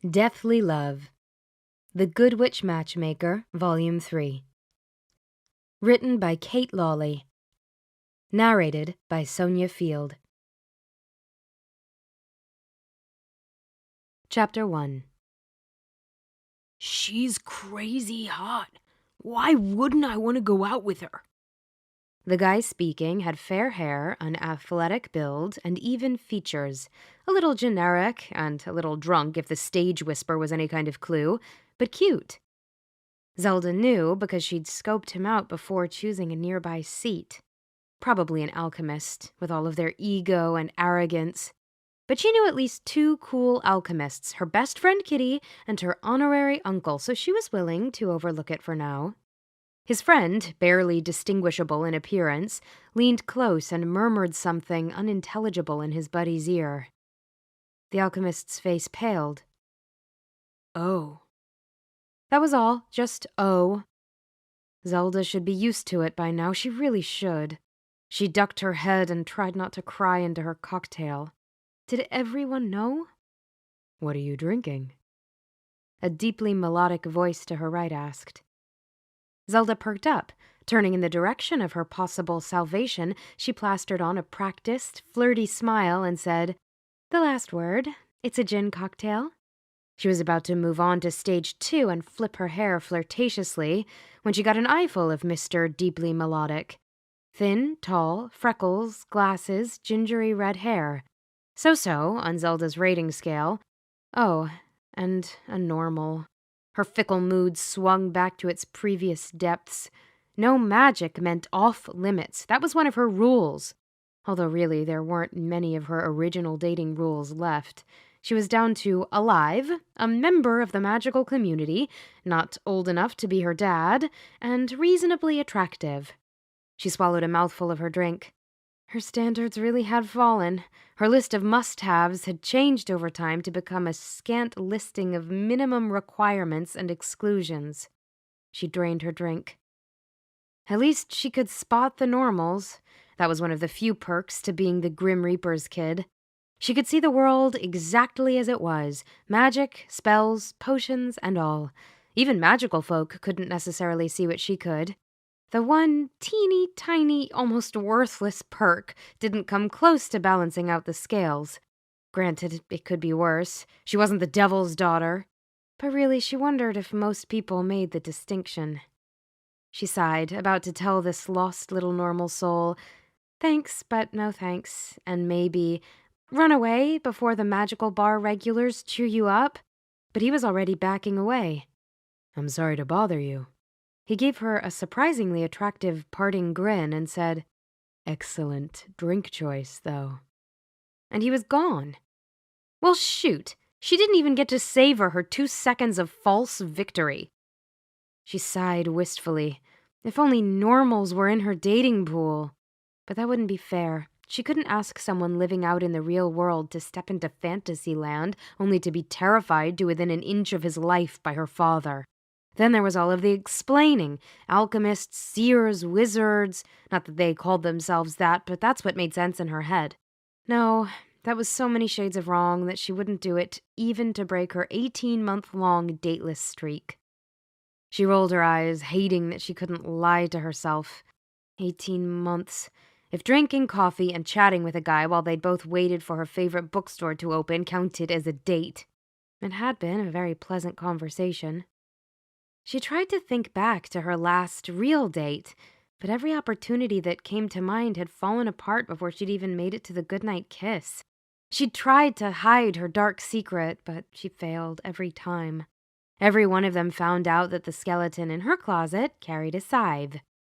Deathly Love. The Good Witch Matchmaker, Volume 3. Written by Kate Lawley. Narrated by Sonia Field. Chapter 1. She's crazy hot. Why wouldn't I want to go out with her? The guy speaking had fair hair, an athletic build, and even features. A little generic and a little drunk if the stage whisper was any kind of clue, but cute. Zelda knew because she'd scoped him out before choosing a nearby seat. Probably an alchemist, with all of their ego and arrogance. But she knew at least two cool alchemists, her best friend Kitty and her honorary uncle, so she was willing to overlook it for now. His friend, barely distinguishable in appearance, leaned close and murmured something unintelligible in his buddy's ear. The alchemist's face paled. Oh. That was all, just oh. Zelda should be used to it by now, she really should. She ducked her head and tried not to cry into her cocktail. Did everyone know? "What are you drinking?" A deeply melodic voice to her right asked. Zelda perked up. Turning in the direction of her possible salvation, she plastered on a practiced, flirty smile and said, "The last word. It's a gin cocktail." She was about to move on to stage 2 and flip her hair flirtatiously when she got an eyeful of Mr. Deeply Melodic. Thin, tall, freckles, glasses, gingery red hair. So-so on Zelda's rating scale. Oh, and a normal. Her fickle mood swung back to its previous depths. No magic meant off limits. That was one of her rules. Although really there weren't many of her original dating rules left. She was down to alive, a member of the magical community, not old enough to be her dad, and reasonably attractive. She swallowed a mouthful of her drink. Her standards really had fallen. Her list of must-haves had changed over time to become a scant listing of minimum requirements and exclusions. She drained her drink. At least she could spot the normals. That was one of the few perks to being the Grim Reaper's kid. She could see the world exactly as it was. Magic, spells, potions, and all. Even magical folk couldn't necessarily see what she could. The one teeny tiny, almost worthless perk didn't come close to balancing out the scales. Granted, it could be worse. She wasn't the devil's daughter. But really, she wondered if most people made the distinction. She sighed, about to tell this lost little normal soul, "Thanks, but no thanks," and maybe, "Run away before the magical bar regulars cheer you up." But he was already backing away. "I'm sorry to bother you." He gave her a surprisingly attractive parting grin and said, "Excellent drink choice, though." And he was gone. Well, shoot. She didn't even get to savor her 2 seconds of false victory. She sighed wistfully. If only normals were in her dating pool. But that wouldn't be fair. She couldn't ask someone living out in the real world to step into fantasy land only to be terrified to within an inch of his life by her father. Then there was all of the explaining. Alchemists, seers, wizards. Not that they called themselves that, but that's what made sense in her head. No, that was so many shades of wrong that she wouldn't do it, even to break her 18-month-long dateless streak. She rolled her eyes, hating that she couldn't lie to herself. 18 months. If drinking coffee and chatting with a guy while they'd both waited for her favorite bookstore to open counted as a date. It had been a very pleasant conversation. She tried to think back to her last real date, but every opportunity that came to mind had fallen apart before she'd even made it to the goodnight kiss. She'd tried to hide her dark secret, but she failed every time. Every one of them found out that the skeleton in her closet carried a scythe.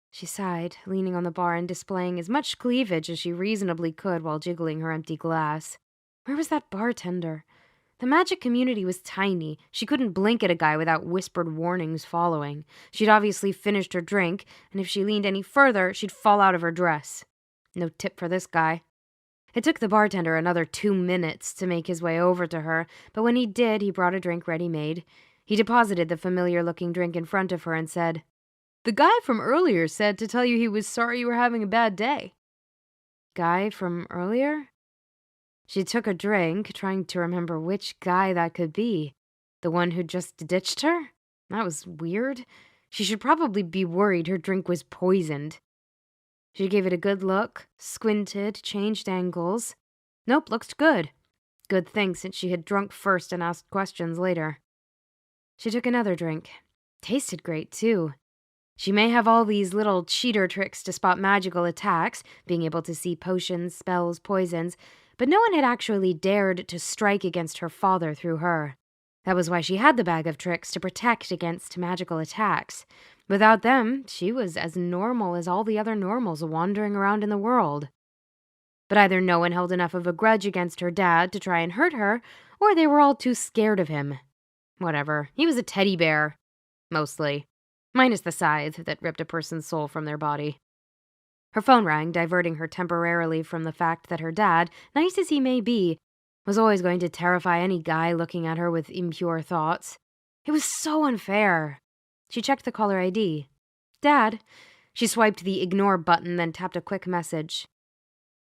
She sighed, leaning on the bar and displaying as much cleavage as she reasonably could while jiggling her empty glass. Where was that bartender? The magic community was tiny. She couldn't blink at a guy without whispered warnings following. She'd obviously finished her drink, and if she leaned any further, she'd fall out of her dress. No tip for this guy. It took the bartender another 2 minutes to make his way over to her, but when he did, he brought a drink ready-made. He deposited the familiar-looking drink in front of her and said, "The guy from earlier said to tell you he was sorry you were having a bad day." Guy from earlier? She took a drink, trying to remember which guy that could be. The one who just ditched her? That was weird. She should probably be worried her drink was poisoned. She gave it a good look, squinted, changed angles. Nope, looked good. Good thing, since she had drunk first and asked questions later. She took another drink. Tasted great, too. She may have all these little cheater tricks to spot magical attacks, being able to see potions, spells, poisons, but no one had actually dared to strike against her father through her. That was why she had the bag of tricks, to protect against magical attacks. Without them, she was as normal as all the other normals wandering around in the world. But either no one held enough of a grudge against her dad to try and hurt her, or they were all too scared of him. Whatever, he was a teddy bear. Mostly. Minus the scythe that ripped a person's soul from their body. Her phone rang, diverting her temporarily from the fact that her dad, nice as he may be, was always going to terrify any guy looking at her with impure thoughts. It was so unfair. She checked the caller ID. Dad. She swiped the ignore button, then tapped a quick message.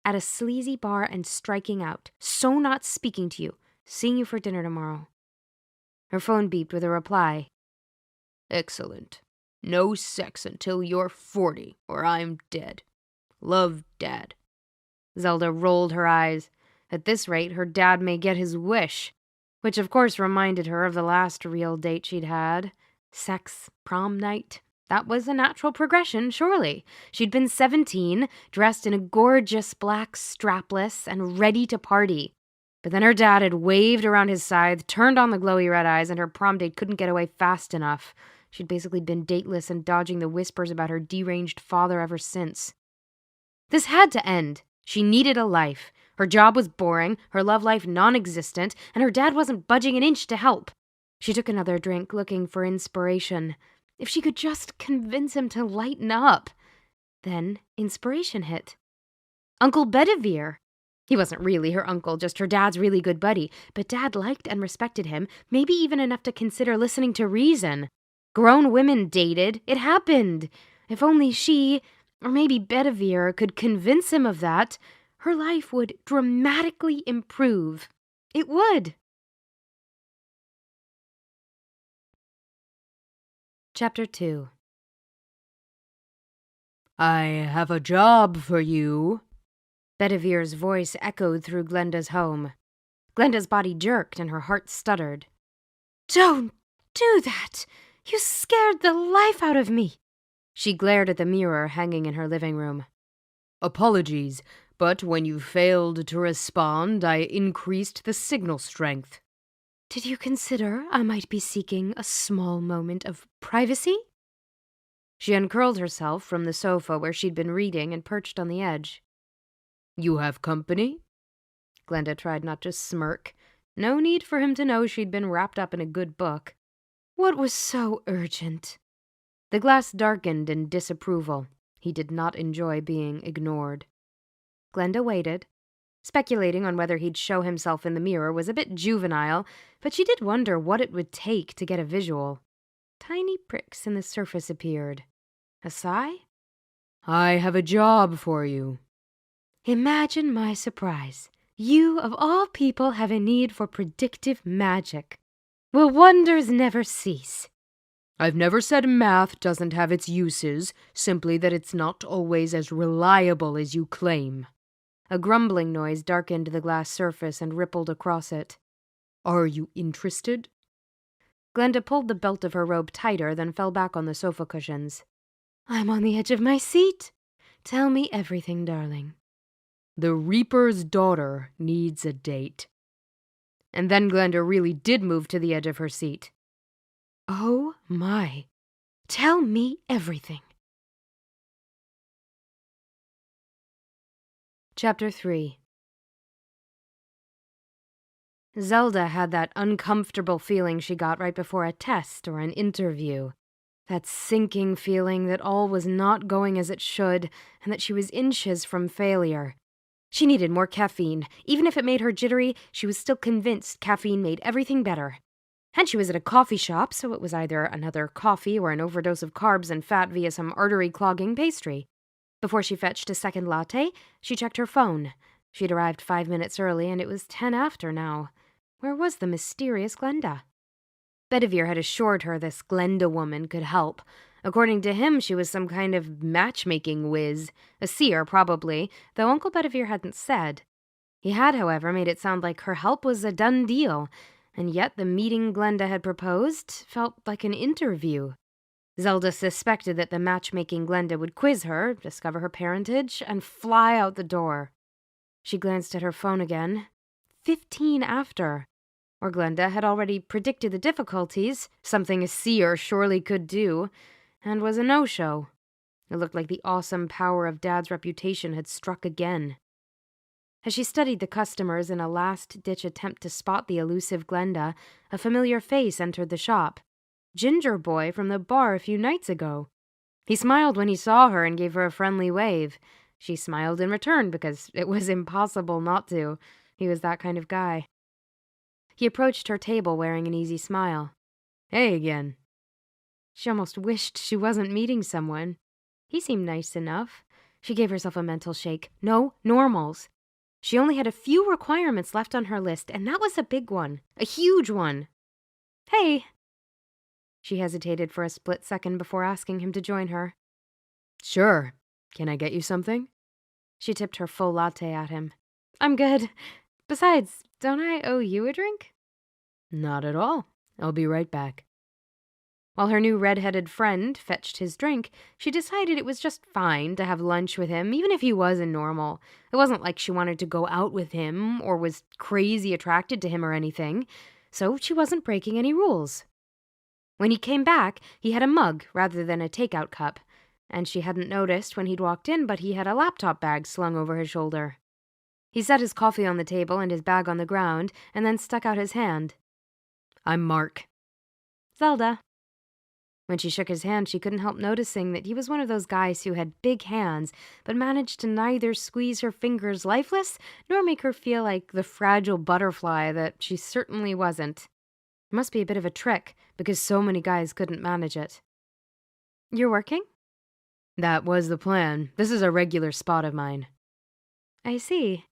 At a sleazy bar and striking out. So not speaking to you. Seeing you for dinner tomorrow. Her phone beeped with a reply. Excellent. No sex until you're 40, or I'm dead. Love, Dad. Zelda rolled her eyes. At this rate, her dad may get his wish. Which of course reminded her of the last real date she'd had. Sex, prom night. That was a natural progression, surely. She'd been 17, dressed in a gorgeous black strapless, and ready to party. But then her dad had waved around his scythe, turned on the glowy red eyes, and her prom date couldn't get away fast enough. She'd basically been dateless and dodging the whispers about her deranged father ever since. This had to end. She needed a life. Her job was boring, her love life non-existent, and her dad wasn't budging an inch to help. She took another drink, looking for inspiration. If she could just convince him to lighten up. Then inspiration hit. Uncle Bedivere. He wasn't really her uncle, just her dad's really good buddy, but Dad liked and respected him, maybe even enough to consider listening to reason. Grown women dated. It happened. If only she, or maybe Bedivere, could convince him of that, her life would dramatically improve. It would. Chapter 2. I have a job for you. Bedivere's voice echoed through Glenda's home. Glenda's body jerked and her heart stuttered. Don't do that! You scared the life out of me! She glared at the mirror hanging in her living room. Apologies, but when you failed to respond, I increased the signal strength. Did you consider I might be seeking a small moment of privacy? She uncurled herself from the sofa where she'd been reading and perched on the edge. You have company? Glenda tried not to smirk. No need for him to know she'd been wrapped up in a good book. What was so urgent? The glass darkened in disapproval. He did not enjoy being ignored. Glenda waited. Speculating on whether he'd show himself in the mirror was a bit juvenile, but she did wonder what it would take to get a visual. Tiny pricks in the surface appeared. A sigh? I have a job for you. Imagine my surprise. You, of all people, have a need for predictive magic. Will wonders never cease? I've never said math doesn't have its uses, simply that it's not always as reliable as you claim. A grumbling noise darkened the glass surface and rippled across it. Are you interested? Glenda pulled the belt of her robe tighter, then fell back on the sofa cushions. I'm on the edge of my seat. Tell me everything, darling. The Reaper's daughter needs a date. And then Glenda really did move to the edge of her seat. Oh my. Tell me everything. Chapter 3. Zelda had that uncomfortable feeling she got right before a test or an interview. That sinking feeling that all was not going as it should, and that she was inches from failure. She needed more caffeine. Even if it made her jittery, she was still convinced caffeine made everything better. And she was at a coffee shop, so it was either another coffee or an overdose of carbs and fat via some artery-clogging pastry. Before she fetched a second latte, she checked her phone. She'd arrived 5 minutes early, and it was 10 after now. Where was the mysterious Glenda? Bedivere had assured her this Glenda woman could help. According to him, she was some kind of matchmaking whiz, a seer probably, though Uncle Bedivere hadn't said. He had, however, made it sound like her help was a done deal, and yet the meeting Glenda had proposed felt like an interview. Zelda suspected that the matchmaking Glenda would quiz her, discover her parentage, and fly out the door. She glanced at her phone again. 15 after. Or Glenda had already predicted the difficulties, something a seer surely could do, and was a no-show. It looked like the awesome power of Dad's reputation had struck again. As she studied the customers in a last-ditch attempt to spot the elusive Glenda, a familiar face entered the shop. Ginger Boy from the bar a few nights ago. He smiled when he saw her and gave her a friendly wave. She smiled in return because it was impossible not to. He was that kind of guy. He approached her table wearing an easy smile. "Hey again." She almost wished she wasn't meeting someone. He seemed nice enough. She gave herself a mental shake. No normals. She only had a few requirements left on her list, and that was a big one. A huge one. "Hey." She hesitated for a split second before asking him to join her. "Sure. Can I get you something?" She tipped her full latte at him. "I'm good. Besides, don't I owe you a drink?" "Not at all. I'll be right back." While her new red-headed friend fetched his drink, she decided it was just fine to have lunch with him, even if he wasn't normal. It wasn't like she wanted to go out with him or was crazy attracted to him or anything, so she wasn't breaking any rules. When he came back, he had a mug rather than a takeout cup, and she hadn't noticed when he'd walked in, but he had a laptop bag slung over his shoulder. He set his coffee on the table and his bag on the ground, and then stuck out his hand. "I'm Mark." "Zelda." When she shook his hand, she couldn't help noticing that he was one of those guys who had big hands, but managed to neither squeeze her fingers lifeless nor make her feel like the fragile butterfly that she certainly wasn't. It must be a bit of a trick, because so many guys couldn't manage it. "You're working?" "That was the plan. This is a regular spot of mine." "I see."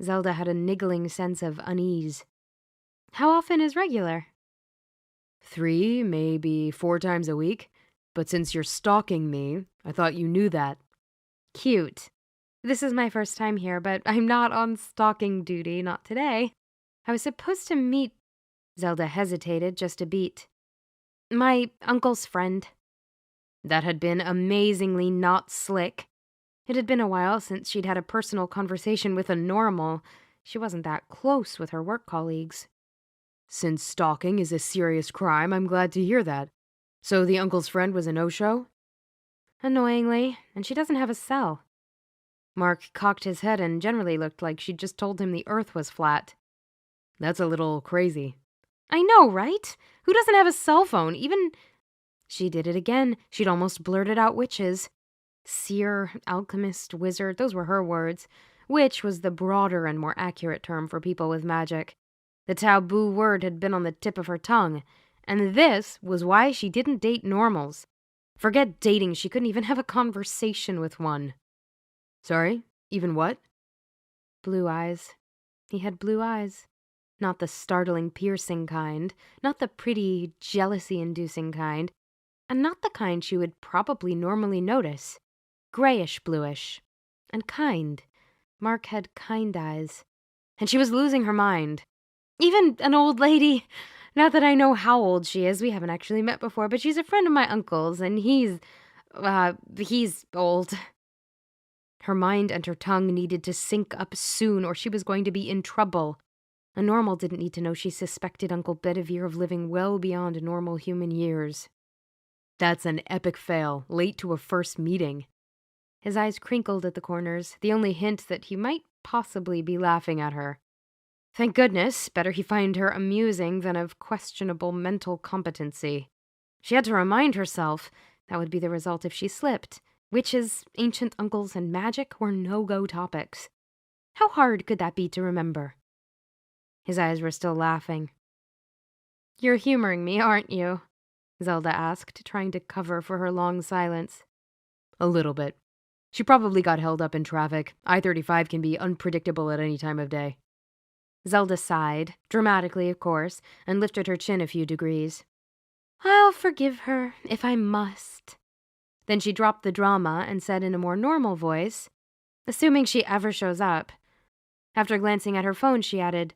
Zelda had a niggling sense of unease. "How often is regular?" 3, maybe 4 times a week. But since you're stalking me, I thought you knew that." "Cute. This is my first time here, but I'm not on stalking duty, not today. I was supposed to meet—" Zelda hesitated just a beat. "My uncle's friend." That had been amazingly not slick. It had been a while since she'd had a personal conversation with a normal. She wasn't that close with her work colleagues. "Since stalking is a serious crime, I'm glad to hear that. So the uncle's friend was a no-show?" "Annoyingly, and she doesn't have a cell." Mark cocked his head and generally looked like she'd just told him the earth was flat. "That's a little crazy." "I know, right? Who doesn't have a cell phone? Even—" She did it again. She'd almost blurted out witches. Seer, alchemist, wizard, those were her words. Witch was the broader and more accurate term for people with magic. The taboo word had been on the tip of her tongue, and this was why she didn't date normals. Forget dating, she couldn't even have a conversation with one. "Sorry? Even what?" Blue eyes. He had blue eyes. Not the startling, piercing kind, not the pretty, jealousy-inducing kind, and not the kind she would probably normally notice. Grayish-bluish. And kind. Mark had kind eyes. And she was losing her mind. Even an old lady. Not that I know how old she is. We haven't actually met before, but she's a friend of my uncle's, and he's old. Her mind and her tongue needed to sync up soon, or she was going to be in trouble. A normal didn't need to know she suspected Uncle Bedivere of living well beyond normal human years. "That's an epic fail, late to a first meeting." His eyes crinkled at the corners, the only hint that he might possibly be laughing at her. Thank goodness, better he find her amusing than of questionable mental competency. She had to remind herself that would be the result if she slipped. Witches, ancient uncles, and magic were no-go topics. How hard could that be to remember? His eyes were still laughing. "You're humoring me, aren't you?" Zelda asked, trying to cover for her long silence. "A little bit. She probably got held up in traffic. I-35 can be unpredictable at any time of day." Zelda sighed, dramatically of course, and lifted her chin a few degrees. I'll forgive her, if I must. Then she dropped the drama and said in a more normal voice, assuming she ever shows up. After glancing at her phone, she added,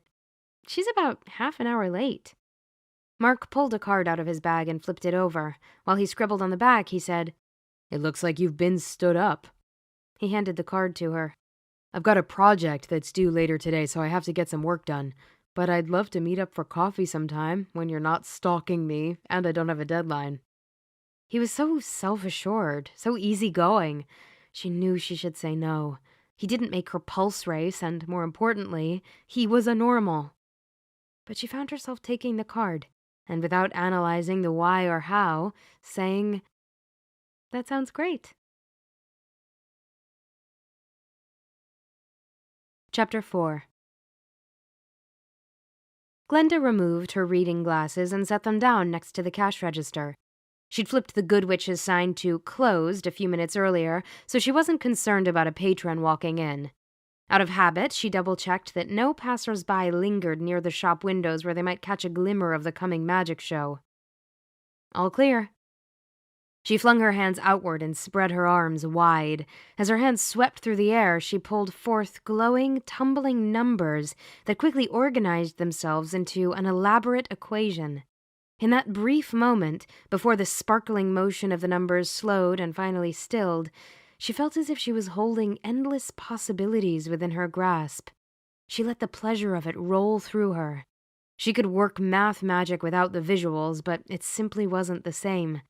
She's about half an hour late. Mark pulled a card out of his bag and flipped it over. While he scribbled on the back, he said, It looks like you've been stood up. He handed the card to her. I've got a project that's due later today, so I have to get some work done. But I'd love to meet up for coffee sometime when you're not stalking me and I don't have a deadline. He was so self-assured, so easygoing. She knew she should say no. He didn't make her pulse race, and more importantly, he was a normal. But she found herself taking the card, and without analyzing the why or how, saying, That sounds great. Chapter 4. Glenda removed her reading glasses and set them down next to the cash register. She'd flipped the Good Witch's sign to closed a few minutes earlier, so she wasn't concerned about a patron walking in. Out of habit, she double-checked that no passers-by lingered near the shop windows where they might catch a glimmer of the coming magic show. All clear. She flung her hands outward and spread her arms wide. As her hands swept through the air, she pulled forth glowing, tumbling numbers that quickly organized themselves into an elaborate equation. In that brief moment, before the sparkling motion of the numbers slowed and finally stilled, she felt as if she was holding endless possibilities within her grasp. She let the pleasure of it roll through her. She could work math magic without the visuals, but it simply wasn't the same.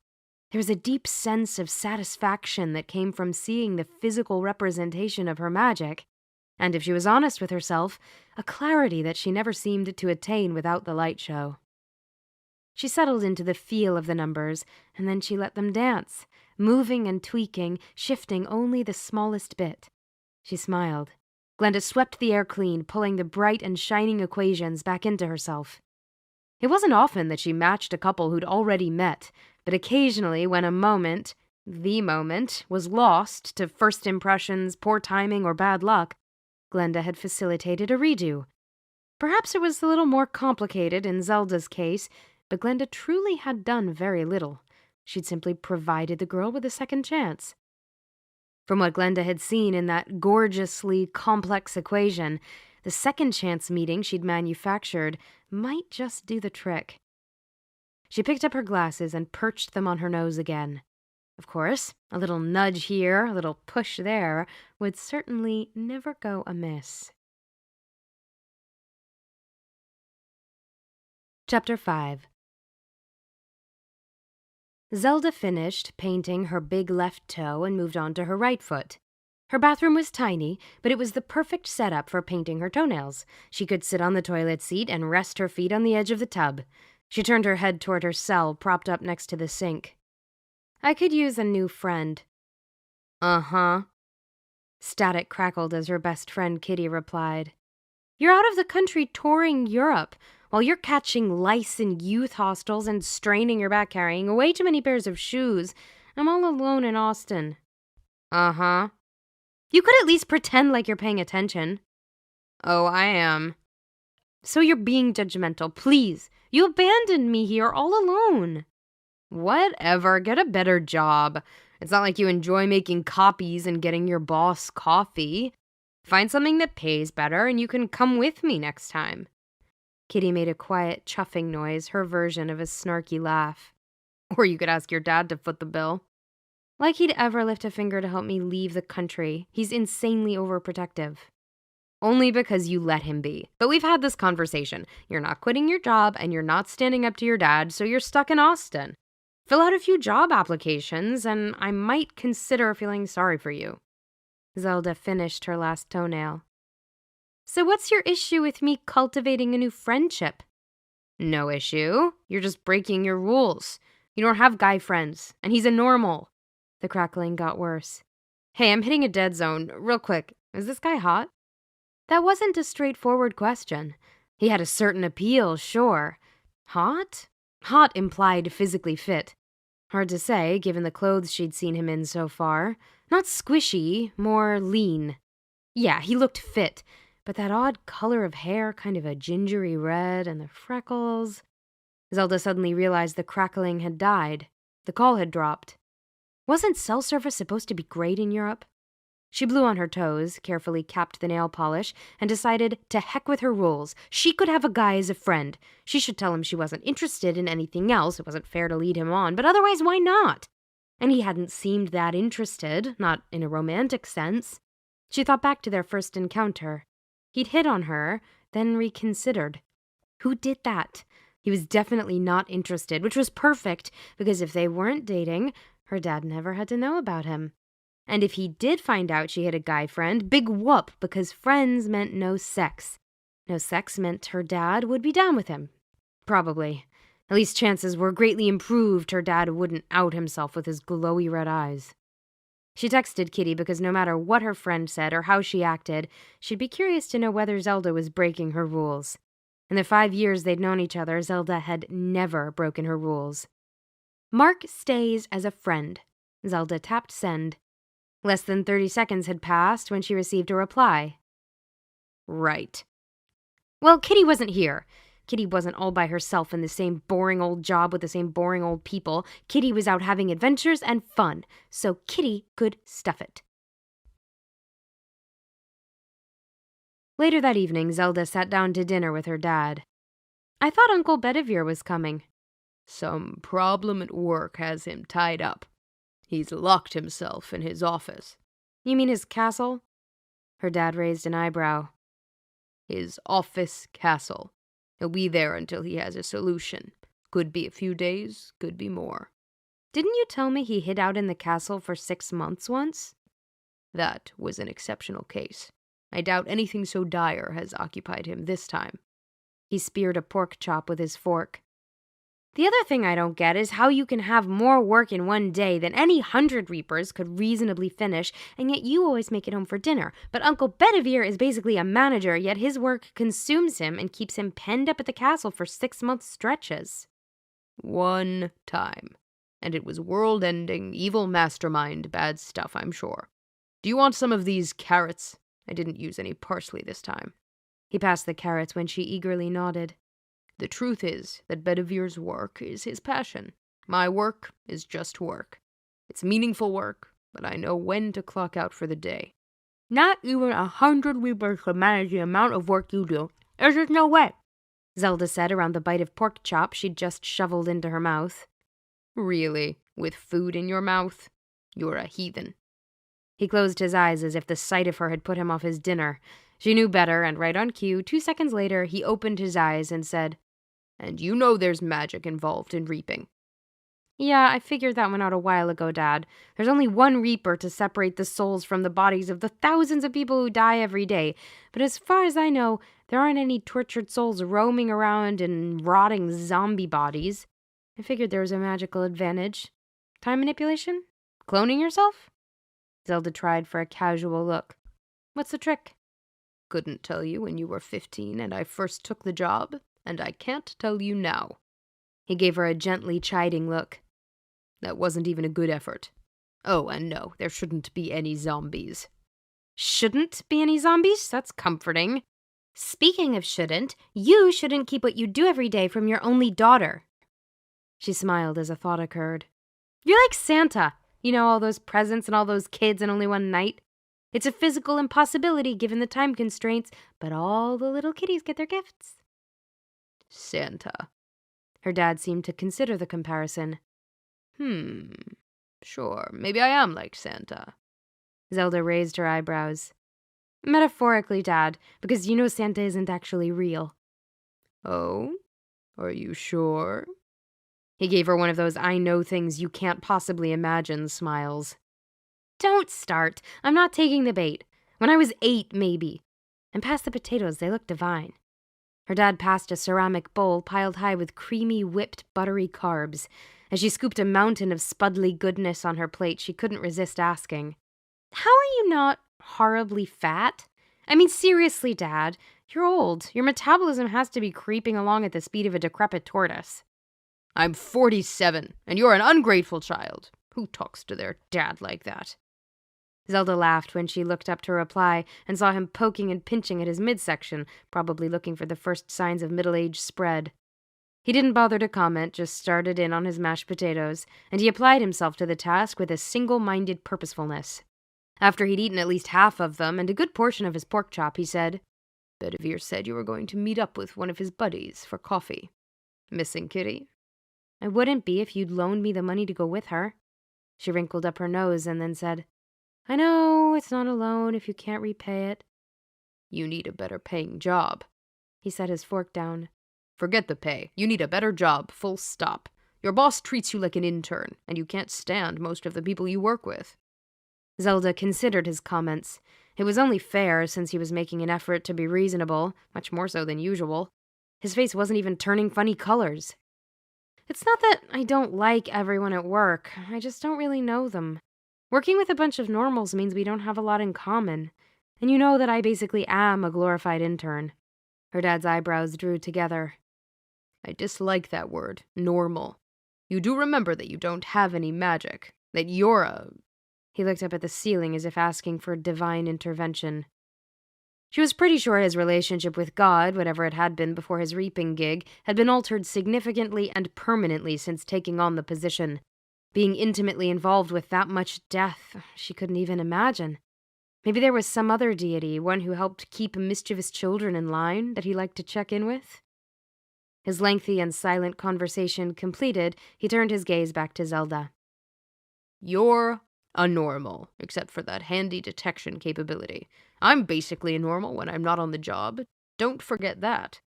There was a deep sense of satisfaction that came from seeing the physical representation of her magic, and if she was honest with herself, a clarity that she never seemed to attain without the light show. She settled into the feel of the numbers, and then she let them dance, moving and tweaking, shifting only the smallest bit. She smiled. Glenda swept the air clean, pulling the bright and shining equations back into herself. It wasn't often that she matched a couple who'd already met, but occasionally when the moment, was lost to first impressions, poor timing, or bad luck, Glenda had facilitated a redo. Perhaps it was a little more complicated in Zelda's case, but Glenda truly had done very little. She'd simply provided the girl with a second chance. From what Glenda had seen in that gorgeously complex equation, the second chance meeting she'd manufactured might just do the trick. She picked up her glasses and perched them on her nose again. Of course, a little nudge here, a little push there, would certainly never go amiss. Chapter 5. Zelda finished painting her big left toe and moved on to her right foot. Her bathroom was tiny, but it was the perfect setup for painting her toenails. She could sit on the toilet seat and rest her feet on the edge of the tub. She turned her head toward her cell, propped up next to the sink. I could use a new friend. Uh-huh. Static crackled as her best friend Kitty replied. You're out of the country touring Europe, while you're catching lice in youth hostels and straining your back carrying way too many pairs of shoes. I'm all alone in Austin. Uh-huh. You could at least pretend like you're paying attention. Oh, I am. So you're being judgmental, please. You abandoned me here all alone. Whatever, get a better job. It's not like you enjoy making copies and getting your boss coffee. Find something that pays better and you can come with me next time. Kitty made a quiet chuffing noise, her version of a snarky laugh. Or you could ask your dad to foot the bill. Like he'd ever lift a finger to help me leave the country. He's insanely overprotective. Only because you let him be. But we've had this conversation. You're not quitting your job and you're not standing up to your dad, so you're stuck in Austin. Fill out a few job applications and I might consider feeling sorry for you. Zelda finished her last toenail. So what's your issue with me cultivating a new friendship? No issue. You're just breaking your rules. You don't have guy friends, and he's a normal. The crackling got worse. Hey, I'm hitting a dead zone. Real quick, is this guy hot? That wasn't a straightforward question. He had a certain appeal, sure. Hot? Hot implied physically fit. Hard to say, given the clothes she'd seen him in so far. Not squishy, more lean. Yeah, he looked fit, but that odd color of hair, kind of a gingery red, and the freckles. Zelda suddenly realized the crackling had died. The call had dropped. Wasn't cell service supposed to be great in Europe? She blew on her toes, carefully capped the nail polish, and decided to heck with her rules. She could have a guy as a friend. She should tell him she wasn't interested in anything else. It wasn't fair to lead him on, but otherwise, why not? And he hadn't seemed that interested, not in a romantic sense. She thought back to their first encounter. He'd hit on her, then reconsidered. Who did that? He was definitely not interested, which was perfect, because if they weren't dating, her dad never had to know about him. And if he did find out she had a guy friend, big whoop, because friends meant no sex. No sex meant her dad would be down with him. Probably. At least chances were greatly improved her dad wouldn't out himself with his glowy red eyes. She texted Kitty because no matter what her friend said or how she acted, she'd be curious to know whether Zelda was breaking her rules. In the 5 years they'd known each other, Zelda had never broken her rules. Mark stays as a friend. Zelda tapped send. Less than 30 seconds had passed when she received a reply. Right. Well, Kitty wasn't here. Kitty wasn't all by herself in the same boring old job with the same boring old people. Kitty was out having adventures and fun, so Kitty could stuff it. Later that evening, Zelda sat down to dinner with her dad. I thought Uncle Bedivere was coming. Some problem at work has him tied up. He's locked himself in his office. You mean his castle? Her dad raised an eyebrow. His office castle. He'll be there until he has a solution. Could be a few days, could be more. Didn't you tell me he hid out in the castle for 6 months once? That was an exceptional case. I doubt anything so dire has occupied him this time. He speared a pork chop with his fork. The other thing I don't get is how you can have more work in one day than any 100 reapers could reasonably finish, and yet you always make it home for dinner. But Uncle Bedivere is basically a manager, yet his work consumes him and keeps him penned up at the castle for 6-month stretches. One time. And it was world-ending, evil mastermind, bad stuff, I'm sure. Do you want some of these carrots? I didn't use any parsley this time. He passed the carrots when she eagerly nodded. The truth is that Bedivere's work is his passion. My work is just work. It's meaningful work, but I know when to clock out for the day. Not even 100 reapers could manage the amount of work you do. There's just no way, Zelda said around the bite of pork chop she'd just shoveled into her mouth. Really? With food in your mouth? You're a heathen. He closed his eyes as if the sight of her had put him off his dinner. She knew better, and right on cue, 2 seconds later, he opened his eyes and said, And you know there's magic involved in reaping. Yeah, I figured that one out a while ago, Dad. There's only one reaper to separate the souls from the bodies of the thousands of people who die every day. But as far as I know, there aren't any tortured souls roaming around in rotting zombie bodies. I figured there was a magical advantage. Time manipulation? Cloning yourself? Zelda tried for a casual look. What's the trick? Couldn't tell you when you were 15 and I first took the job, and I can't tell you now. He gave her a gently chiding look. That wasn't even a good effort. Oh, and no, there shouldn't be any zombies. Shouldn't be any zombies? That's comforting. Speaking of shouldn't, you shouldn't keep what you do every day from your only daughter. She smiled as a thought occurred. You're like Santa. You know, all those presents and all those kids in only one night. It's a physical impossibility given the time constraints, but all the little kitties get their gifts. Santa. Her dad seemed to consider the comparison. Sure, maybe I am like Santa. Zelda raised her eyebrows. Metaphorically, Dad, because you know Santa isn't actually real. Oh? Are you sure? He gave her one of those I know things you can't possibly imagine smiles. Don't start. I'm not taking the bait. When I was 8, maybe. And pass the potatoes, they look divine. Her dad passed a ceramic bowl piled high with creamy, whipped, buttery carbs. As she scooped a mountain of spudly goodness on her plate, she couldn't resist asking, How are you not horribly fat? I mean, seriously, Dad. You're old. Your metabolism has to be creeping along at the speed of a decrepit tortoise. I'm 47, and you're an ungrateful child. Who talks to their dad like that? Zelda laughed when she looked up to reply and saw him poking and pinching at his midsection, probably looking for the first signs of middle-age spread. He didn't bother to comment, just started in on his mashed potatoes, and he applied himself to the task with a single-minded purposefulness. After he'd eaten at least half of them and a good portion of his pork chop, he said, "Bedivere said you were going to meet up with one of his buddies for coffee. Missing Kitty?" "I wouldn't be if you'd loaned me the money to go with her." She wrinkled up her nose and then said, "I know, it's not a loan if you can't repay it." "You need a better paying job." He set his fork down. "Forget the pay. You need a better job, full stop. Your boss treats you like an intern, and you can't stand most of the people you work with." Zelda considered his comments. It was only fair, since he was making an effort to be reasonable, much more so than usual. His face wasn't even turning funny colors. "It's not that I don't like everyone at work. I just don't really know them. Working with a bunch of normals means we don't have a lot in common. And you know that I basically am a glorified intern." Her dad's eyebrows drew together. "I dislike that word, normal. You do remember that you don't have any magic, that you're a—" He looked up at the ceiling as if asking for divine intervention. She was pretty sure his relationship with God, whatever it had been before his reaping gig, had been altered significantly and permanently since taking on the position. Being intimately involved with that much death, she couldn't even imagine. Maybe there was some other deity, one who helped keep mischievous children in line, that he liked to check in with. His lengthy and silent conversation completed, he turned his gaze back to Zelda. "You're a normal, except for that handy detection capability. I'm basically a normal when I'm not on the job. Don't forget that."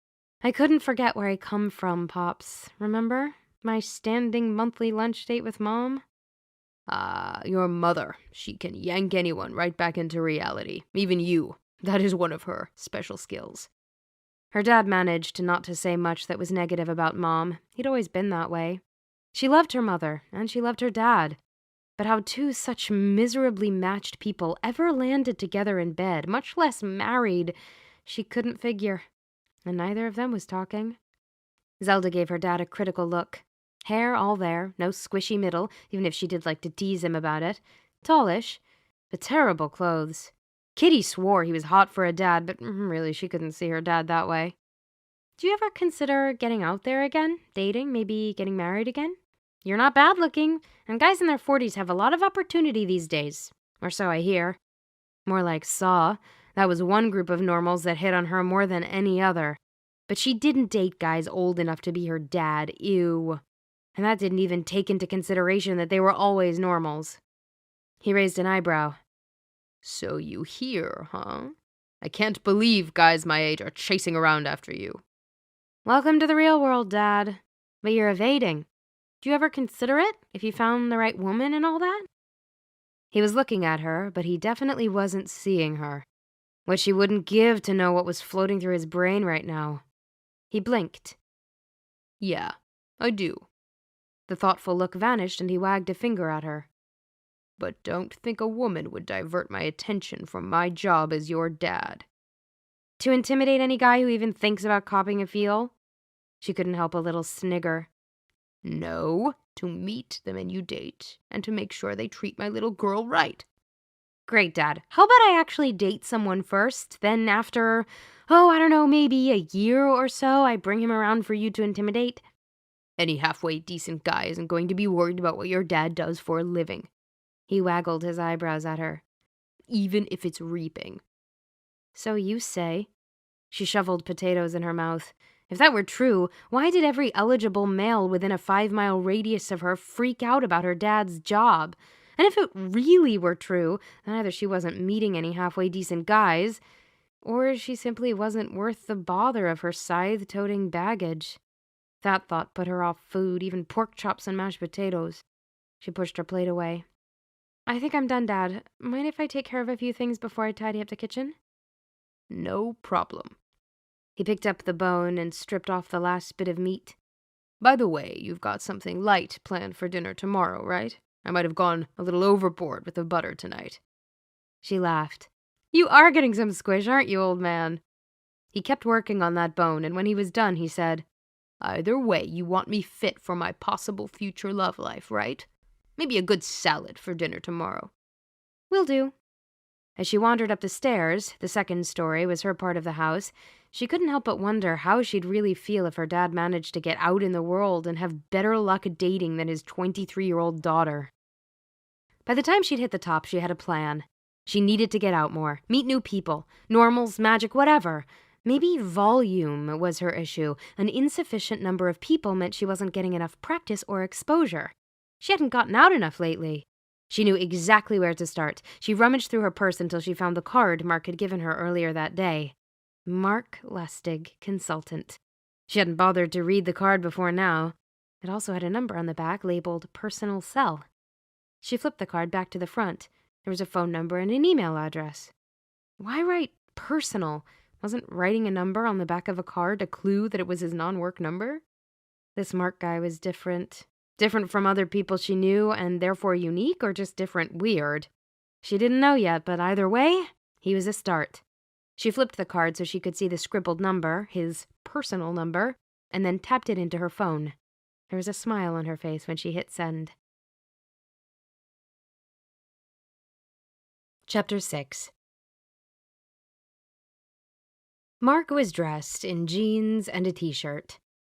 "I couldn't forget where I come from, Pops. Remember? My standing monthly lunch date with Mom?" Your mother. She can yank anyone right back into reality. Even you. That is one of her special skills." Her dad managed not to say much that was negative about Mom. He'd always been that way. She loved her mother, and she loved her dad. But how two such miserably matched people ever landed together in bed, much less married, she couldn't figure. And neither of them was talking. Zelda gave her dad a critical look. Hair all there, no squishy middle, even if she did like to tease him about it. Tallish, but terrible clothes. Kitty swore he was hot for a dad, but really she couldn't see her dad that way. "Do you ever consider getting out there again? Dating? Maybe getting married again? You're not bad looking, and guys in their 40s have a lot of opportunity these days. Or so I hear." More like saw. That was one group of normals that hit on her more than any other. But she didn't date guys old enough to be her dad. Ew. And that didn't even take into consideration that they were always normals. He raised an eyebrow. "So you hear, huh? I can't believe guys my age are chasing around after you." "Welcome to the real world, Dad. But you're evading. Do you ever consider it, if you found the right woman and all that?" He was looking at her, but he definitely wasn't seeing her. What she wouldn't give to know what was floating through his brain right now. He blinked. "Yeah, I do." The thoughtful look vanished and he wagged a finger at her. "But don't think a woman would divert my attention from my job as your dad." To intimidate any guy who even thinks about copping a feel? She couldn't help a little snigger. "No, to meet the men you date, and to make sure they treat my little girl right." "Great, Dad. How about I actually date someone first, then after, I don't know, maybe a year or so, I bring him around for you to intimidate?" "Any halfway decent guy isn't going to be worried about what your dad does for a living." He waggled his eyebrows at her. "Even if it's reaping." "So you say." She shoveled potatoes in her mouth. If that were true, why did every eligible male within a 5-mile radius of her freak out about her dad's job? And if it really were true, then either she wasn't meeting any halfway decent guys, or she simply wasn't worth the bother of her scythe-toting baggage. That thought put her off food, even pork chops and mashed potatoes. She pushed her plate away. "I think I'm done, Dad. Mind if I take care of a few things before I tidy up the kitchen?" "No problem." He picked up the bone and stripped off the last bit of meat. "By the way, you've got something light planned for dinner tomorrow, right? I might have gone a little overboard with the butter tonight." She laughed. "You are getting some squish, aren't you, old man?" He kept working on that bone, and when he was done, he said, "Either way, you want me fit for my possible future love life, right? Maybe a good salad for dinner tomorrow." "Will do. As she wandered up the stairs, the second story was her part of the house, she couldn't help but wonder how she'd really feel if her dad managed to get out in the world and have better luck dating than his 23-year-old daughter. By the time she'd hit the top, she had a plan. She needed to get out more, meet new people, normals, magic, whatever. Maybe volume was her issue. An insufficient number of people meant she wasn't getting enough practice or exposure. She hadn't gotten out enough lately. She knew exactly where to start. She rummaged through her purse until she found the card Mark had given her earlier that day. Mark Lustig, consultant. She hadn't bothered to read the card before now. It also had a number on the back labeled personal cell. She flipped the card back to the front. There was a phone number and an email address. Why write personal? Wasn't writing a number on the back of a card a clue that it was his non-work number? This Mark guy was different. Different from other people she knew and therefore unique, or just different weird? She didn't know yet, but either way, he was a start. She flipped the card so she could see the scribbled number, his personal number, and then tapped it into her phone. There was a smile on her face when she hit send. Chapter 6. Mark was dressed in jeans and a t-shirt.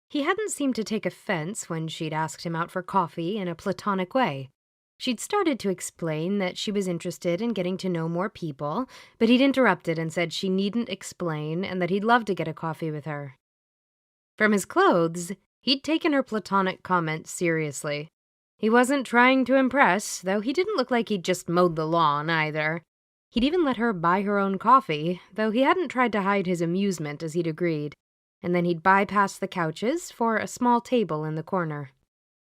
He hadn't seemed to take offense when she'd asked him out for coffee in a platonic way. She'd started to explain that she was interested in getting to know more people, but he'd interrupted and said she needn't explain and that he'd love to get a coffee with her. From his clothes, he'd taken her platonic comment seriously. He wasn't trying to impress, though he didn't look like he'd just mowed the lawn either. He'd even let her buy her own coffee, though he hadn't tried to hide his amusement as he'd agreed. And then he'd bypass the couches for a small table in the corner.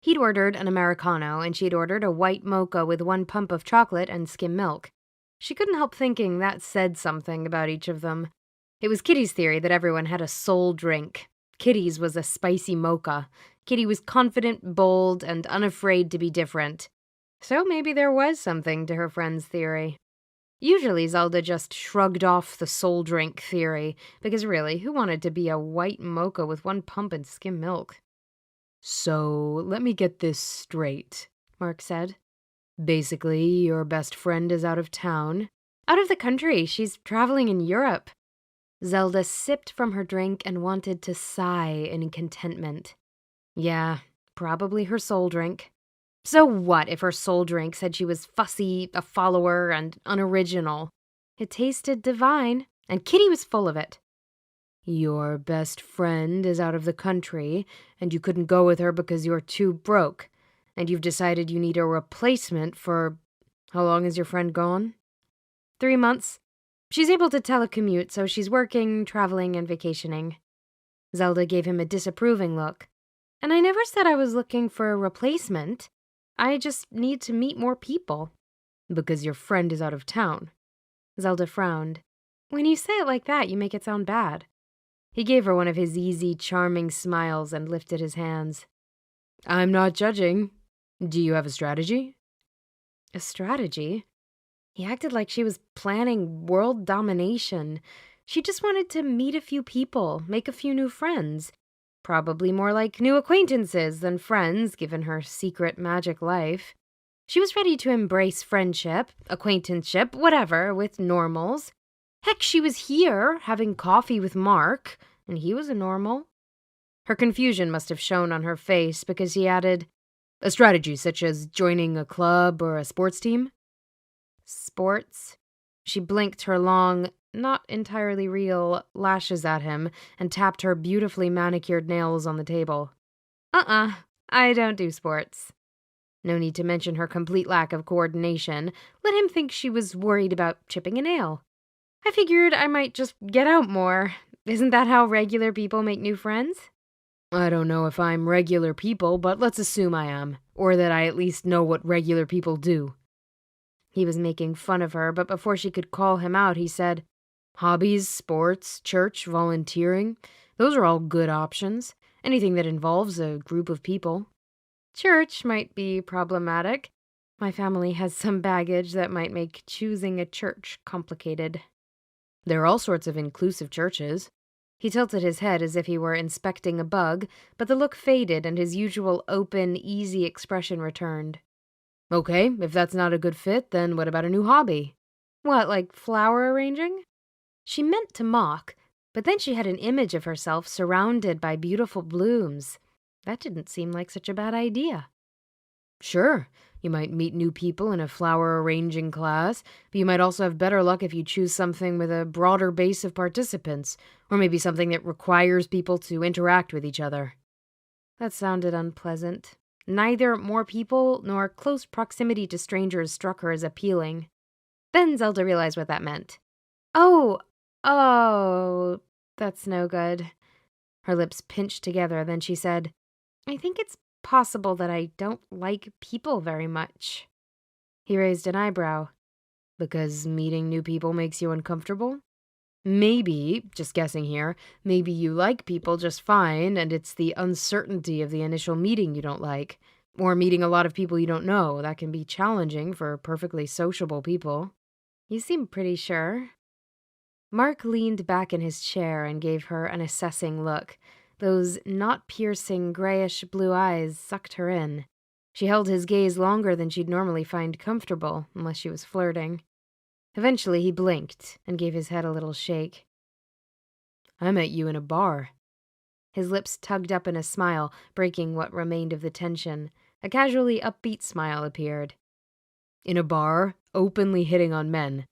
He'd ordered an Americano, and she'd ordered a white mocha with 1 pump of chocolate and skim milk. She couldn't help thinking that said something about each of them. It was Kitty's theory that everyone had a soul drink. Kitty's was a spicy mocha. Kitty was confident, bold, and unafraid to be different. So maybe there was something to her friend's theory. Usually Zelda just shrugged off the soul drink theory, because really, who wanted to be a white mocha with 1 pump and skim milk? So, let me get this straight, Mark said. Basically, your best friend is out of town. Out of the country. She's traveling in Europe. Zelda sipped from her drink and wanted to sigh in contentment. Yeah, probably her soul drink. So what if her soul drink said she was fussy, a follower, and unoriginal? It tasted divine, and Kitty was full of it. Your best friend is out of the country, and you couldn't go with her because you're too broke, and you've decided you need a replacement for... How long is your friend gone? 3 months. She's able to telecommute, so she's working, traveling, and vacationing. Zelda gave him a disapproving look. And I never said I was looking for a replacement. I just need to meet more people. Because your friend is out of town. Zelda frowned. When you say it like that, you make it sound bad. He gave her one of his easy, charming smiles and lifted his hands. I'm not judging. Do you have a strategy? A strategy? He acted like she was planning world domination. She just wanted to meet a few people, make a few new friends. Probably more like new acquaintances than friends, given her secret magic life. She was ready to embrace friendship, acquaintanceship, whatever, with normals. Heck, she was here, having coffee with Mark, and he was a normal. Her confusion must have shown on her face, because he added, A strategy such as joining a club or a sports team? Sports? She blinked her long, not entirely real, lashes at him and tapped her beautifully manicured nails on the table. I don't do sports. No need to mention her complete lack of coordination. Let him think she was worried about chipping a nail. I figured I might just get out more. Isn't that how regular people make new friends? I don't know if I'm regular people, but let's assume I am, or that I at least know what regular people do. He was making fun of her, but before she could call him out, he said, Hobbies, sports, church, volunteering, those are all good options. Anything that involves a group of people. Church might be problematic. My family has some baggage that might make choosing a church complicated. There are all sorts of inclusive churches. He tilted his head as if he were inspecting a bug, but the look faded and his usual open, easy expression returned. Okay, if that's not a good fit, then what about a new hobby? What, like flower arranging? She meant to mock, but then she had an image of herself surrounded by beautiful blooms. That didn't seem like such a bad idea. Sure, you might meet new people in a flower arranging class, but you might also have better luck if you choose something with a broader base of participants, or maybe something that requires people to interact with each other. That sounded unpleasant. Neither more people nor close proximity to strangers struck her as appealing. Then Zelda realized what that meant. Oh, that's no good. Her lips pinched together, then she said, I think it's possible that I don't like people very much. He raised an eyebrow. Because meeting new people makes you uncomfortable? Maybe, just guessing here, maybe you like people just fine, and it's the uncertainty of the initial meeting you don't like. Or meeting a lot of people you don't know. That can be challenging for perfectly sociable people. You seem pretty sure. Mark leaned back in his chair and gave her an assessing look. Those not-piercing grayish-blue eyes sucked her in. She held his gaze longer than she'd normally find comfortable, unless she was flirting. Eventually he blinked and gave his head a little shake. I met you in a bar. His lips tugged up in a smile, breaking what remained of the tension. A casually upbeat smile appeared. In a bar, openly hitting on men.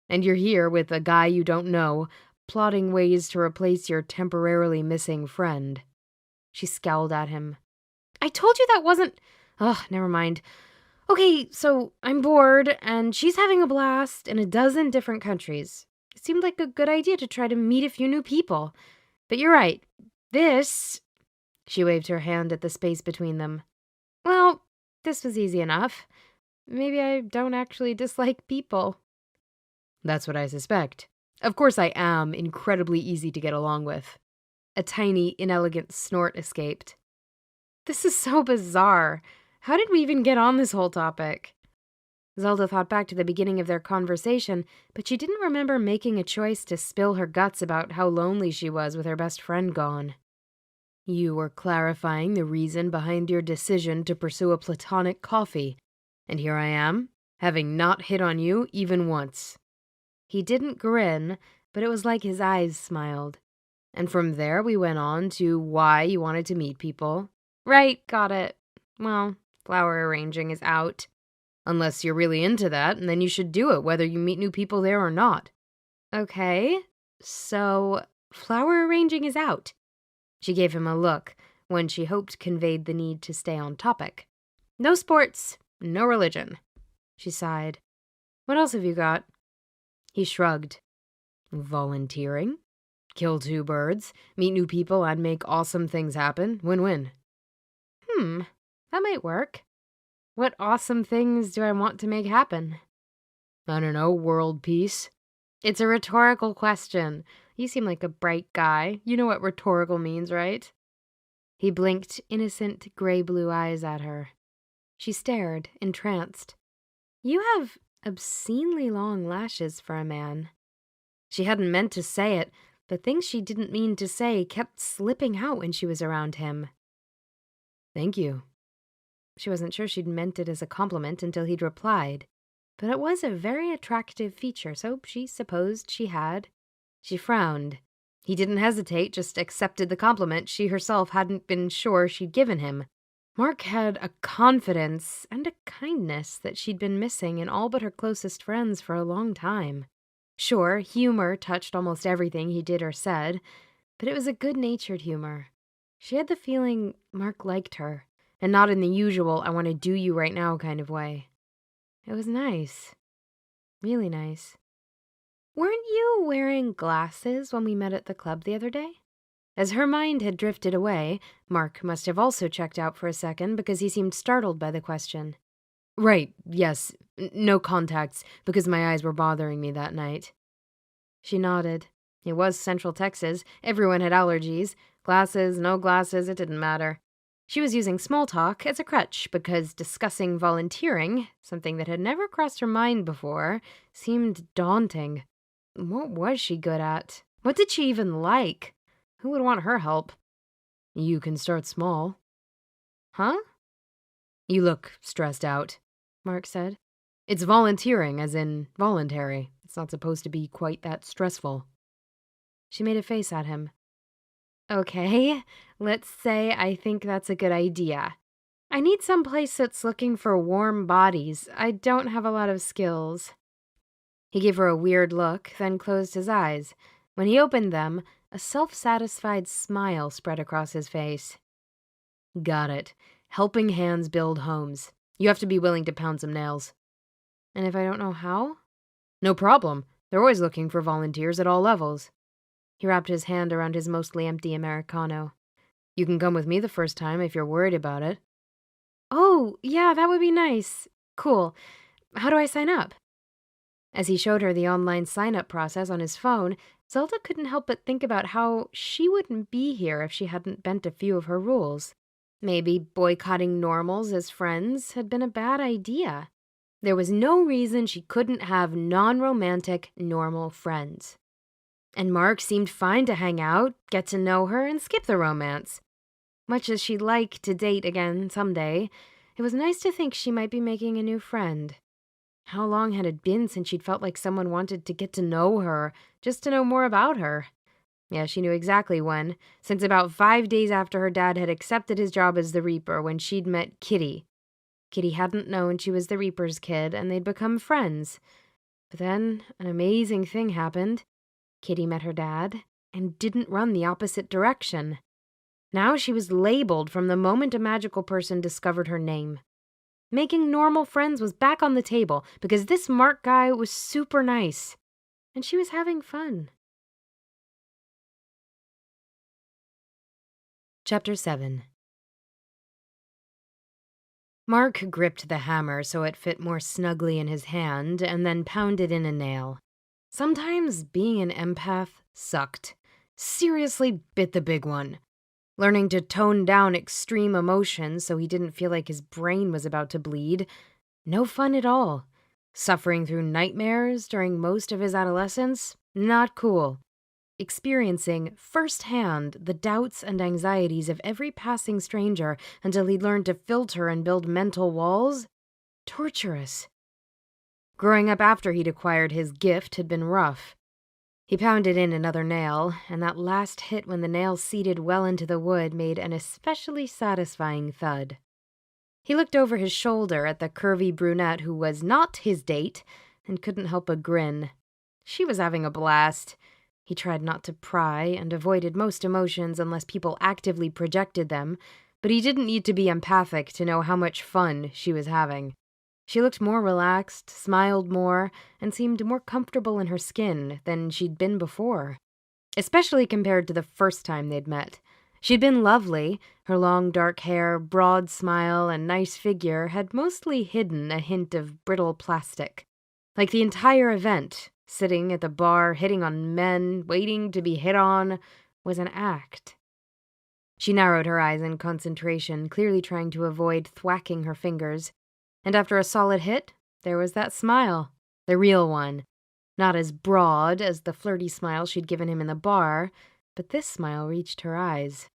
And you're here with a guy you don't know, plotting ways to replace your temporarily missing friend. She scowled at him. I told you that wasn't... Ugh, never mind. Okay, so I'm bored, and she's having a blast in a dozen different countries. It seemed like a good idea to try to meet a few new people. But you're right. This... She waved her hand at the space between them. Well, this was easy enough. Maybe I don't actually dislike people. That's what I suspect. Of course I am incredibly easy to get along with. A tiny, inelegant snort escaped. This is so bizarre. How did we even get on this whole topic? Zelda thought back to the beginning of their conversation, but she didn't remember making a choice to spill her guts about how lonely she was with her best friend gone. You were clarifying the reason behind your decision to pursue a platonic coffee, and here I am, having not hit on you even once. He didn't grin, but it was like his eyes smiled. And from there we went on to why you wanted to meet people. Right, got it. Well, flower arranging is out. Unless you're really into that, and then you should do it, whether you meet new people there or not. Okay, so flower arranging is out. She gave him a look, one she hoped conveyed the need to stay on topic. No sports, no religion. She sighed. What else have you got? He shrugged. Volunteering? Kill two birds, meet new people, and make awesome things happen. Win-win. That might work. What awesome things do I want to make happen? I don't know, world peace. It's a rhetorical question. You seem like a bright guy. You know what rhetorical means, right? He blinked innocent gray-blue eyes at her. She stared, entranced. You have obscenely long lashes for a man. She hadn't meant to say it, but things she didn't mean to say kept slipping out when she was around him. Thank you. She wasn't sure she'd meant it as a compliment until he'd replied, but it was a very attractive feature, so she supposed she had. She frowned. He didn't hesitate, just accepted the compliment she herself hadn't been sure she'd given him. Mark had a confidence and a kindness that she'd been missing in all but her closest friends for a long time. Sure, humor touched almost everything he did or said, but it was a good-natured humor. She had the feeling Mark liked her, and not in the usual I want to do you right now kind of way. It was nice. Really nice. Weren't you wearing glasses when we met at the club the other day? As her mind had drifted away, Mark must have also checked out for a second because he seemed startled by the question. Right, yes. No contacts, because my eyes were bothering me that night. She nodded. It was Central Texas. Everyone had allergies. Glasses, no glasses, it didn't matter. She was using small talk as a crutch because discussing volunteering, something that had never crossed her mind before, seemed daunting. What was she good at? What did she even like? Who would want her help? You can start small. Huh? You look stressed out, Mark said. It's volunteering, as in voluntary. It's not supposed to be quite that stressful." She made a face at him. Okay, let's say I think that's a good idea. I need some place that's looking for warm bodies. I don't have a lot of skills. He gave her a weird look, then closed his eyes. When he opened them, a self-satisfied smile spread across his face. "Got it. Helping hands build homes. You have to be willing to pound some nails." And if I don't know how? "No problem. They're always looking for volunteers at all levels." He wrapped his hand around his mostly empty Americano. "You can come with me the first time if you're worried about it." Oh, yeah, that would be nice. Cool. How do I sign up? As he showed her the online sign-up process on his phone, Zelda couldn't help but think about how she wouldn't be here if she hadn't bent a few of her rules. Maybe boycotting normals as friends had been a bad idea. There was no reason she couldn't have non-romantic, normal friends. And Mark seemed fine to hang out, get to know her, and skip the romance. Much as she'd like to date again someday, it was nice to think she might be making a new friend. How long had it been since she'd felt like someone wanted to get to know her, just to know more about her? Yeah, she knew exactly when, since about 5 days after her dad had accepted his job as the Reaper when she'd met Kitty. Kitty hadn't known she was the Reaper's kid, and they'd become friends. But then, an amazing thing happened. Kitty met her dad, and didn't run the opposite direction. Now she was labeled from the moment a magical person discovered her name. Making normal friends was back on the table, because this Mark guy was super nice. And she was having fun. Chapter 7. Mark gripped the hammer so it fit more snugly in his hand and then pounded in a nail. Sometimes being an empath sucked. Seriously bit the big one. Learning to tone down extreme emotions so he didn't feel like his brain was about to bleed. No fun at all. Suffering through nightmares during most of his adolescence? Not cool. Experiencing firsthand the doubts and anxieties of every passing stranger until he'd learned to filter and build mental walls? Torturous. Growing up after he'd acquired his gift had been rough. He pounded in another nail, and that last hit when the nail seated well into the wood made an especially satisfying thud. He looked over his shoulder at the curvy brunette who was not his date and couldn't help a grin. She was having a blast. He tried not to pry and avoided most emotions unless people actively projected them, but he didn't need to be empathic to know how much fun she was having. She looked more relaxed, smiled more, and seemed more comfortable in her skin than she'd been before, especially compared to the first time they'd met. She'd been lovely. Her long dark hair, broad smile, and nice figure had mostly hidden a hint of brittle plastic. Like the entire event, sitting at the bar, hitting on men, waiting to be hit on, was an act. She narrowed her eyes in concentration, clearly trying to avoid thwacking her fingers. And after a solid hit, there was that smile, the real one. Not as broad as the flirty smile she'd given him in the bar, but this smile reached her eyes.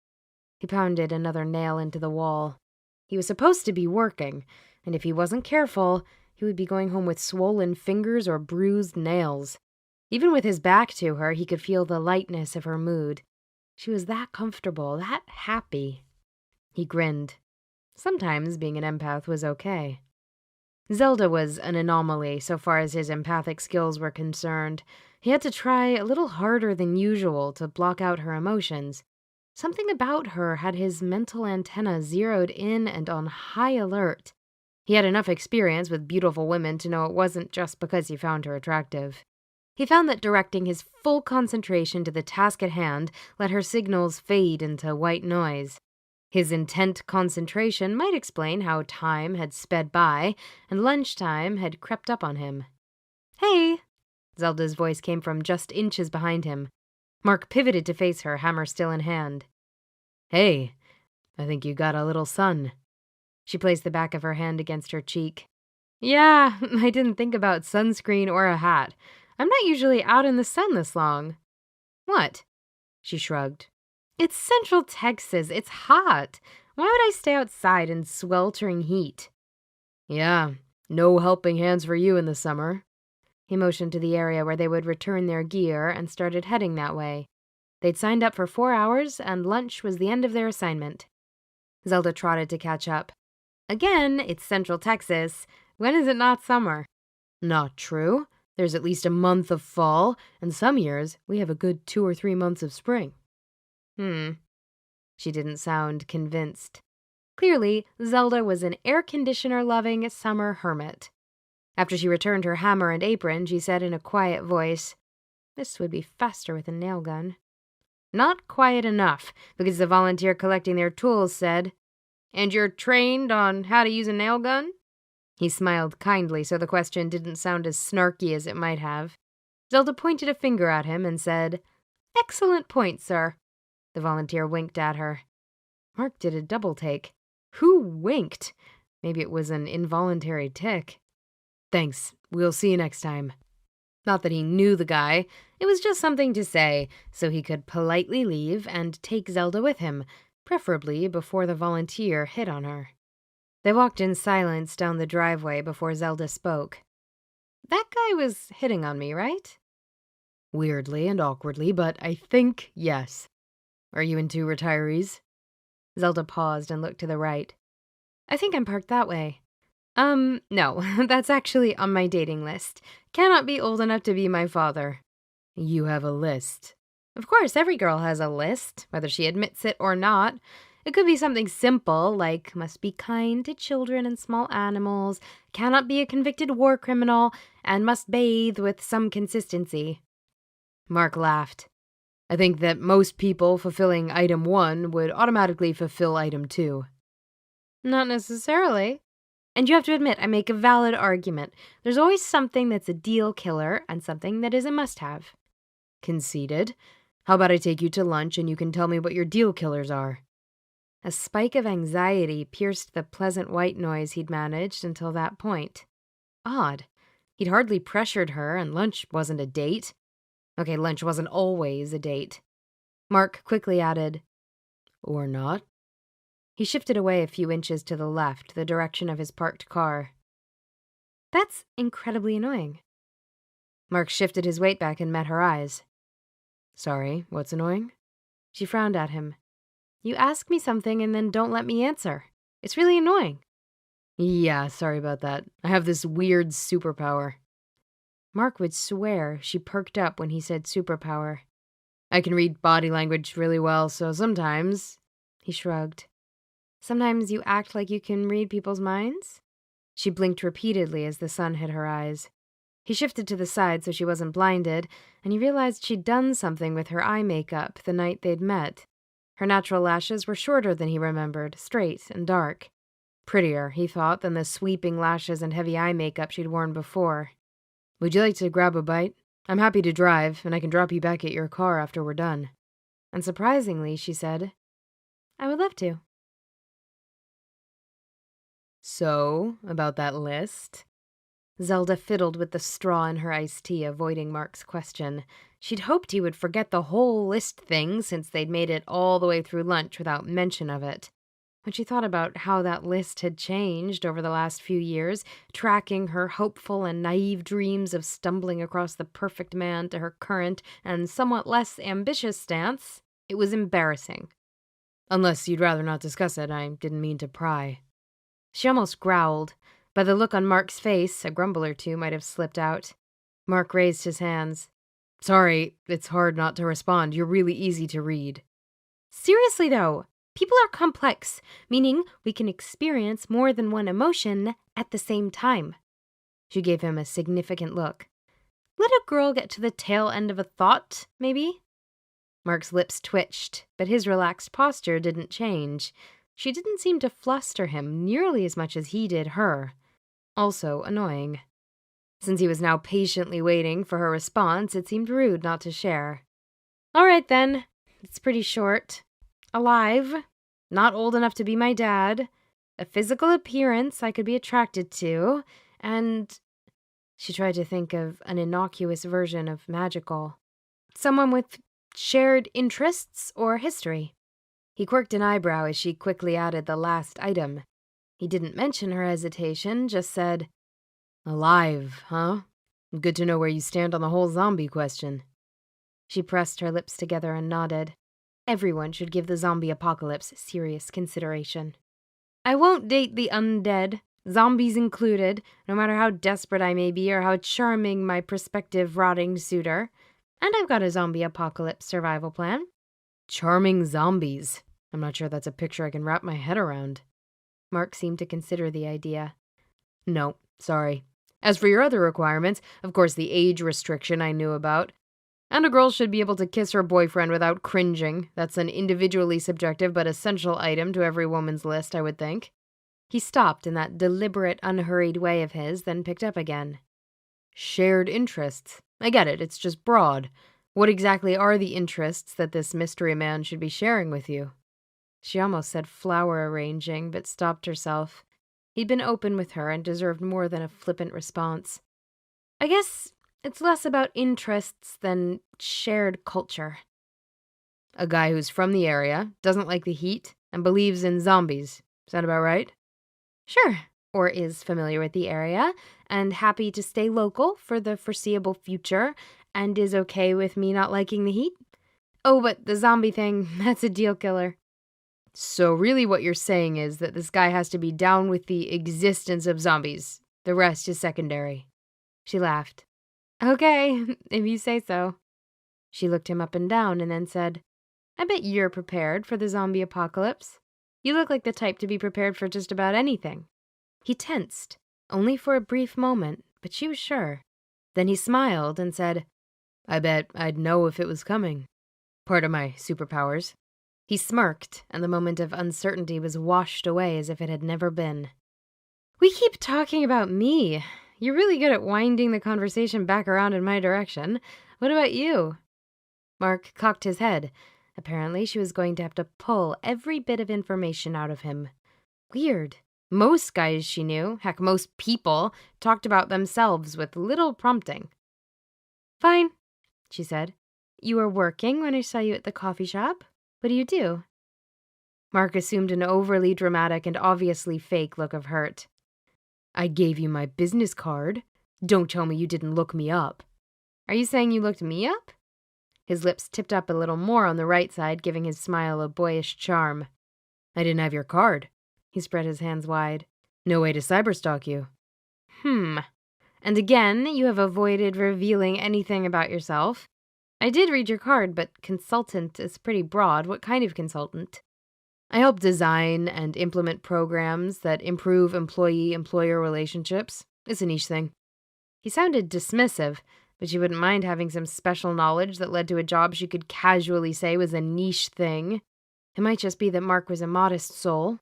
He pounded another nail into the wall. He was supposed to be working, and if he wasn't careful, he would be going home with swollen fingers or bruised nails. Even with his back to her, he could feel the lightness of her mood. She was that comfortable, that happy. He grinned. Sometimes being an empath was okay. Zelda was an anomaly so far as his empathic skills were concerned. He had to try a little harder than usual to block out her emotions. Something about her had his mental antenna zeroed in and on high alert. He had enough experience with beautiful women to know it wasn't just because he found her attractive. He found that directing his full concentration to the task at hand let her signals fade into white noise. His intent concentration might explain how time had sped by and lunchtime had crept up on him. "Hey!" Zelda's voice came from just inches behind him. Mark pivoted to face her, hammer still in hand. "Hey, I think you got a little sun." She placed the back of her hand against her cheek. "Yeah, I didn't think about sunscreen or a hat. I'm not usually out in the sun this long." "What?" She shrugged. "It's Central Texas. It's hot. Why would I stay outside in sweltering heat?" "Yeah, no helping hands for you in the summer." He motioned to the area where they would return their gear and started heading that way. They'd signed up for 4 hours, and lunch was the end of their assignment. Zelda trotted to catch up. Again, it's Central Texas. When is it not summer? Not true. There's at least a month of fall, and some years we have a good 2 or 3 months of spring. She didn't sound convinced. Clearly, Zelda was an air-conditioner-loving summer hermit. After she returned her hammer and apron, she said in a quiet voice, "This would be faster with a nail gun." Not quiet enough, because the volunteer collecting their tools said, "And you're trained on how to use a nail gun?" He smiled kindly, so the question didn't sound as snarky as it might have. Zelda pointed a finger at him and said, "Excellent point, sir." The volunteer winked at her. Mark did a double take. Who winked? Maybe it was an involuntary tic. "Thanks. We'll see you next time." Not that he knew the guy. It was just something to say, so he could politely leave and take Zelda with him, preferably before the volunteer hit on her. They walked in silence down the driveway before Zelda spoke. "That guy was hitting on me, right?" "Weirdly and awkwardly, but I think yes. Are you into retirees?" Zelda paused and looked to the right. "I think I'm parked that way." No, that's actually on my dating list. Cannot be old enough to be my father." "You have a list?" "Of course, every girl has a list, whether she admits it or not. It could be something simple, like must be kind to children and small animals, cannot be a convicted war criminal, and must bathe with some consistency." Mark laughed. "I think that most people fulfilling item 1 would automatically fulfill item 2. "Not necessarily. And you have to admit, I make a valid argument. There's always something that's a deal killer and something that is a must-have." "Conceded. How about I take you to lunch and you can tell me what your deal killers are?" A spike of anxiety pierced the pleasant white noise he'd managed until that point. Odd. He'd hardly pressured her, and lunch wasn't a date. Okay, lunch wasn't always a date. Mark quickly added, "Or not?" He shifted away a few inches to the left, the direction of his parked car. "That's incredibly annoying." Mark shifted his weight back and met her eyes. "Sorry, what's annoying?" She frowned at him. "You ask me something and then don't let me answer. It's really annoying." "Yeah, sorry about that. I have this weird superpower." Mark would swear she perked up when he said superpower. "I can read body language really well, so sometimes—" He shrugged. "Sometimes you act like you can read people's minds?" She blinked repeatedly as the sun hit her eyes. He shifted to the side so she wasn't blinded, and he realized she'd done something with her eye makeup the night they'd met. Her natural lashes were shorter than he remembered, straight and dark. Prettier, he thought, than the sweeping lashes and heavy eye makeup she'd worn before. "Would you like to grab a bite? I'm happy to drive, and I can drop you back at your car after we're done." And surprisingly, she said, "I would love to." "So, about that list?" Zelda fiddled with the straw in her iced tea, avoiding Mark's question. She'd hoped he would forget the whole list thing since they'd made it all the way through lunch without mention of it. When she thought about how that list had changed over the last few years, tracking her hopeful and naive dreams of stumbling across the perfect man to her current and somewhat less ambitious stance, it was embarrassing. "Unless you'd rather not discuss it, I didn't mean to pry." She almost growled. By the look on Mark's face, a grumble or two might have slipped out. Mark raised his hands. "Sorry, it's hard not to respond. You're really easy to read." "Seriously, though, people are complex, meaning we can experience more than one emotion at the same time." She gave him a significant look. "Let a girl get to the tail end of a thought, maybe?" Mark's lips twitched, but his relaxed posture didn't change. She didn't seem to fluster him nearly as much as he did her. Also annoying. Since he was now patiently waiting for her response, it seemed rude not to share. "All right, then. It's pretty short. Alive. Not old enough to be my dad. A physical appearance I could be attracted to. And—" She tried to think of an innocuous version of magical. "Someone with shared interests or history." He quirked an eyebrow as she quickly added the last item. He didn't mention her hesitation, just said, "Alive, huh?" Good to know where you stand on the whole zombie question. She pressed her lips together and nodded. Everyone should give the zombie apocalypse serious consideration. I won't date the undead, zombies included, no matter how desperate I may be or how charming my prospective rotting suitor. And I've got a zombie apocalypse survival plan. Charming zombies. I'm not sure that's a picture I can wrap my head around. Mark seemed to consider the idea. No, sorry. As for your other requirements, of course the age restriction I knew about. And a girl should be able to kiss her boyfriend without cringing. That's an individually subjective but essential item to every woman's list, I would think. He stopped in that deliberate, unhurried way of his, then picked up again. Shared interests. I get it, it's just broad. What exactly are the interests that this mystery man should be sharing with you? She almost said flower arranging, but stopped herself. He'd been open with her and deserved more than a flippant response. I guess it's less about interests than shared culture. A guy who's from the area, doesn't like the heat, and believes in zombies. Is that about right? Sure. Or is familiar with the area, and happy to stay local for the foreseeable future, and is okay with me not liking the heat. Oh, but the zombie thing, that's a deal killer. So really what you're saying is that this guy has to be down with the existence of zombies. The rest is secondary. She laughed. Okay, if you say so. She looked him up and down and then said, I bet you're prepared for the zombie apocalypse. You look like the type to be prepared for just about anything. He tensed, only for a brief moment, but she was sure. Then he smiled and said, I bet I'd know if it was coming. Part of my superpowers. He smirked, and the moment of uncertainty was washed away as if it had never been. We keep talking about me. You're really good at winding the conversation back around in my direction. What about you? Mark cocked his head. Apparently, she was going to have to pull every bit of information out of him. Weird. Most guys she knew, heck, most people, talked about themselves with little prompting. Fine, she said. You were working when I saw you at the coffee shop. What do you do? Mark assumed an overly dramatic and obviously fake look of hurt. I gave you my business card. Don't tell me you didn't look me up. Are you saying you looked me up? His lips tipped up a little more on the right side, giving his smile a boyish charm. I didn't have your card. He spread his hands wide. No way to cyberstalk you. And again, you have avoided revealing anything about yourself. I did read your card, but consultant is pretty broad. What kind of consultant? I help design and implement programs that improve employee-employer relationships. It's a niche thing. He sounded dismissive, but she wouldn't mind having some special knowledge that led to a job she could casually say was a niche thing. It might just be that Mark was a modest soul.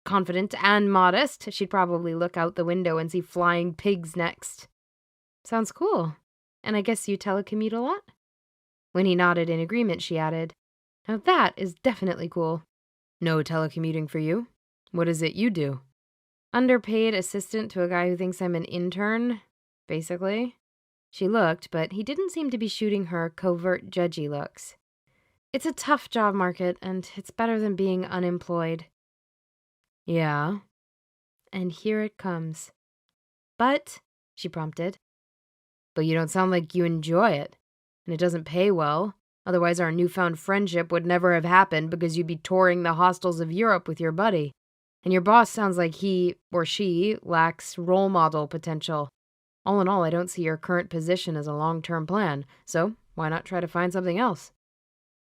Confident and modest, she'd probably look out the window and see flying pigs next. Sounds cool. And I guess you telecommute a lot? When he nodded in agreement, she added, Now that is definitely cool. No telecommuting for you? What is it you do? Underpaid assistant to a guy who thinks I'm an intern, basically. She looked, but he didn't seem to be shooting her covert judgy looks. It's a tough job market, and it's better than being unemployed. Yeah? And here it comes. But, she prompted. But you don't sound like you enjoy it. And it doesn't pay well. Otherwise our newfound friendship would never have happened because you'd be touring the hostels of Europe with your buddy. And your boss sounds like he, or she, lacks role model potential. All in all, I don't see your current position as a long-term plan. So, why not try to find something else?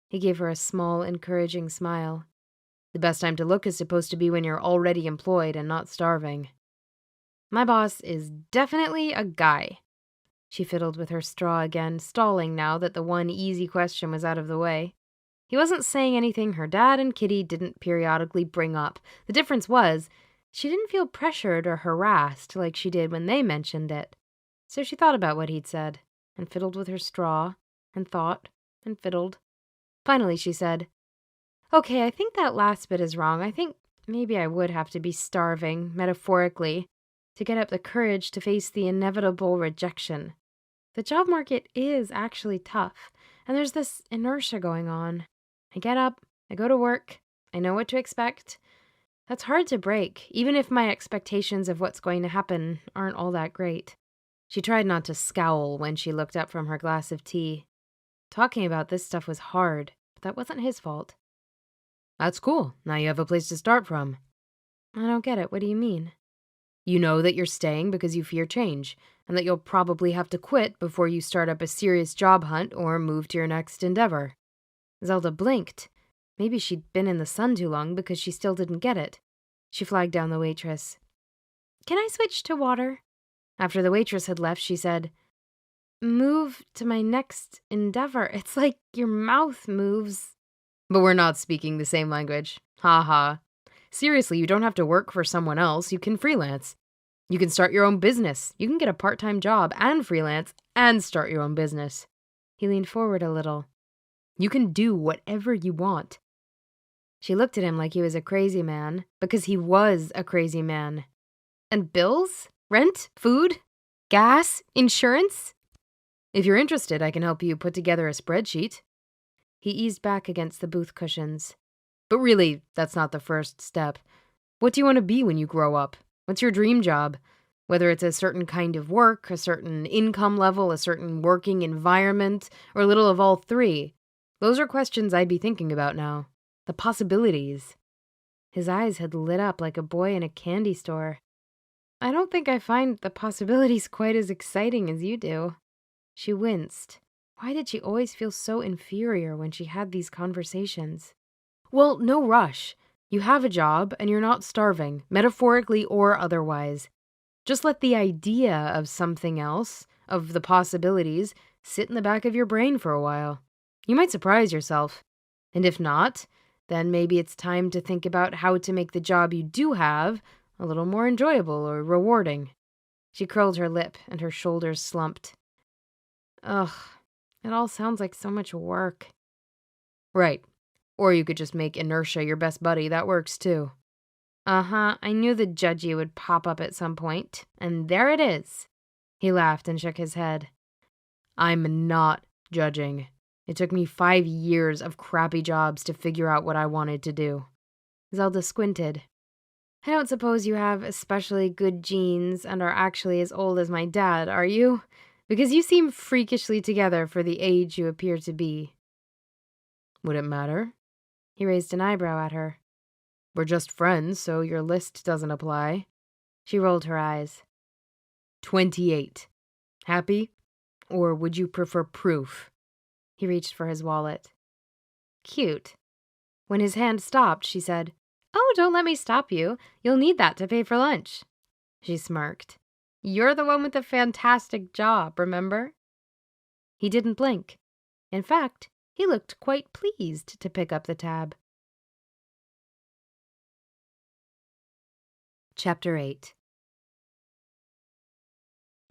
He gave her a small, encouraging smile. The best time to look is supposed to be when you're already employed and not starving. My boss is definitely a guy. She fiddled with her straw again, stalling now that the one easy question was out of the way. He wasn't saying anything her dad and Kitty didn't periodically bring up. The difference was, she didn't feel pressured or harassed like she did when they mentioned it. So she thought about what he'd said, and fiddled with her straw, and thought, and fiddled. Finally she said, Okay, I think that last bit is wrong. I think maybe I would have to be starving, metaphorically, to get up the courage to face the inevitable rejection. The job market is actually tough, and there's this inertia going on. I get up, I go to work, I know what to expect. That's hard to break, even if my expectations of what's going to happen aren't all that great. She tried not to scowl when she looked up from her glass of tea. Talking about this stuff was hard, but that wasn't his fault. That's cool. Now you have a place to start from. I don't get it. What do you mean? You know that you're staying because you fear change, and that you'll probably have to quit before you start up a serious job hunt or move to your next endeavor. Zelda blinked. Maybe she'd been in the sun too long because she still didn't get it. She flagged down the waitress. Can I switch to water? After the waitress had left, she said, Move to my next endeavor. It's like your mouth moves. But we're not speaking the same language. Ha ha. Seriously, you don't have to work for someone else. You can freelance. You can start your own business. You can get a part-time job and freelance and start your own business. He leaned forward a little. You can do whatever you want. She looked at him like he was a crazy man, because he was a crazy man. And bills? Rent? Food? Gas? Insurance? If you're interested, I can help you put together a spreadsheet. He eased back against the booth cushions. But really, that's not the first step. What do you want to be when you grow up? What's your dream job? Whether it's a certain kind of work, a certain income level, a certain working environment, or a little of all three. Those are questions I'd be thinking about now. The possibilities. His eyes had lit up like a boy in a candy store. I don't think I find the possibilities quite as exciting as you do. She winced. Why did she always feel so inferior when she had these conversations? Well, no rush. You have a job and you're not starving, metaphorically or otherwise. Just let the idea of something else, of the possibilities, sit in the back of your brain for a while. You might surprise yourself. And if not, then maybe it's time to think about how to make the job you do have a little more enjoyable or rewarding. She curled her lip and her shoulders slumped. Ugh, it all sounds like so much work. Right. Or you could just make inertia your best buddy. That works too. Uh-huh, I knew the judgy would pop up at some point, and there it is. He laughed and shook his head. I'm not judging. It took me 5 years of crappy jobs to figure out what I wanted to do. Zelda squinted. I don't suppose you have especially good genes and are actually as old as my dad, are you? Because you seem freakishly together for the age you appear to be. Would it matter? He raised an eyebrow at her. We're just friends, so your list doesn't apply. She rolled her eyes. 28. Happy? Or would you prefer proof? He reached for his wallet. Cute. When his hand stopped, she said, Oh, don't let me stop you. You'll need that to pay for lunch. She smirked. You're the one with the fantastic job, remember? He didn't blink. In fact, he looked quite pleased to pick up the tab. Chapter 8.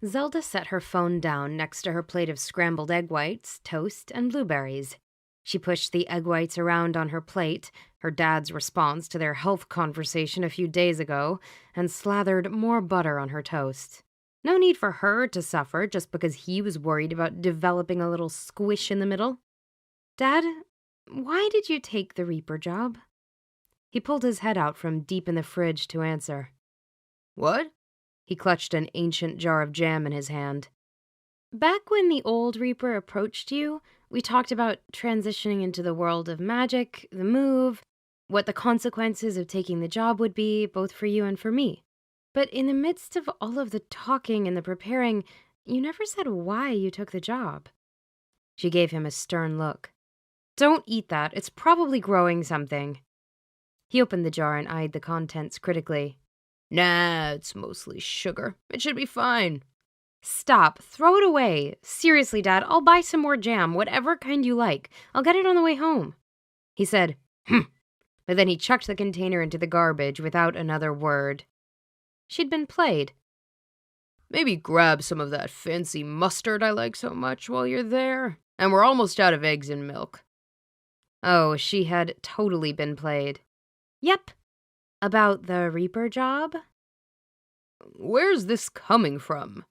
Zelda set her phone down next to her plate of scrambled egg whites, toast, and blueberries. She pushed the egg whites around on her plate, her dad's response to their health conversation a few days ago, and slathered more butter on her toast. No need for her to suffer just because he was worried about developing a little squish in the middle. Dad, why did you take the Reaper job? He pulled his head out from deep in the fridge to answer. What? He clutched an ancient jar of jam in his hand. Back when the old Reaper approached you, we talked about transitioning into the world of magic, the move, what the consequences of taking the job would be, both for you and for me. But in the midst of all of the talking and the preparing, you never said why you took the job. She gave him a stern look. Don't eat that. It's probably growing something. He opened the jar and eyed the contents critically. Nah, it's mostly sugar. It should be fine. Stop. Throw it away. Seriously, Dad, I'll buy some more jam, whatever kind you like. I'll get it on the way home. He said, but then he chucked the container into the garbage without another word. She'd been played. Maybe grab some of that fancy mustard I like so much while you're there. And we're almost out of eggs and milk. Oh, she had totally been played. Yep. About the Reaper job? Where's this coming from?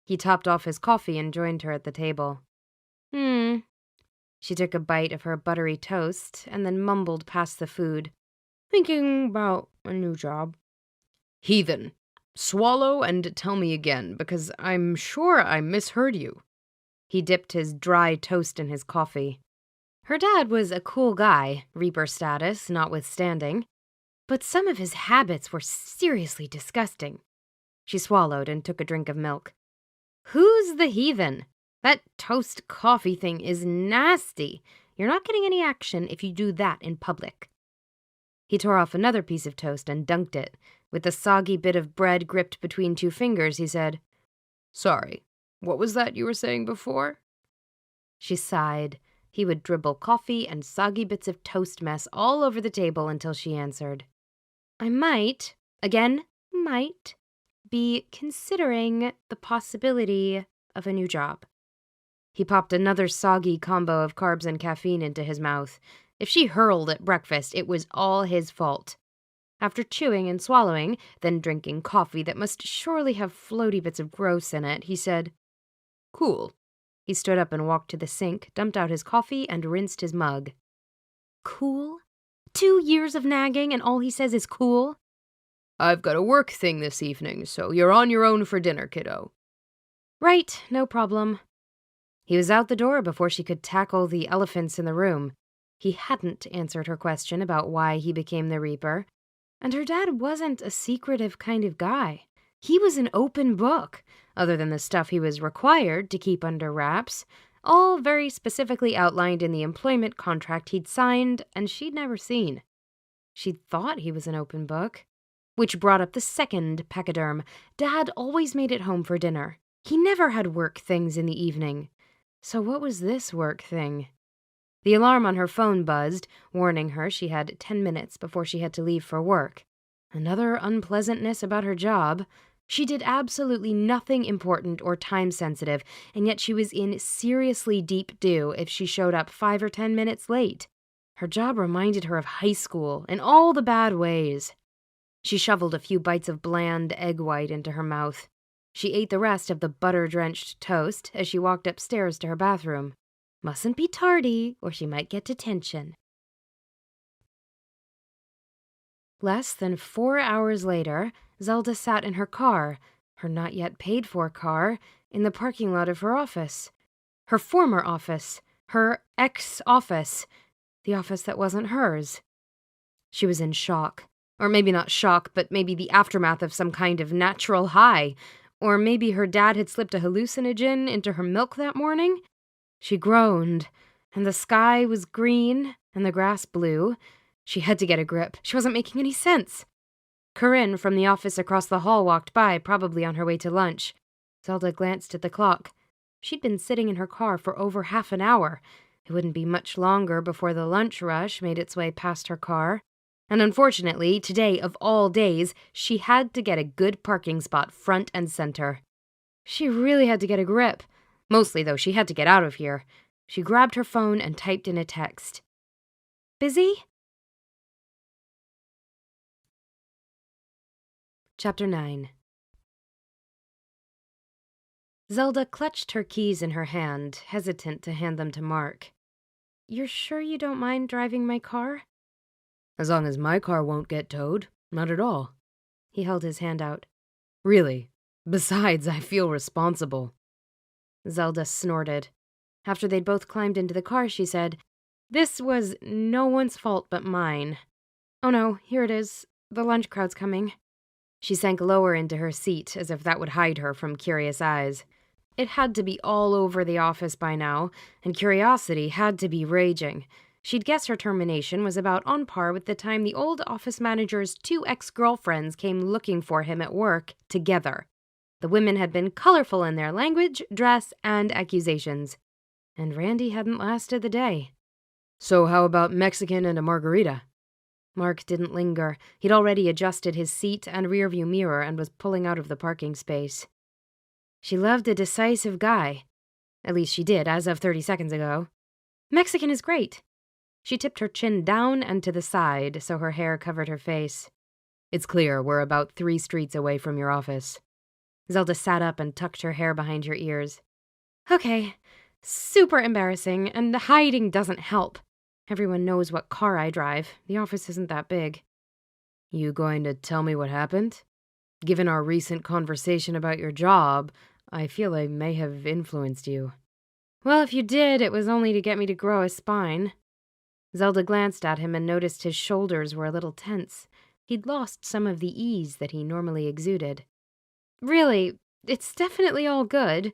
He topped off his coffee and joined her at the table. She took a bite of her buttery toast and then mumbled past the food. Thinking about a new job. Heathen. Swallow and tell me again, because I'm sure I misheard you." He dipped his dry toast in his coffee. Her dad was a cool guy, Reaper status notwithstanding, but some of his habits were seriously disgusting. She swallowed and took a drink of milk. "Who's the heathen? That toast coffee thing is nasty. You're not getting any action if you do that in public." He tore off another piece of toast and dunked it. With the soggy bit of bread gripped between two fingers, he said, "Sorry, what was that you were saying before?" She sighed. He would dribble coffee and soggy bits of toast mess all over the table until she answered, "I might, again, might, be considering the possibility of a new job." He popped another soggy combo of carbs and caffeine into his mouth. If she hurled at breakfast, it was all his fault. After chewing and swallowing, then drinking coffee that must surely have floaty bits of gross in it, he said, "Cool." He stood up and walked to the sink, dumped out his coffee, and rinsed his mug. Cool? 2 years of nagging and all he says is cool? "I've got a work thing this evening, so you're on your own for dinner, kiddo." Right, no problem. He was out the door before she could tackle the elephants in the room. He hadn't answered her question about why he became the Reaper. And her dad wasn't a secretive kind of guy. He was an open book, other than the stuff he was required to keep under wraps, all very specifically outlined in the employment contract he'd signed and she'd never seen. She'd thought he was an open book. Which brought up the second pachyderm. Dad always made it home for dinner. He never had work things in the evening. So what was this work thing? The alarm on her phone buzzed, warning her she had 10 minutes before she had to leave for work. Another unpleasantness about her job. She did absolutely nothing important or time-sensitive, and yet she was in seriously deep due if she showed up 5 or 10 minutes late. Her job reminded her of high school in all the bad ways. She shoveled a few bites of bland egg white into her mouth. She ate the rest of the butter-drenched toast as she walked upstairs to her bathroom. Mustn't be tardy, or she might get detention. Less than 4 hours later, Zelda sat in her car, her not-yet-paid-for car, in the parking lot of her office. Her former office. Her ex-office. The office that wasn't hers. She was in shock. Or maybe not shock, but maybe the aftermath of some kind of natural high. Or maybe her dad had slipped a hallucinogen into her milk that morning. She groaned, and the sky was green, and the grass blue. She had to get a grip. She wasn't making any sense. Corinne from the office across the hall walked by, probably on her way to lunch. Zelda glanced at the clock. She'd been sitting in her car for over half an hour. It wouldn't be much longer before the lunch rush made its way past her car. And unfortunately, today of all days, she had to get a good parking spot front and center. She really had to get a grip. Mostly, though, she had to get out of here. She grabbed her phone and typed in a text. Busy? Chapter 9. Zelda clutched her keys in her hand, hesitant to hand them to Mark. "You're sure you don't mind driving my car?" "As long as my car won't get towed, not at all." He held his hand out. "Really. Besides, I feel responsible." Zelda snorted. After they'd both climbed into the car, she said, "This was no one's fault but mine. Oh no, here it is. The lunch crowd's coming." She sank lower into her seat, as if that would hide her from curious eyes. It had to be all over the office by now, and curiosity had to be raging. She'd guess her termination was about on par with the time the old office manager's 2 ex-girlfriends came looking for him at work together. The women had been colorful in their language, dress, and accusations. And Randy hadn't lasted the day. "So how about Mexican and a margarita?" Mark didn't linger. He'd already adjusted his seat and rearview mirror and was pulling out of the parking space. She loved a decisive guy. At least she did, as of 30 seconds ago. "Mexican is great." She tipped her chin down and to the side so her hair covered her face. "It's clear we're about 3 streets away from your office." Zelda sat up and tucked her hair behind her ears. "Okay. Super embarrassing, and the hiding doesn't help. Everyone knows what car I drive. The office isn't that big." "You going to tell me what happened?" Given our recent conversation about your job, I feel I may have influenced you." "Well, if you did, it was only to get me to grow a spine." Zelda glanced at him and noticed his shoulders were a little tense. He'd lost some of the ease that he normally exuded. "Really, it's definitely all good.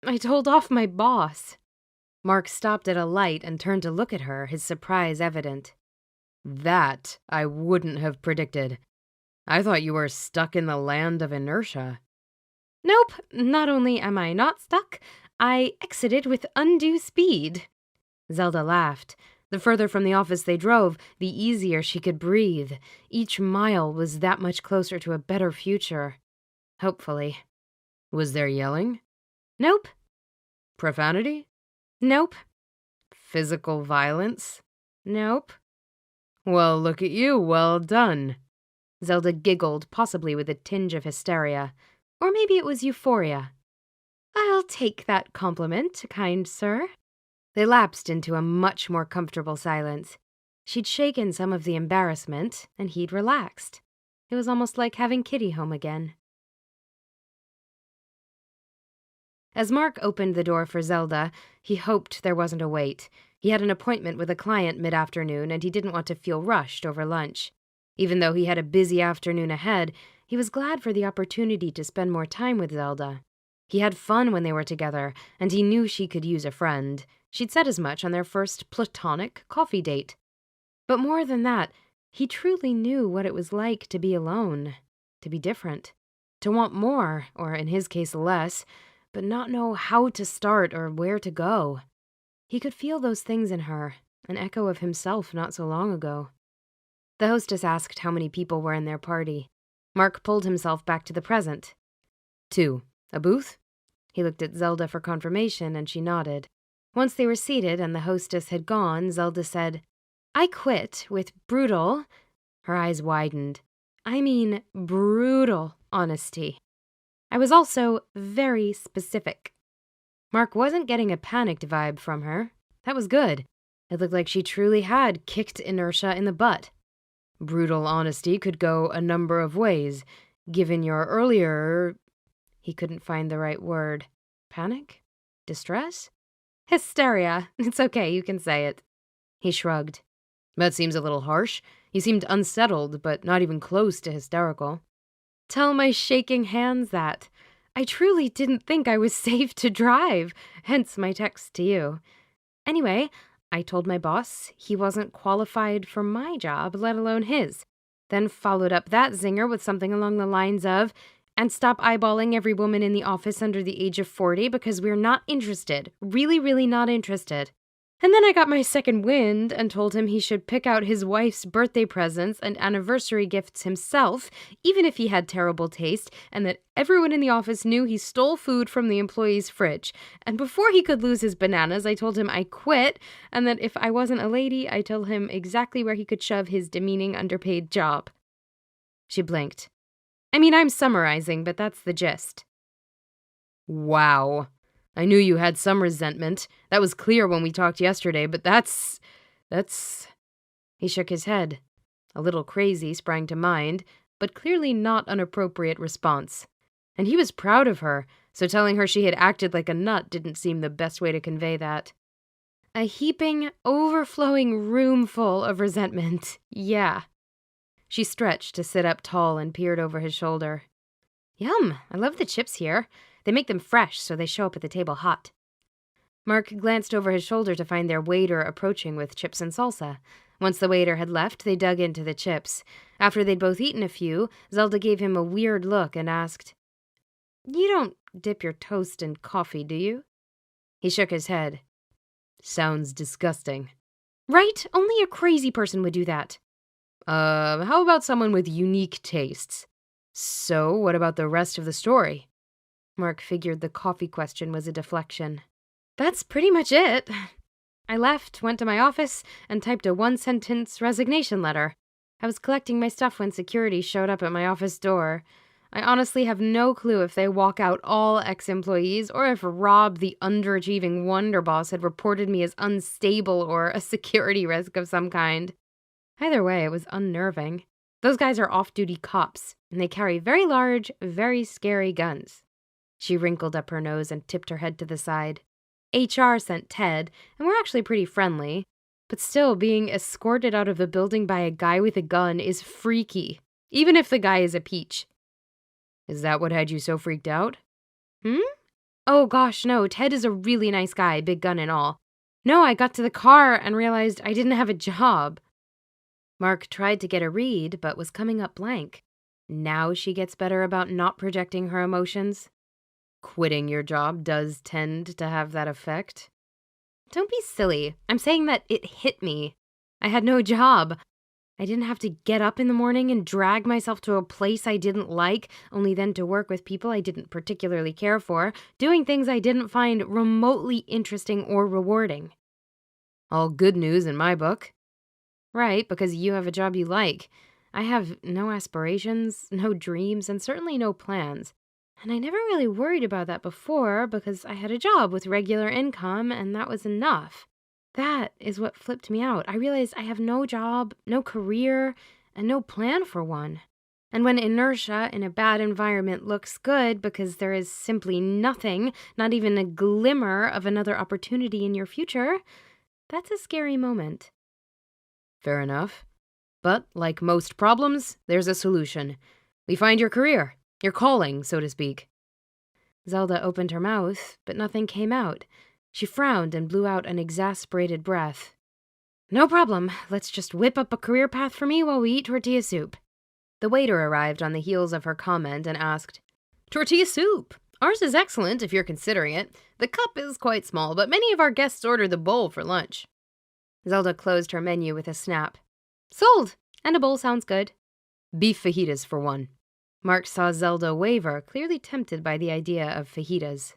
I told off my boss." Mark stopped at a light and turned to look at her, his surprise evident. "That I wouldn't have predicted. I thought you were stuck in the land of inertia." "Nope, not only am I not stuck, I exited with undue speed." Zelda laughed. The further from the office they drove, the easier she could breathe. Each mile was that much closer to a better future. Hopefully. Was there yelling? "Nope." Profanity? "Nope." Physical violence? "Nope." Well, look at you. Well done. Zelda giggled, possibly with a tinge of hysteria. Or maybe it was euphoria. "I'll take that compliment, kind sir." They lapsed into a much more comfortable silence. She'd shaken some of the embarrassment, and he'd relaxed. It was almost like having Kitty home again. As Mark opened the door for Zelda, he hoped there wasn't a wait. He had an appointment with a client mid-afternoon, and he didn't want to feel rushed over lunch. Even though he had a busy afternoon ahead, he was glad for the opportunity to spend more time with Zelda. He had fun when they were together, and he knew she could use a friend. She'd said as much on their first platonic coffee date. But more than that, he truly knew what it was like to be alone, to be different, to want more, or in his case less, but not know how to start or where to go. He could feel those things in her, an echo of himself not so long ago. The hostess asked how many people were in their party. Mark pulled himself back to the present. 2. A booth? He looked at Zelda for confirmation, and she nodded. Once they were seated and the hostess had gone, Zelda said, "I quit with brutal—" Her eyes widened. "I mean brutal honesty. I was also very specific." Mark wasn't getting a panicked vibe from her. That was good. It looked like she truly had kicked inertia in the butt. Brutal honesty could go a number of ways. Given your earlier... He couldn't find the right word. Panic? Distress? Hysteria. It's okay, you can say it. He shrugged. That seems a little harsh. You seemed unsettled, but not even close to hysterical. Tell my shaking hands that. I truly didn't think I was safe to drive, hence my text to you. Anyway, I told my boss he wasn't qualified for my job, let alone his. Then followed up that zinger with something along the lines of, "And stop eyeballing every woman in the office under the age of 40 because we're not interested. Really, really not interested." And then I got my second wind and told him he should pick out his wife's birthday presents and anniversary gifts himself, even if he had terrible taste, and that everyone in the office knew he stole food from the employee's fridge. And before he could lose his bananas, I told him I quit, and that if I wasn't a lady, I told him exactly where he could shove his demeaning underpaid job. She blinked. I mean, I'm summarizing, but that's the gist. Wow. I knew you had some resentment. That was clear when we talked yesterday, but that's... He shook his head. A little crazy sprang to mind, but clearly not an appropriate response. And he was proud of her, so telling her she had acted like a nut didn't seem the best way to convey that. A heaping, overflowing roomful of resentment. Yeah. She stretched to sit up tall and peered over his shoulder. Yum, I love the chips here. They make them fresh, so they show up at the table hot. Mark glanced over his shoulder to find their waiter approaching with chips and salsa. Once the waiter had left, they dug into the chips. After they'd both eaten a few, Zelda gave him a weird look and asked, "You don't dip your toast in coffee, do you?" He shook his head. Sounds disgusting. Right? Only a crazy person would do that. How about someone with unique tastes? So, what about the rest of the story? Mark figured the coffee question was a deflection. That's pretty much it. I left, went to my office, and typed a one-sentence resignation letter. I was collecting my stuff when security showed up at my office door. I honestly have no clue if they walk out all ex-employees or if Rob, the underachieving wonder boss, had reported me as unstable or a security risk of some kind. Either way, it was unnerving. Those guys are off-duty cops, and they carry very large, very scary guns. She wrinkled up her nose and tipped her head to the side. HR sent Ted, and we're actually pretty friendly. But still, being escorted out of the building by a guy with a gun is freaky, even if the guy is a peach. Is that what had you so freaked out? Oh gosh, no, Ted is a really nice guy, big gun and all. No, I got to the car and realized I didn't have a job. Mark tried to get a read, but was coming up blank. Now she gets better about not projecting her emotions. Quitting your job does tend to have that effect. Don't be silly. I'm saying that it hit me. I had no job. I didn't have to get up in the morning and drag myself to a place I didn't like, only then to work with people I didn't particularly care for, doing things I didn't find remotely interesting or rewarding. All good news in my book. Right, because you have a job you like. I have no aspirations, no dreams, and certainly no plans. And I never really worried about that before because I had a job with regular income and that was enough. That is what flipped me out. I realized I have no job, no career, and no plan for one. And when inertia in a bad environment looks good because there is simply nothing, not even a glimmer of another opportunity in your future, that's a scary moment. Fair enough. But like most problems, there's a solution. We find your career. Your calling, so to speak. Zelda opened her mouth, but nothing came out. She frowned and blew out an exasperated breath. No problem. Let's just whip up a career path for me while we eat tortilla soup. The waiter arrived on the heels of her comment and asked, "Tortilla soup! Ours is excellent if you're considering it. The cup is quite small, but many of our guests order the bowl for lunch." Zelda closed her menu with a snap. Sold! And a bowl sounds good. Beef fajitas for one. Mark saw Zelda waver, clearly tempted by the idea of fajitas.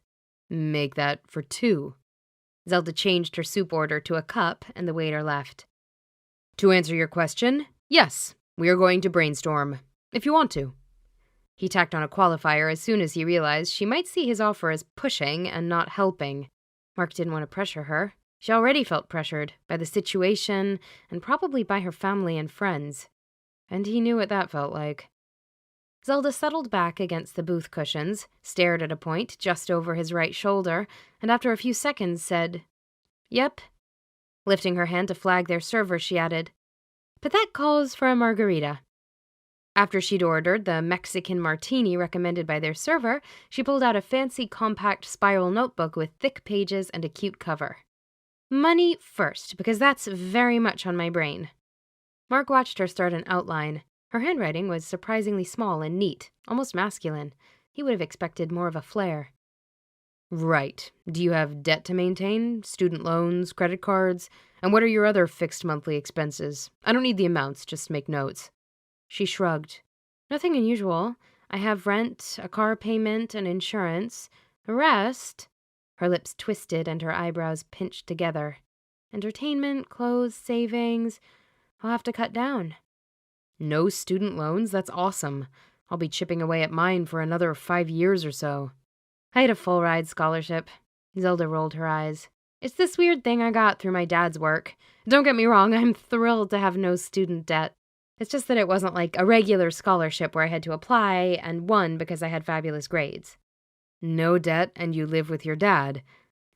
Make that for 2. Zelda changed her soup order to a cup, and the waiter left. To answer your question, yes, we are going to brainstorm, if you want to. He tacked on a qualifier as soon as he realized she might see his offer as pushing and not helping. Mark didn't want to pressure her. She already felt pressured by the situation and probably by her family and friends. And he knew what that felt like. Zelda settled back against the booth cushions, stared at a point just over his right shoulder, and after a few seconds said, "Yep." Lifting her hand to flag their server, she added, "But that calls for a margarita." After she'd ordered the Mexican martini recommended by their server, she pulled out a fancy compact spiral notebook with thick pages and a cute cover. Money first, because that's very much on my brain. Mark watched her start an outline. Her handwriting was surprisingly small and neat, almost masculine. He would have expected more of a flair. Right. Do you have debt to maintain? Student loans, credit cards? And what are your other fixed monthly expenses? I don't need the amounts, just make notes. She shrugged. Nothing unusual. I have rent, a car payment, and insurance. The rest... Her lips twisted and her eyebrows pinched together. Entertainment, clothes, savings... I'll have to cut down. No student loans? That's awesome. I'll be chipping away at mine for another 5 years or so. I had a full-ride scholarship. Zelda rolled her eyes. It's this weird thing I got through my dad's work. Don't get me wrong, I'm thrilled to have no student debt. It's just that it wasn't like a regular scholarship where I had to apply and won because I had fabulous grades. No debt and you live with your dad.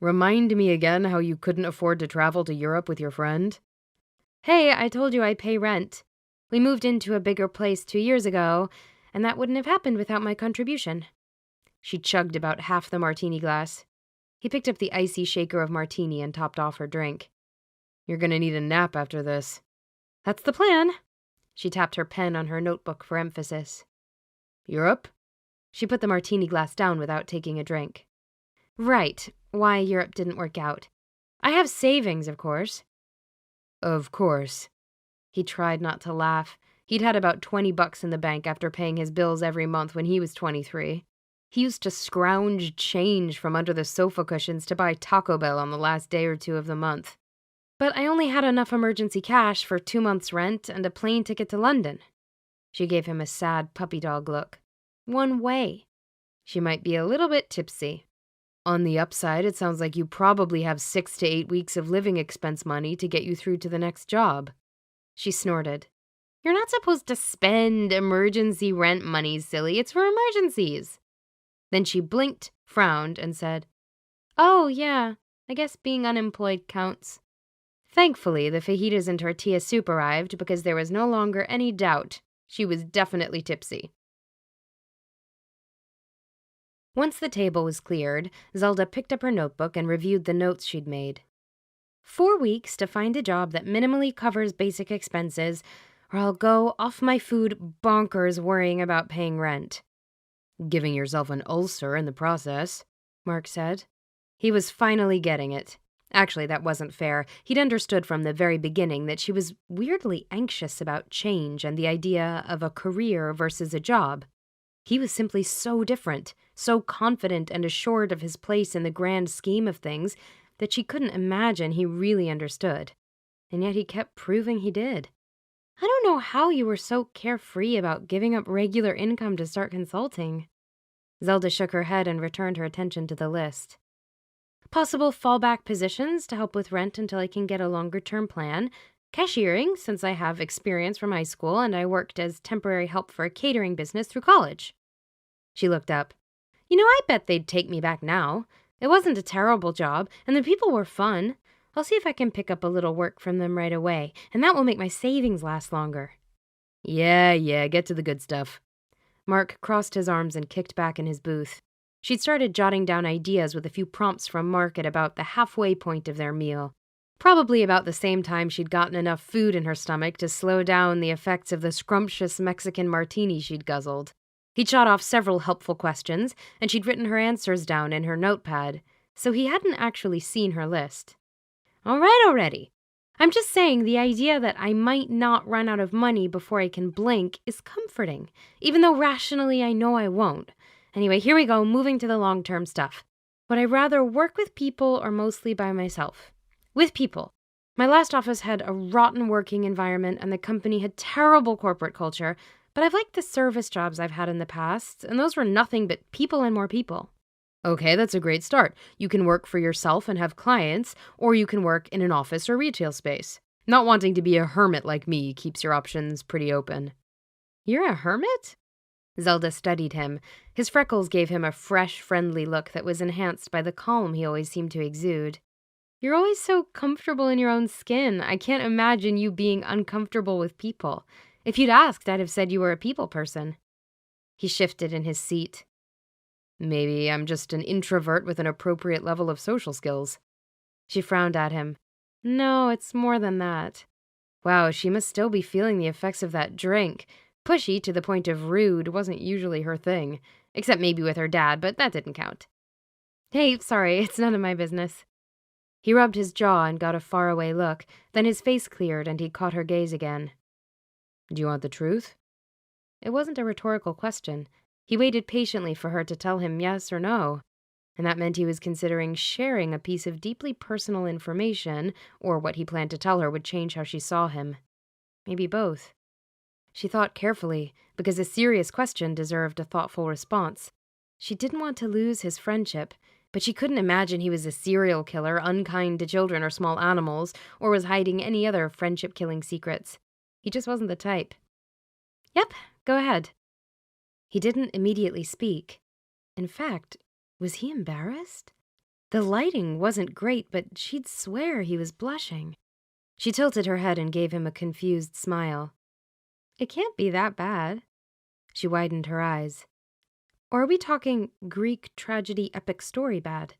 Remind me again how you couldn't afford to travel to Europe with your friend? Hey, I told you I pay rent. We moved into a bigger place 2 years ago, and that wouldn't have happened without my contribution. She chugged about half the martini glass. He picked up the icy shaker of martini and topped off her drink. You're gonna need a nap after this. That's the plan. She tapped her pen on her notebook for emphasis. Europe? She put the martini glass down without taking a drink. Right, why Europe didn't work out. I have savings, of course. Of course. He tried not to laugh. He'd had about $20 in the bank after paying his bills every month when he was 23. He used to scrounge change from under the sofa cushions to buy Taco Bell on the last day or 2 of the month. But I only had enough emergency cash for 2 months' rent and a plane ticket to London. She gave him a sad puppy dog look. One way. She might be a little bit tipsy. On the upside, it sounds like you probably have 6 to 8 weeks of living expense money to get you through to the next job. She snorted. You're not supposed to spend emergency rent money, silly. It's for emergencies. Then she blinked, frowned, and said, "Oh, yeah, I guess being unemployed counts." Thankfully, the fajitas and tortilla soup arrived because there was no longer any doubt she was definitely tipsy. Once the table was cleared, Zelda picked up her notebook and reviewed the notes she'd made. 4 weeks to find a job that minimally covers basic expenses, or I'll go off my food bonkers worrying about paying rent. Giving yourself an ulcer in the process, Mark said. He was finally getting it. Actually, that wasn't fair. He'd understood from the very beginning that she was weirdly anxious about change and the idea of a career versus a job. He was simply so different, so confident and assured of his place in the grand scheme of things that she couldn't imagine he really understood. And yet he kept proving he did. I don't know how you were so carefree about giving up regular income to start consulting. Zelda shook her head and returned her attention to the list. Possible fallback positions to help with rent until I can get a longer-term plan. Cashiering, since I have experience from high school and I worked as temporary help for a catering business through college. She looked up. I bet they'd take me back now. It wasn't a terrible job, and the people were fun. I'll see if I can pick up a little work from them right away, and that will make my savings last longer. Yeah, get to the good stuff. Mark crossed his arms and kicked back in his booth. She'd started jotting down ideas with a few prompts from Mark at about the halfway point of their meal. Probably about the same time she'd gotten enough food in her stomach to slow down the effects of the scrumptious Mexican martini she'd guzzled. He'd shot off several helpful questions, and she'd written her answers down in her notepad, so he hadn't actually seen her list. All right already. I'm just saying the idea that I might not run out of money before I can blink is comforting, even though rationally I know I won't. Anyway, here we go, moving to the long-term stuff. Would I rather work with people or mostly by myself? With people. My last office had a rotten working environment and the company had terrible corporate culture, but I've liked the service jobs I've had in the past, and those were nothing but people and more people. Okay, that's a great start. You can work for yourself and have clients, or you can work in an office or retail space. Not wanting to be a hermit like me keeps your options pretty open. You're a hermit? Zelda studied him. His freckles gave him a fresh, friendly look that was enhanced by the calm he always seemed to exude. You're always so comfortable in your own skin. I can't imagine you being uncomfortable with people. If you'd asked, I'd have said you were a people person. He shifted in his seat. Maybe I'm just an introvert with an appropriate level of social skills. She frowned at him. No, it's more than that. Wow, she must still be feeling the effects of that drink. Pushy to the point of rude wasn't usually her thing, except maybe with her dad, but that didn't count. Hey, sorry, it's none of my business. He rubbed his jaw and got a faraway look, then his face cleared and he caught her gaze again. Do you want the truth? It wasn't a rhetorical question. He waited patiently for her to tell him yes or no, and that meant he was considering sharing a piece of deeply personal information, or what he planned to tell her would change how she saw him. Maybe both. She thought carefully, because a serious question deserved a thoughtful response. She didn't want to lose his friendship, but she couldn't imagine he was a serial killer, unkind to children or small animals, or was hiding any other friendship-killing secrets. He just wasn't the type. Yep, go ahead. He didn't immediately speak. In fact, was he embarrassed? The lighting wasn't great, but she'd swear he was blushing. She tilted her head and gave him a confused smile. It can't be that bad. She widened her eyes. Or are we talking Greek tragedy epic story bad?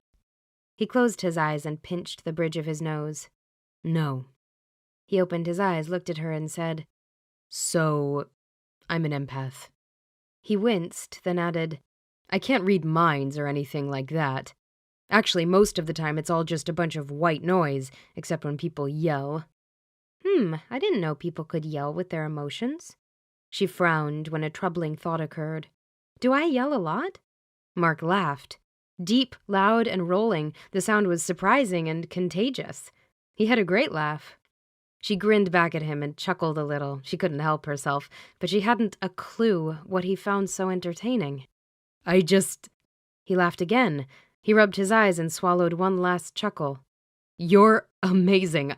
He closed his eyes and pinched the bridge of his nose. No. He opened his eyes, looked at her, and said, So, I'm an empath. He winced, then added, I can't read minds or anything like that. Actually, most of the time it's all just a bunch of white noise, except when people yell. I didn't know people could yell with their emotions. She frowned when a troubling thought occurred. Do I yell a lot? Mark laughed. Deep, loud, and rolling, the sound was surprising and contagious. He had a great laugh. She grinned back at him and chuckled a little. She couldn't help herself, but she hadn't a clue what he found so entertaining. He laughed again. He rubbed his eyes and swallowed one last chuckle. You're amazing.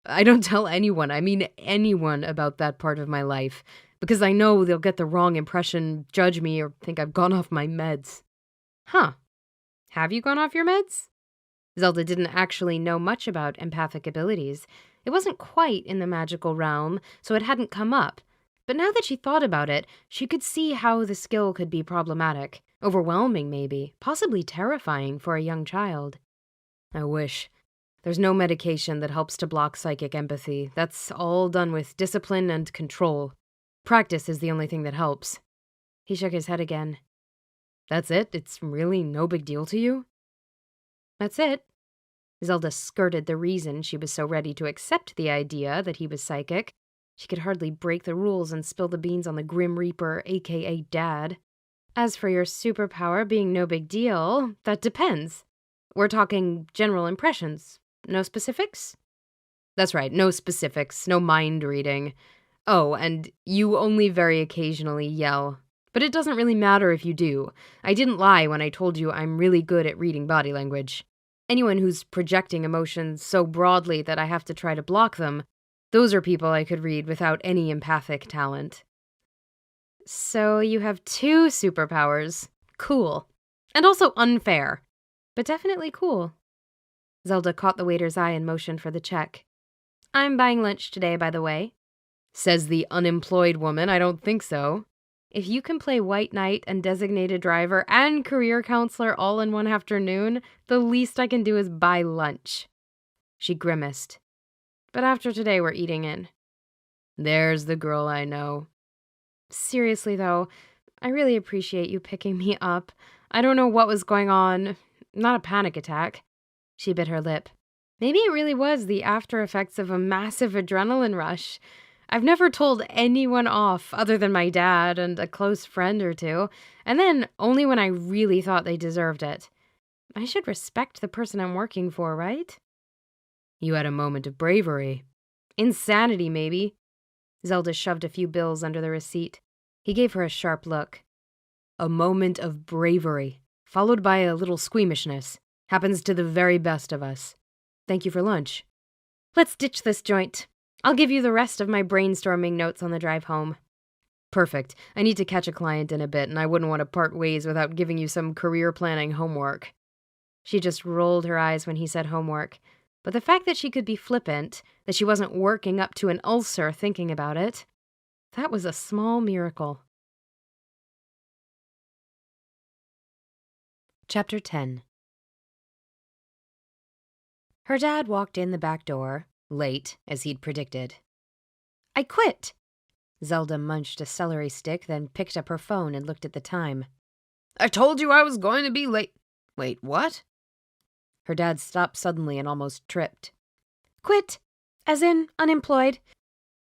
I don't tell anyone, I mean anyone, about that part of my life, because I know they'll get the wrong impression, judge me, or think I've gone off my meds. Huh. Have you gone off your meds? Zelda didn't actually know much about empathic abilities. It wasn't quite in the magical realm, so it hadn't come up. But now that she thought about it, she could see how the skill could be problematic. Overwhelming, maybe. Possibly terrifying for a young child. I wish. There's no medication that helps to block psychic empathy. That's all done with discipline and control. Practice is the only thing that helps. He shook his head again. That's it? It's really no big deal to you? That's it. Zelda skirted the reason she was so ready to accept the idea that he was psychic. She could hardly break the rules and spill the beans on the Grim Reaper, aka Dad. As for your superpower being no big deal, that depends. We're talking general impressions, no specifics? That's right, no specifics, no mind reading. Oh, and you only very occasionally yell. But it doesn't really matter if you do. I didn't lie when I told you I'm really good at reading body language. Anyone who's projecting emotions so broadly that I have to try to block them, those are people I could read without any empathic talent. So you have 2 superpowers. Cool. And also unfair. But definitely cool. Zelda caught the waiter's eye and motioned for the check. I'm buying lunch today, by the way. Says the unemployed woman. I don't think so. If you can play White Knight and designated driver and career counselor all in one afternoon, the least I can do is buy lunch. She grimaced. But after today, we're eating in. There's the girl I know. Seriously, though, I really appreciate you picking me up. I don't know what was going on. Not a panic attack. She bit her lip. Maybe it really was the after effects of a massive adrenaline rush. I've never told anyone off other than my dad and a close friend or two, and then only when I really thought they deserved it. I should respect the person I'm working for, right? You had a moment of bravery. Insanity, maybe. Zelda shoved a few bills under the receipt. He gave her a sharp look. A moment of bravery, followed by a little squeamishness. Happens to the very best of us. Thank you for lunch. Let's ditch this joint. I'll give you the rest of my brainstorming notes on the drive home. Perfect. I need to catch a client in a bit, and I wouldn't want to part ways without giving you some career planning homework. She just rolled her eyes when he said homework. But the fact that she could be flippant, that she wasn't working up to an ulcer thinking about it, that was a small miracle. Chapter 10. Her dad walked in the back door, late, as he'd predicted. I quit! Zelda munched a celery stick, then picked up her phone and looked at the time. I told you I was going to be late. Wait, what? Her dad stopped suddenly and almost tripped. Quit! As in, unemployed.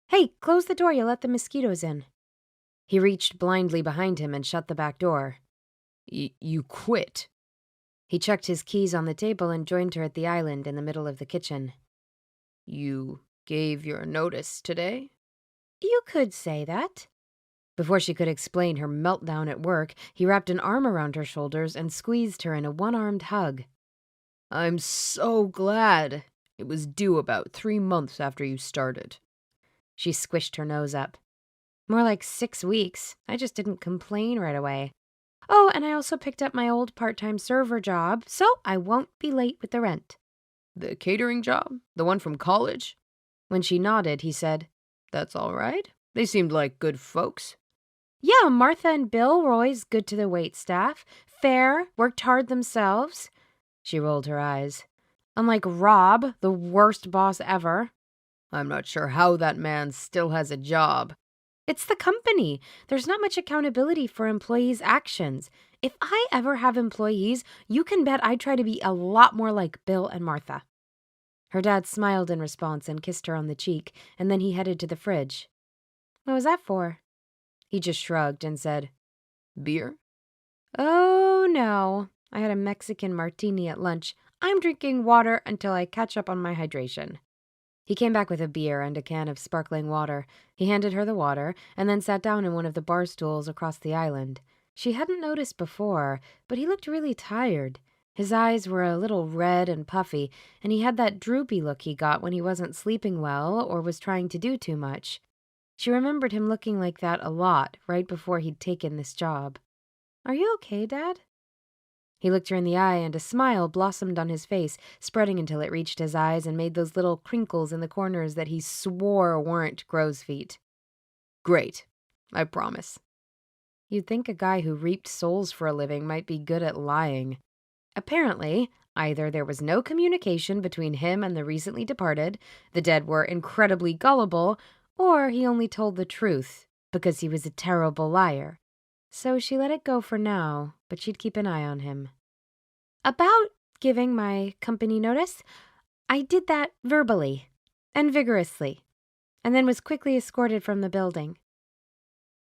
Hey, close the door, you'll let the mosquitoes in. He reached blindly behind him and shut the back door. You quit? He chucked his keys on the table and joined her at the island in the middle of the kitchen. You gave your notice today? You could say that. Before she could explain her meltdown at work, he wrapped an arm around her shoulders and squeezed her in a one-armed hug. I'm so glad. It was due about 3 months after you started. She squished her nose up. More like 6 weeks. I just didn't complain right away. Oh, and I also picked up my old part-time server job, so I won't be late with the rent. The catering job? The one from college? When she nodded, he said, That's all right. They seemed like good folks. Yeah, Martha and Bill were always good to the waitstaff. Fair, worked hard themselves. She rolled her eyes. Unlike Rob, the worst boss ever. I'm not sure how that man still has a job. It's the company. There's not much accountability for employees' actions. If I ever have employees, you can bet I try to be a lot more like Bill and Martha. Her dad smiled in response and kissed her on the cheek, and then he headed to the fridge. What was that for? He just shrugged and said, Beer? Oh, no. I had a Mexican martini at lunch. I'm drinking water until I catch up on my hydration. He came back with a beer and a can of sparkling water. He handed her the water, and then sat down in one of the bar stools across the island. She hadn't noticed before, but he looked really tired. His eyes were a little red and puffy, and he had that droopy look he got when he wasn't sleeping well or was trying to do too much. She remembered him looking like that a lot right before he'd taken this job. "Are you okay, Dad?" He looked her in the eye, and a smile blossomed on his face, spreading until it reached his eyes and made those little crinkles in the corners that he swore weren't crow's feet. "Great. I promise." You'd think a guy who reaped souls for a living might be good at lying. Apparently, either there was no communication between him and the recently departed, the dead were incredibly gullible, or he only told the truth because he was a terrible liar. So she let it go for now, but she'd keep an eye on him. About giving my company notice, I did that verbally and vigorously, and then was quickly escorted from the building.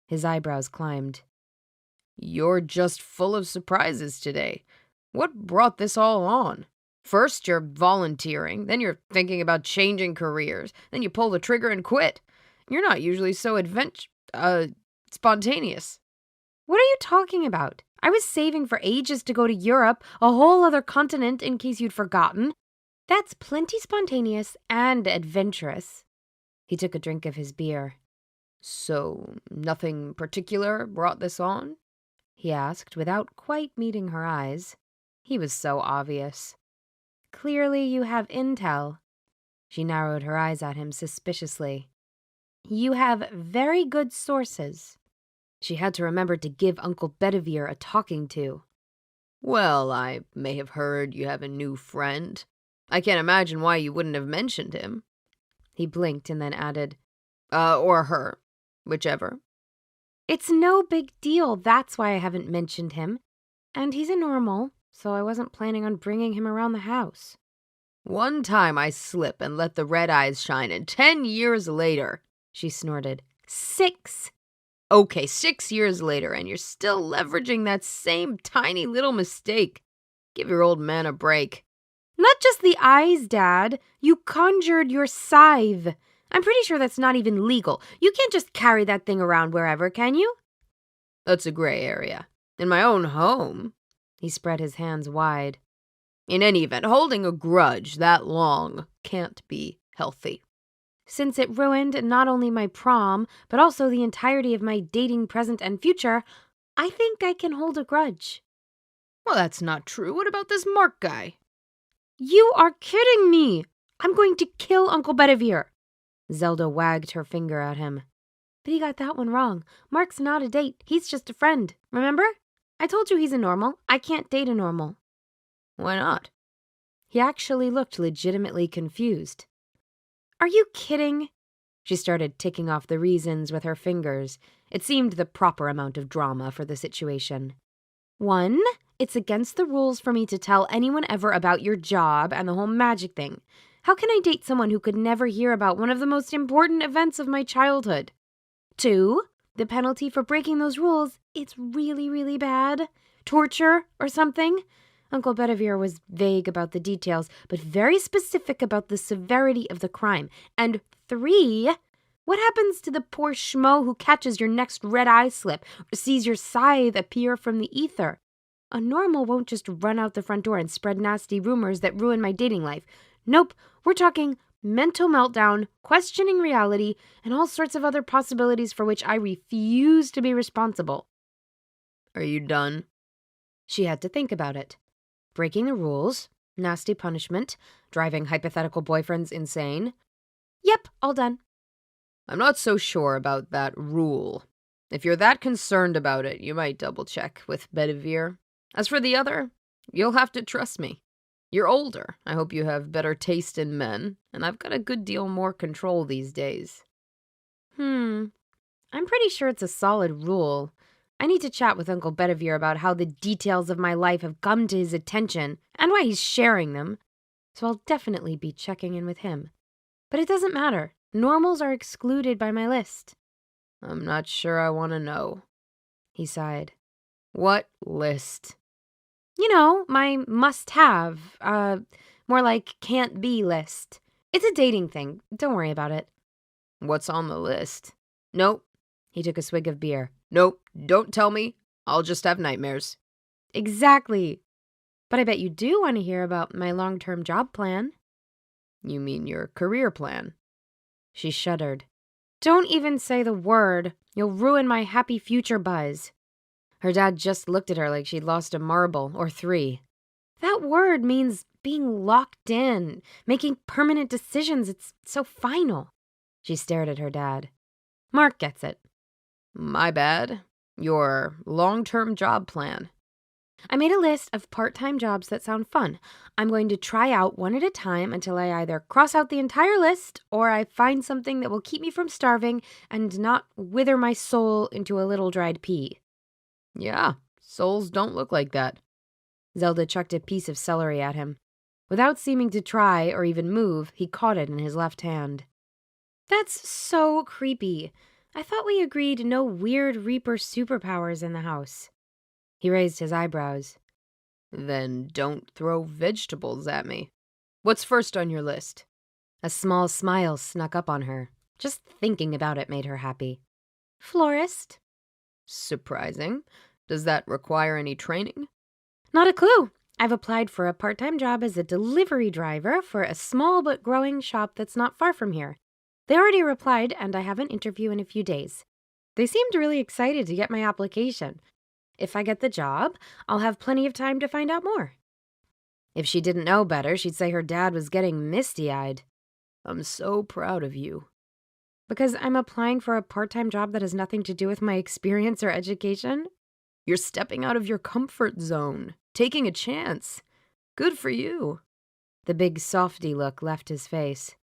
His eyebrows climbed. "You're just full of surprises today. What brought this all on? First you're volunteering, then you're thinking about changing careers, then you pull the trigger and quit. You're not usually so spontaneous." What are you talking about? I was saving for ages to go to Europe, a whole other continent in case you'd forgotten. That's plenty spontaneous and adventurous. He took a drink of his beer. "So, nothing particular brought this on?" he asked without quite meeting her eyes. He was so obvious. "Clearly you have intel." She narrowed her eyes at him suspiciously. "You have very good sources." She had to remember to give Uncle Bedivere a talking to. "Well, I may have heard you have a new friend. I can't imagine why you wouldn't have mentioned him." He blinked and then added, Or her, whichever." "It's no big deal, that's why I haven't mentioned him. And he's a normal, so I wasn't planning on bringing him around the house." "One time I slip and let the red eyes shine, and 10 years later," she snorted. 6. Okay, 6 years later, and you're still leveraging that same tiny little mistake. Give your old man a break." Not just the eyes, Dad. You conjured your scythe. I'm pretty sure that's not even legal. You can't just carry that thing around wherever, can you? "That's a gray area. In my own home." He spread his hands wide. "In any event, holding a grudge that long can't be healthy." Since it ruined not only my prom, but also the entirety of my dating present and future, I think I can hold a grudge. "Well, that's not true. What about this Mark guy?" You are kidding me! I'm going to kill Uncle Bedivere. Zelda wagged her finger at him. But he got that one wrong. Mark's not a date. He's just a friend. Remember? I told you he's a normal. I can't date a normal. "Why not?" He actually looked legitimately confused. Are you kidding? She started ticking off the reasons with her fingers. It seemed the proper amount of drama for the situation. 1, it's against the rules for me to tell anyone ever about your job and the whole magic thing. How can I date someone who could never hear about one of the most important events of my childhood? 2, the penalty for breaking those rules, it's really, really bad. Torture or something? Uncle Bedivere was vague about the details, but very specific about the severity of the crime. And 3, what happens to the poor schmo who catches your next red eye slip or sees your scythe appear from the ether? A normal won't just run out the front door and spread nasty rumors that ruin my dating life. Nope, we're talking mental meltdown, questioning reality, and all sorts of other possibilities for which I refuse to be responsible. "Are you done?" She had to think about it. Breaking the rules, nasty punishment, driving hypothetical boyfriends insane. Yep, all done. "I'm not so sure about that rule. If you're that concerned about it, you might double-check with Bedivere. As for the other, you'll have to trust me. You're older. I hope you have better taste in men, and I've got a good deal more control these days." I'm pretty sure it's a solid rule. I need to chat with Uncle Bedivere about how the details of my life have come to his attention and why he's sharing them. So I'll definitely be checking in with him. But it doesn't matter. Normals are excluded by my list. "I'm not sure I want to know." He sighed. "What list?" You know, my must-have, more like can't-be list. It's a dating thing. Don't worry about it. "What's on the list?" "Nope." He took a swig of beer. "Nope. Don't tell me. I'll just have nightmares." Exactly. But I bet you do want to hear about my long-term job plan. You mean your career plan? She shuddered. Don't even say the word. You'll ruin my happy future buzz. Her dad just looked at her like she'd lost a marble or three. That word means being locked in, making permanent decisions. It's so final. She stared at her dad. Mark gets it. My bad. Your long-term job plan. I made a list of part-time jobs that sound fun. I'm going to try out one at a time until I either cross out the entire list or I find something that will keep me from starving and not wither my soul into a little dried pea. Yeah, souls don't look like that. Zelda chucked a piece of celery at him. Without seeming to try or even move, he caught it in his left hand. That's so creepy. I thought we agreed no weird Reaper superpowers in the house. He raised his eyebrows. Then don't throw vegetables at me. What's first on your list? A small smile snuck up on her. Just thinking about it made her happy. Florist. Surprising. Does that require any training? Not a clue. I've applied for a part-time job as a delivery driver for a small but growing shop that's not far from here. They already replied, and I have an interview in a few days. They seemed really excited to get my application. If I get the job, I'll have plenty of time to find out more. If she didn't know better, she'd say her dad was getting misty-eyed. I'm so proud of you. Because I'm applying for a part-time job that has nothing to do with my experience or education? You're stepping out of your comfort zone, taking a chance. Good for you. The big softy look left his face.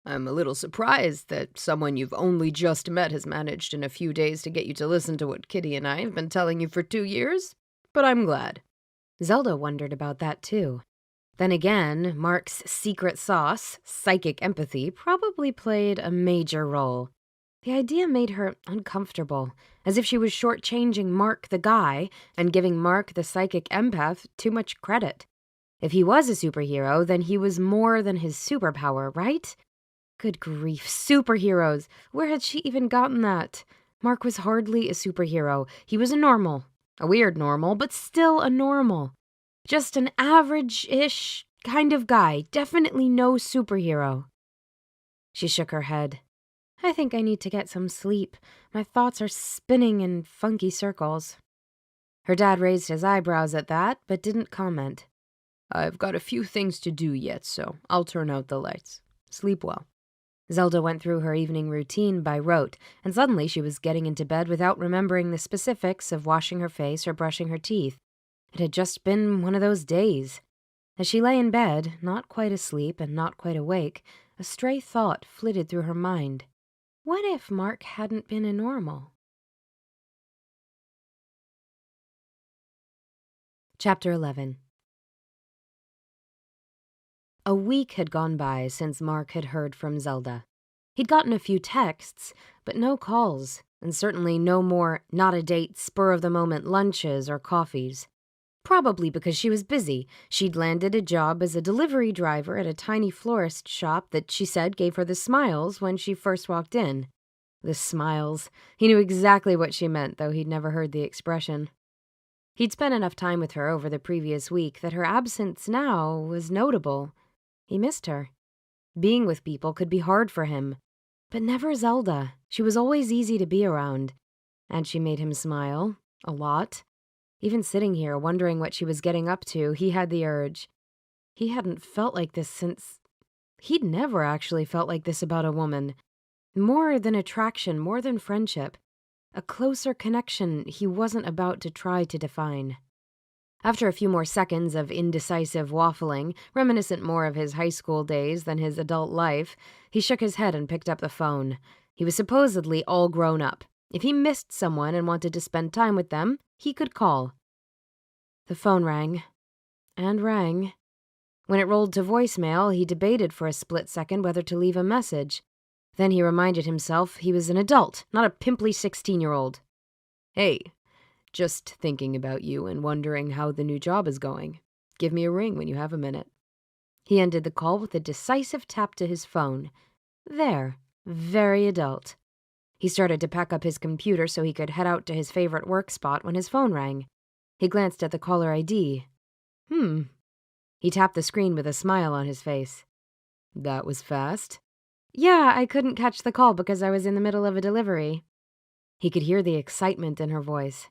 I'm a little surprised that someone you've only just met has managed in a few days to get you to listen to what Kitty and I have been telling you for 2 years, but I'm glad. Zelda wondered about that too. Then again, Mark's secret sauce, psychic empathy, probably played a major role. The idea made her uncomfortable, as if she was shortchanging Mark the guy and giving Mark the psychic empath too much credit. If he was a superhero, then he was more than his superpower, right? Good grief, superheroes! Where had she even gotten that? Mark was hardly a superhero. He was a normal. A weird normal, but still a normal. Just an average-ish kind of guy. Definitely no superhero. She shook her head. I think I need to get some sleep. My thoughts are spinning in funky circles. Her dad raised his eyebrows at that, but didn't comment. I've got a few things to do yet, so I'll turn out the lights. Sleep well. Zelda went through her evening routine by rote, and suddenly she was getting into bed without remembering the specifics of washing her face or brushing her teeth. It had just been one of those days. As she lay in bed, not quite asleep and not quite awake, a stray thought flitted through her mind. What if Mark hadn't been a normal? Chapter 11. A week had gone by since Mark had heard from Zelda. He'd gotten a few texts, but no calls, and certainly no more not-a-date, spur-of-the-moment lunches or coffees. Probably because she was busy. She'd landed a job as a delivery driver at a tiny florist shop that she said gave her the smiles when she first walked in. The smiles. He knew exactly what she meant, though he'd never heard the expression. He'd spent enough time with her over the previous week that her absence now was notable. He missed her. Being with people could be hard for him. But never Zelda. She was always easy to be around. And she made him smile. A lot. Even sitting here, wondering what she was getting up to, he had the urge. He hadn't felt like this since... He'd never actually felt like this about a woman. More than attraction, more than friendship. A closer connection he wasn't about to try to define. After a few more seconds of indecisive waffling, reminiscent more of his high school days than his adult life, he shook his head and picked up the phone. He was supposedly all grown up. If he missed someone and wanted to spend time with them, he could call. The phone rang. And rang. When it rolled to voicemail, he debated for a split second whether to leave a message. Then he reminded himself he was an adult, not a pimply 16-year-old. Hey. Just thinking about you and wondering how the new job is going. Give me a ring when you have a minute. He ended the call with a decisive tap to his phone. There. Very adult. He started to pack up his computer so he could head out to his favorite work spot when his phone rang. He glanced at the caller ID. He tapped the screen with a smile on his face. That was fast. Yeah, I couldn't catch the call because I was in the middle of a delivery. He could hear the excitement in her voice.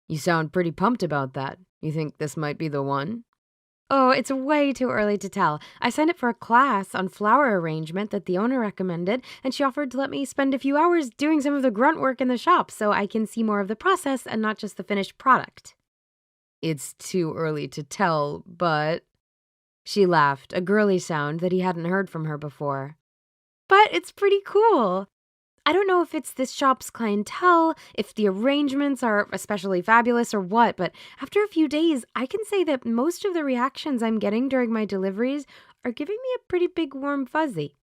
You sound pretty pumped about that. You think this might be the one? Oh, it's way too early to tell. I signed up for a class on flower arrangement that the owner recommended, and she offered to let me spend a few hours doing some of the grunt work in the shop so I can see more of the process and not just the finished product. It's too early to tell, but... She laughed, a girly sound that he hadn't heard from her before. But it's pretty cool. I don't know if it's this shop's clientele, if the arrangements are especially fabulous or what, but after a few days, I can say that most of the reactions I'm getting during my deliveries are giving me a pretty big warm fuzzy.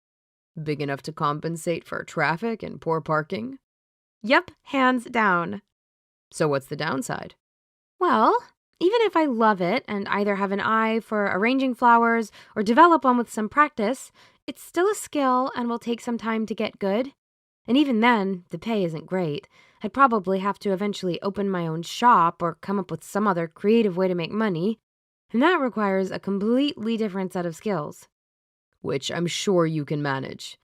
Big enough to compensate for traffic and poor parking? Yep, hands down. So what's the downside? Well, even if I love it and either have an eye for arranging flowers or develop one with some practice, it's still a skill and will take some time to get good. And even then, the pay isn't great. I'd probably have to eventually open my own shop or come up with some other creative way to make money, and that requires a completely different set of skills. Which I'm sure you can manage.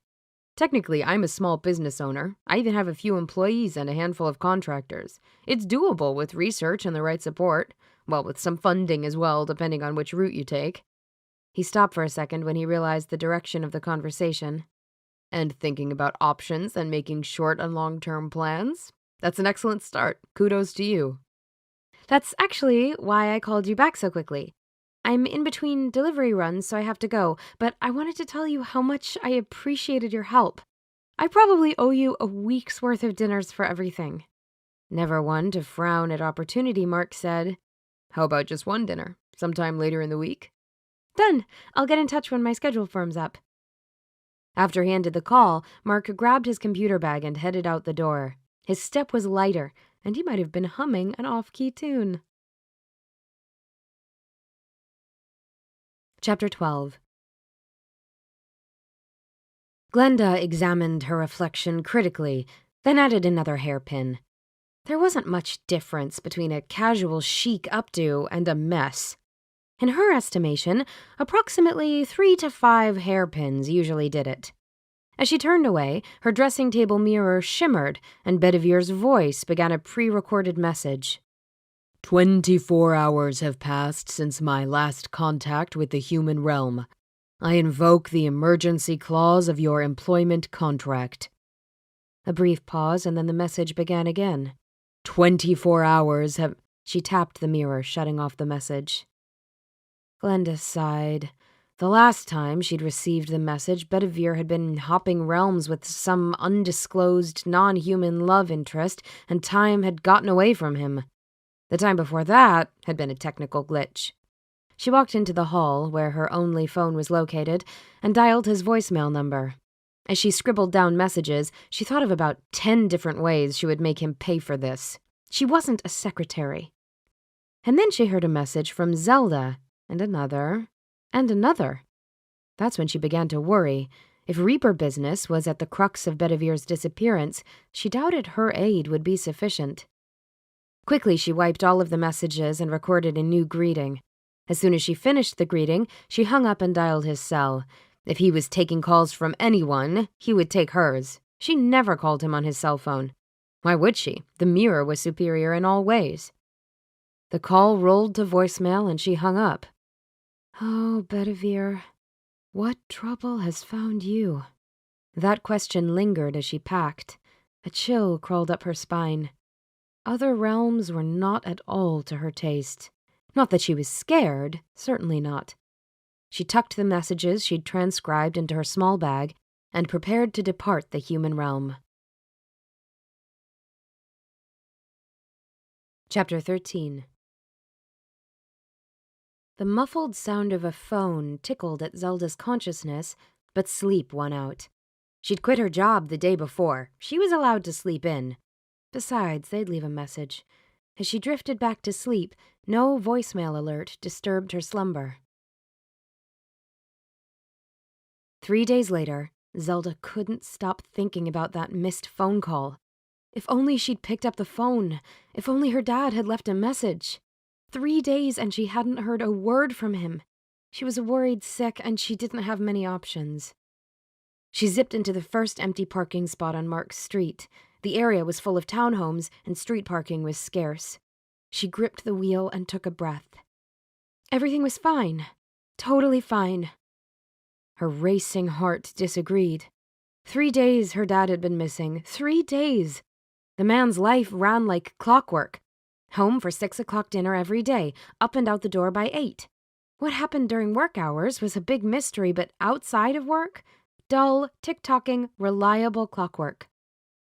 Technically, I'm a small business owner. I even have a few employees and a handful of contractors. It's doable with research and the right support. Well, with some funding as well, depending on which route you take. He stopped for a second when he realized the direction of the conversation. And thinking about options and making short and long-term plans? That's an excellent start. Kudos to you. That's actually why I called you back so quickly. I'm in between delivery runs, so I have to go, but I wanted to tell you how much I appreciated your help. I probably owe you a week's worth of dinners for everything. Never one to frown at opportunity, Mark said. How about just one dinner, sometime later in the week? Done. I'll get in touch when my schedule firms up. After he ended the call, Mark grabbed his computer bag and headed out the door. His step was lighter, and he might have been humming an off-key tune. Chapter 12. Glenda examined her reflection critically, then added another hairpin. There wasn't much difference between a casual chic updo and a mess. In her estimation, approximately 3 to 5 hairpins usually did it. As she turned away, her dressing table mirror shimmered, and Bedivere's voice began a pre-recorded message. 24 hours have passed since my last contact with the human realm. I invoke the emergency clause of your employment contract. A brief pause, and then the message began again. 24 hours have... She tapped the mirror, shutting off the message. Glenda sighed. The last time she'd received the message, Bedivere had been hopping realms with some undisclosed, non-human love interest, and time had gotten away from him. The time before that had been a technical glitch. She walked into the hall, where her only phone was located, and dialed his voicemail number. As she scribbled down messages, she thought of about 10 different ways she would make him pay for this. She wasn't a secretary. And then she heard a message from Zelda, and another, and another. That's when she began to worry. If Reaper business was at the crux of Bedivere's disappearance, she doubted her aid would be sufficient. Quickly, she wiped all of the messages and recorded a new greeting. As soon as she finished the greeting, she hung up and dialed his cell. If he was taking calls from anyone, he would take hers. She never called him on his cell phone. Why would she? The mirror was superior in all ways. The call rolled to voicemail and she hung up. Oh, Bedivere, what trouble has found you? That question lingered as she packed. A chill crawled up her spine. Other realms were not at all to her taste. Not that she was scared, certainly not. She tucked the messages she'd transcribed into her small bag and prepared to depart the human realm. Chapter 13. The muffled sound of a phone tickled at Zelda's consciousness, but sleep won out. She'd quit her job the day before. She was allowed to sleep in. Besides, they'd leave a message. As she drifted back to sleep, no voicemail alert disturbed her slumber. 3 days later, Zelda couldn't stop thinking about that missed phone call. If only she'd picked up the phone. If only her dad had left a message. 3 days and she hadn't heard a word from him. She was worried sick and she didn't have many options. She zipped into the first empty parking spot on Mark's street. The area was full of townhomes and street parking was scarce. She gripped the wheel and took a breath. Everything was fine. Totally fine. Her racing heart disagreed. 3 days her dad had been missing. 3 days. The man's life ran like clockwork. Home for 6 o'clock dinner every day, up and out the door by 8. What happened during work hours was a big mystery, but outside of work, dull, tick-tocking, reliable clockwork.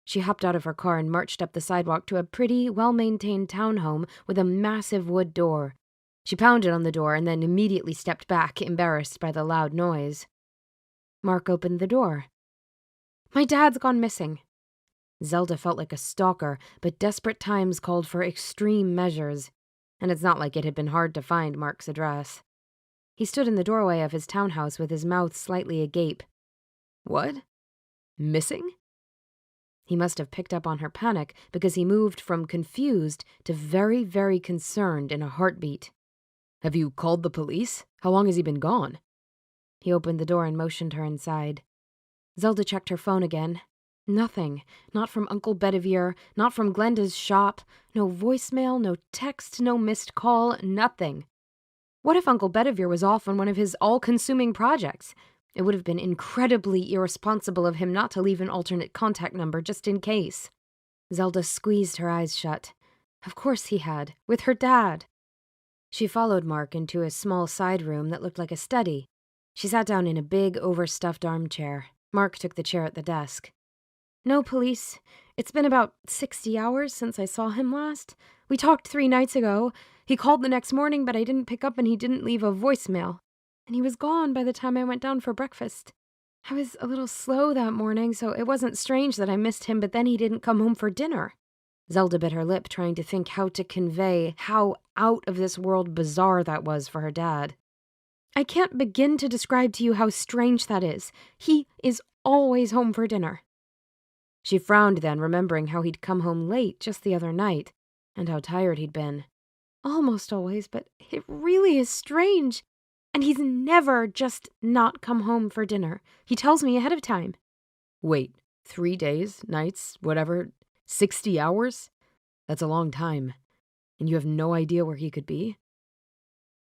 She hopped out of her car and marched up the sidewalk to a pretty, well-maintained townhome with a massive wood door. She pounded on the door and then immediately stepped back, embarrassed by the loud noise. Mark opened the door. "My dad's gone missing." Zelda felt like a stalker, but desperate times called for extreme measures, and it's not like it had been hard to find Mark's address. He stood in the doorway of his townhouse with his mouth slightly agape. "What? Missing?" He must have picked up on her panic because he moved from confused to very, very concerned in a heartbeat. "Have you called the police? How long has he been gone?" He opened the door and motioned her inside. Zelda checked her phone again. Nothing. Not from Uncle Bedivere, not from Glenda's shop. No voicemail, no text, no missed call, nothing. What if Uncle Bedivere was off on one of his all-consuming projects? It would have been incredibly irresponsible of him not to leave an alternate contact number just in case. Zelda squeezed her eyes shut. Of course he had, with her dad. She followed Mark into a small side room that looked like a study. She sat down in a big, overstuffed armchair. Mark took the chair at the desk. "No police. It's been about 60 hours since I saw him last. We talked 3 nights ago. He called the next morning, but I didn't pick up and he didn't leave a voicemail. And he was gone by the time I went down for breakfast. I was a little slow that morning, so it wasn't strange that I missed him, but then he didn't come home for dinner." Zelda bit her lip, trying to think how to convey how out-of-this-world bizarre that was for her dad. "I can't begin to describe to you how strange that is. He is always home for dinner." She frowned then, remembering how he'd come home late just the other night, and how tired he'd been. "Almost always, but it really is strange. And he's never just not come home for dinner. He tells me ahead of time." "Wait, 3 days, nights, whatever, 60 hours? That's a long time. And you have no idea where he could be?"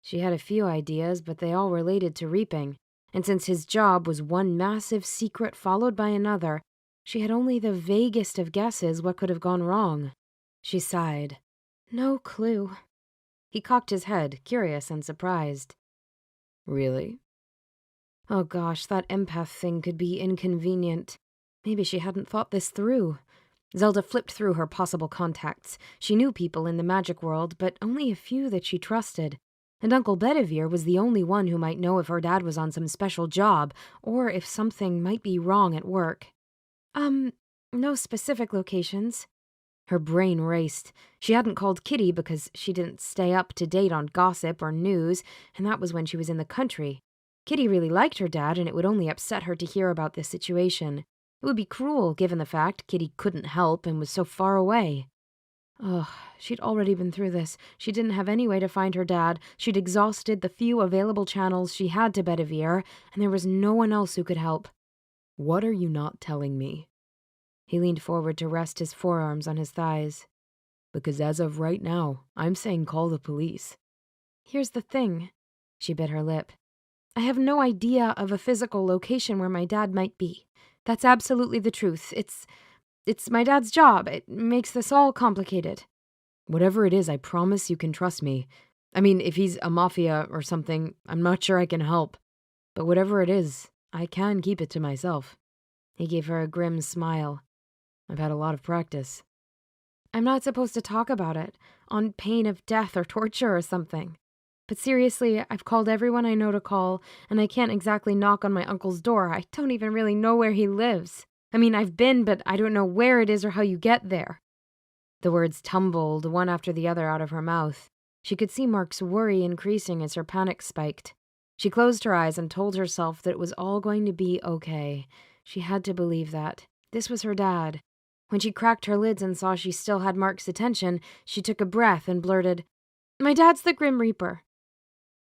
She had a few ideas, but they all related to reaping, and since his job was one massive secret followed by another, she had only the vaguest of guesses what could have gone wrong. She sighed. "No clue." He cocked his head, curious and surprised. "Really?" Oh gosh, that empath thing could be inconvenient. Maybe she hadn't thought this through. Zelda flipped through her possible contacts. She knew people in the magic world, but only a few that she trusted. And Uncle Bedivere was the only one who might know if her dad was on some special job, or if something might be wrong at work. No specific locations." Her brain raced. She hadn't called Kitty because she didn't stay up to date on gossip or news, and that was when she was in the country. Kitty really liked her dad, and it would only upset her to hear about this situation. It would be cruel, given the fact Kitty couldn't help and was so far away. Ugh, she'd already been through this. She didn't have any way to find her dad. She'd exhausted the few available channels she had to Bedivere, and there was no one else who could help. "What are you not telling me?" He leaned forward to rest his forearms on his thighs. "Because as of right now, I'm saying call the police." "Here's the thing." She bit her lip. "I have no idea of a physical location where my dad might be. That's absolutely the truth. It's my dad's job. It makes this all complicated." "Whatever it is, I promise you can trust me. I mean, if he's a mafia or something, I'm not sure I can help. But whatever it is, I can keep it to myself." He gave her a grim smile. "I've had a lot of practice." "I'm not supposed to talk about it, on pain of death or torture or something. But seriously, I've called everyone I know to call, and I can't exactly knock on my uncle's door. I don't even really know where he lives. I mean, I've been, but I don't know where it is or how you get there." The words tumbled one after the other out of her mouth. She could see Mark's worry increasing as her panic spiked. She closed her eyes and told herself that it was all going to be okay. She had to believe that. This was her dad. When she cracked her lids and saw she still had Mark's attention, she took a breath and blurted, My dad's the Grim Reaper.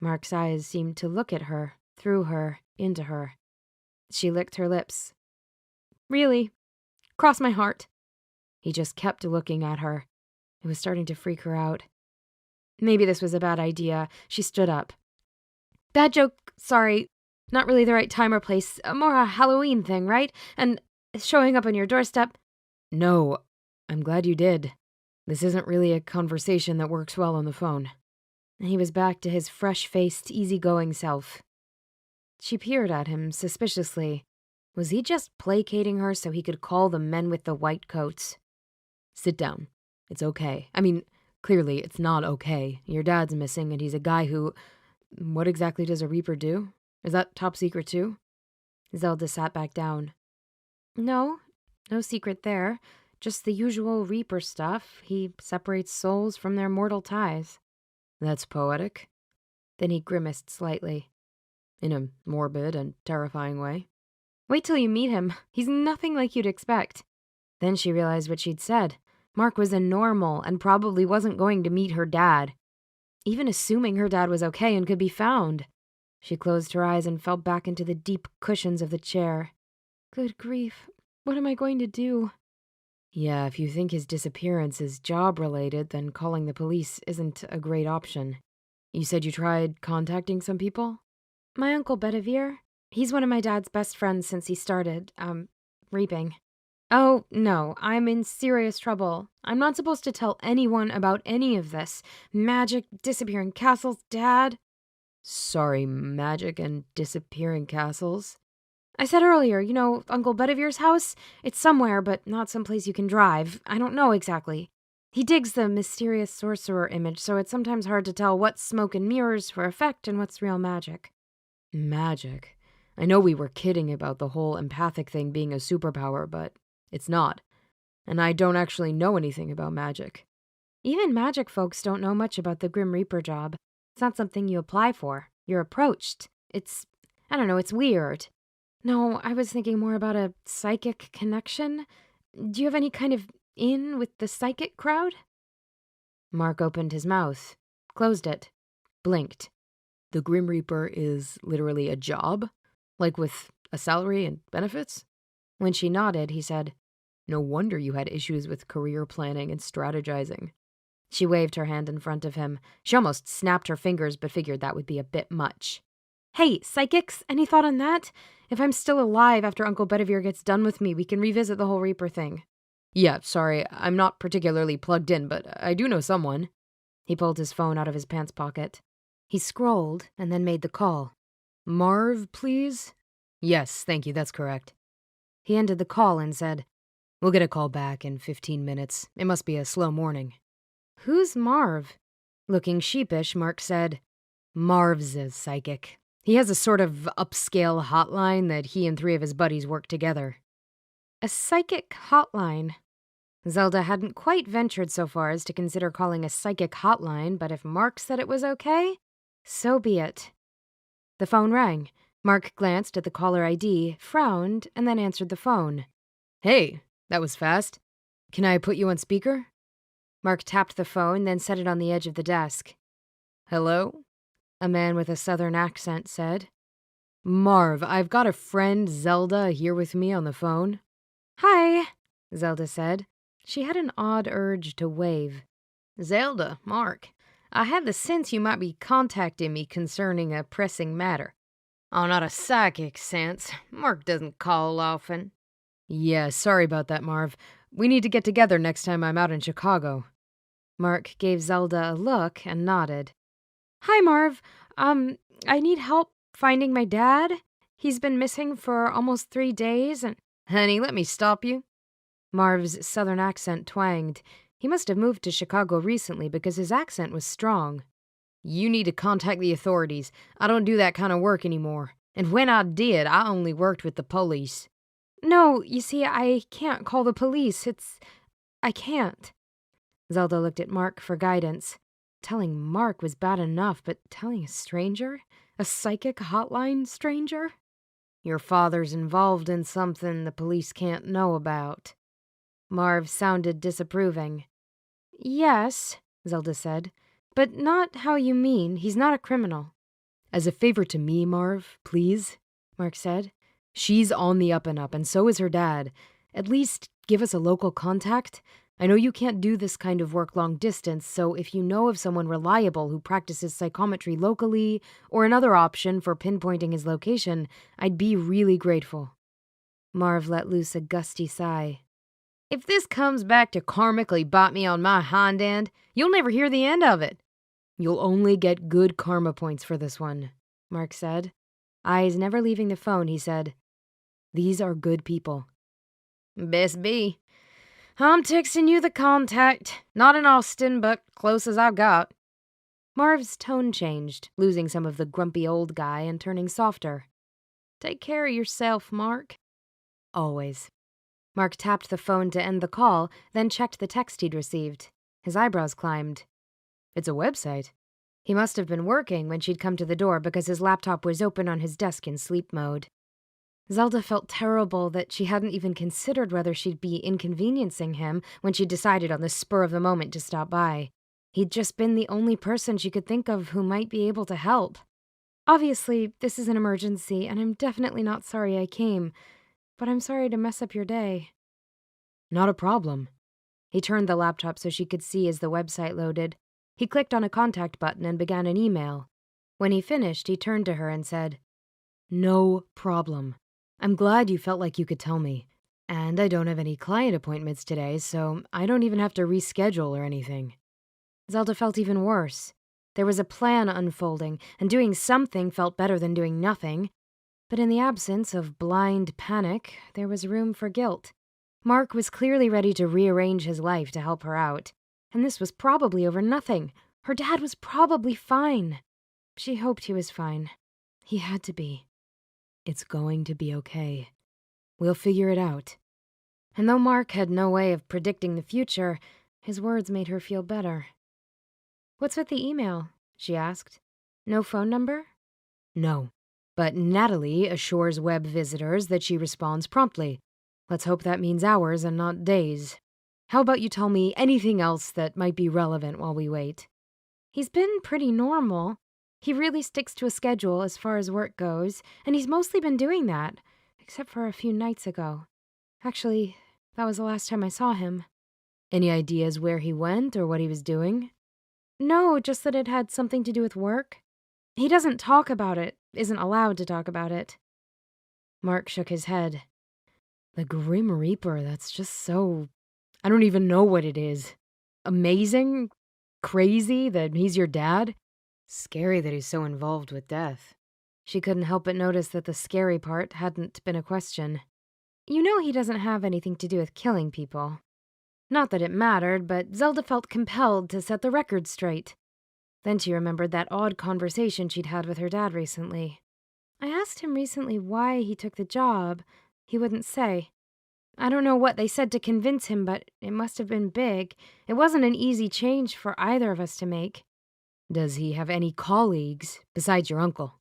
Mark's eyes seemed to look at her, through her, into her. She licked her lips. Really? Cross my heart. He just kept looking at her. It was starting to freak her out. Maybe this was a bad idea. She stood up. Bad joke, sorry. Not really the right time or place. More a Halloween thing, right? And showing up on your doorstep. No, I'm glad you did. This isn't really a conversation that works well on the phone. He was back to his fresh-faced, easygoing self. She peered at him suspiciously. Was he just placating her so he could call the men with the white coats? Sit down. It's okay. I mean, clearly it's not okay. Your dad's missing and he's a guy who... What exactly does a Reaper do? Is that top secret too? Zelda sat back down. No secret there. Just the usual Reaper stuff. He separates souls from their mortal ties. That's poetic. Then he grimaced slightly. In a morbid and terrifying way. Wait till you meet him. He's nothing like you'd expect. Then she realized what she'd said. Mark was a normal and probably wasn't going to meet her dad. Even assuming her dad was okay and could be found. She closed her eyes and fell back into the deep cushions of the chair. Good grief. What am I going to do? Yeah, if you think his disappearance is job-related, then calling the police isn't a great option. You said you tried contacting some people? My Uncle Bedivere. He's one of my dad's best friends since he started, reaping. Oh, no, I'm in serious trouble. I'm not supposed to tell anyone about any of this. Magic, disappearing castles, Dad. Sorry, magic and disappearing castles? I said earlier, Uncle Bedivere's house? It's somewhere, but not someplace you can drive. I don't know exactly. He digs the mysterious sorcerer image, so it's sometimes hard to tell what's smoke and mirrors for effect and what's real magic. Magic? I know we were kidding about the whole empathic thing being a superpower, but it's not. And I don't actually know anything about magic. Even magic folks don't know much about the Grim Reaper job. It's not something you apply for. You're approached. It's weird. No, I was thinking more about a psychic connection. Do you have any kind of in with the psychic crowd? Mark opened his mouth, closed it, blinked. The Grim Reaper is literally a job? Like with a salary and benefits? When she nodded, he said, No wonder you had issues with career planning and strategizing. She waved her hand in front of him. She almost snapped her fingers, but figured that would be a bit much. Hey, psychics, any thought on that? If I'm still alive after Uncle Bedivere gets done with me, we can revisit the whole Reaper thing. Yeah, sorry, I'm not particularly plugged in, but I do know someone. He pulled his phone out of his pants pocket. He scrolled and then made the call. Marv, please? Yes, thank you, that's correct. He ended the call and said, We'll get a call back in 15 minutes. It must be a slow morning. Who's Marv? Looking sheepish, Mark said, Marv's a psychic. He has a sort of upscale hotline that he and 3 of his buddies work together. A psychic hotline? Zelda hadn't quite ventured so far as to consider calling a psychic hotline, but if Mark said it was okay, so be it. The phone rang. Mark glanced at the caller ID, frowned, and then answered the phone. Hey, that was fast. Can I put you on speaker? Mark tapped the phone, then set it on the edge of the desk. Hello? A man with a southern accent said. Marv, I've got a friend, Zelda, here with me on the phone. Hi, Zelda said. She had an odd urge to wave. Zelda, Mark, I had the sense you might be contacting me concerning a pressing matter. Oh, not a psychic sense. Mark doesn't call often. Yeah, sorry about that, Marv. We need to get together next time I'm out in Chicago. Mark gave Zelda a look and nodded. Hi, Marv. I need help finding my dad. He's been missing for almost 3 days and... Honey, let me stop you. Marv's southern accent twanged. He must have moved to Chicago recently because his accent was strong. You need to contact the authorities. I don't do that kind of work anymore. And when I did, I only worked with the police. No, you see, I can't call the police. I can't. Zelda looked at Mark for guidance. Telling Mark was bad enough, but telling a stranger? A psychic hotline stranger? Your father's involved in something the police can't know about. Marv sounded disapproving. Yes, Zelda said. But not how you mean. He's not a criminal. As a favor to me, Marv, please, Mark said. She's on the up and up, and so is her dad. At least give us a local contact. I know you can't do this kind of work long distance, so if you know of someone reliable who practices psychometry locally, or another option for pinpointing his location, I'd be really grateful. Marv let loose a gusty sigh. If this comes back to karmically bite me on my hind end, you'll never hear the end of it. You'll only get good karma points for this one, Mark said. Eyes never leaving the phone, he said, These are good people. Best be. I'm texting you the contact. Not in Austin, but close as I've got. Marv's tone changed, losing some of the grumpy old guy and turning softer. Take care of yourself, Mark. Always. Mark tapped the phone to end the call, then checked the text he'd received. His eyebrows climbed. It's a website. He must have been working when she'd come to the door because his laptop was open on his desk in sleep mode. Zelda felt terrible that she hadn't even considered whether she'd be inconveniencing him when she decided on the spur of the moment to stop by. He'd just been the only person she could think of who might be able to help. Obviously, this is an emergency, and I'm definitely not sorry I came, but I'm sorry to mess up your day. Not a problem. He turned the laptop so she could see as the website loaded. He clicked on a contact button and began an email. When he finished, he turned to her and said, No problem. I'm glad you felt like you could tell me. And I don't have any client appointments today, so I don't even have to reschedule or anything. Zelda felt even worse. There was a plan unfolding, and doing something felt better than doing nothing. But in the absence of blind panic, there was room for guilt. Mark was clearly ready to rearrange his life to help her out. And this was probably over nothing. Her dad was probably fine. She hoped he was fine. He had to be. It's going to be okay. We'll figure it out. And though Mark had no way of predicting the future, his words made her feel better. What's with the email? She asked. No phone number? No. But Natalie assures web visitors that she responds promptly. Let's hope that means hours and not days. How about you tell me anything else that might be relevant while we wait? He's been pretty normal. He really sticks to a schedule as far as work goes, and he's mostly been doing that, except for a few nights ago. Actually, that was the last time I saw him. Any ideas where he went or what he was doing? No, just that it had something to do with work. He doesn't talk about it, isn't allowed to talk about it. Mark shook his head. The Grim Reaper, that's just so... I don't even know what it is. Amazing? Crazy that he's your dad? Scary that he's so involved with death. She couldn't help but notice that the scary part hadn't been a question. You know he doesn't have anything to do with killing people. Not that it mattered, but Zelda felt compelled to set the record straight. Then she remembered that odd conversation she'd had with her dad recently. I asked him recently why he took the job. He wouldn't say. I don't know what they said to convince him, but it must have been big. It wasn't an easy change for either of us to make. Does he have any colleagues besides your uncle?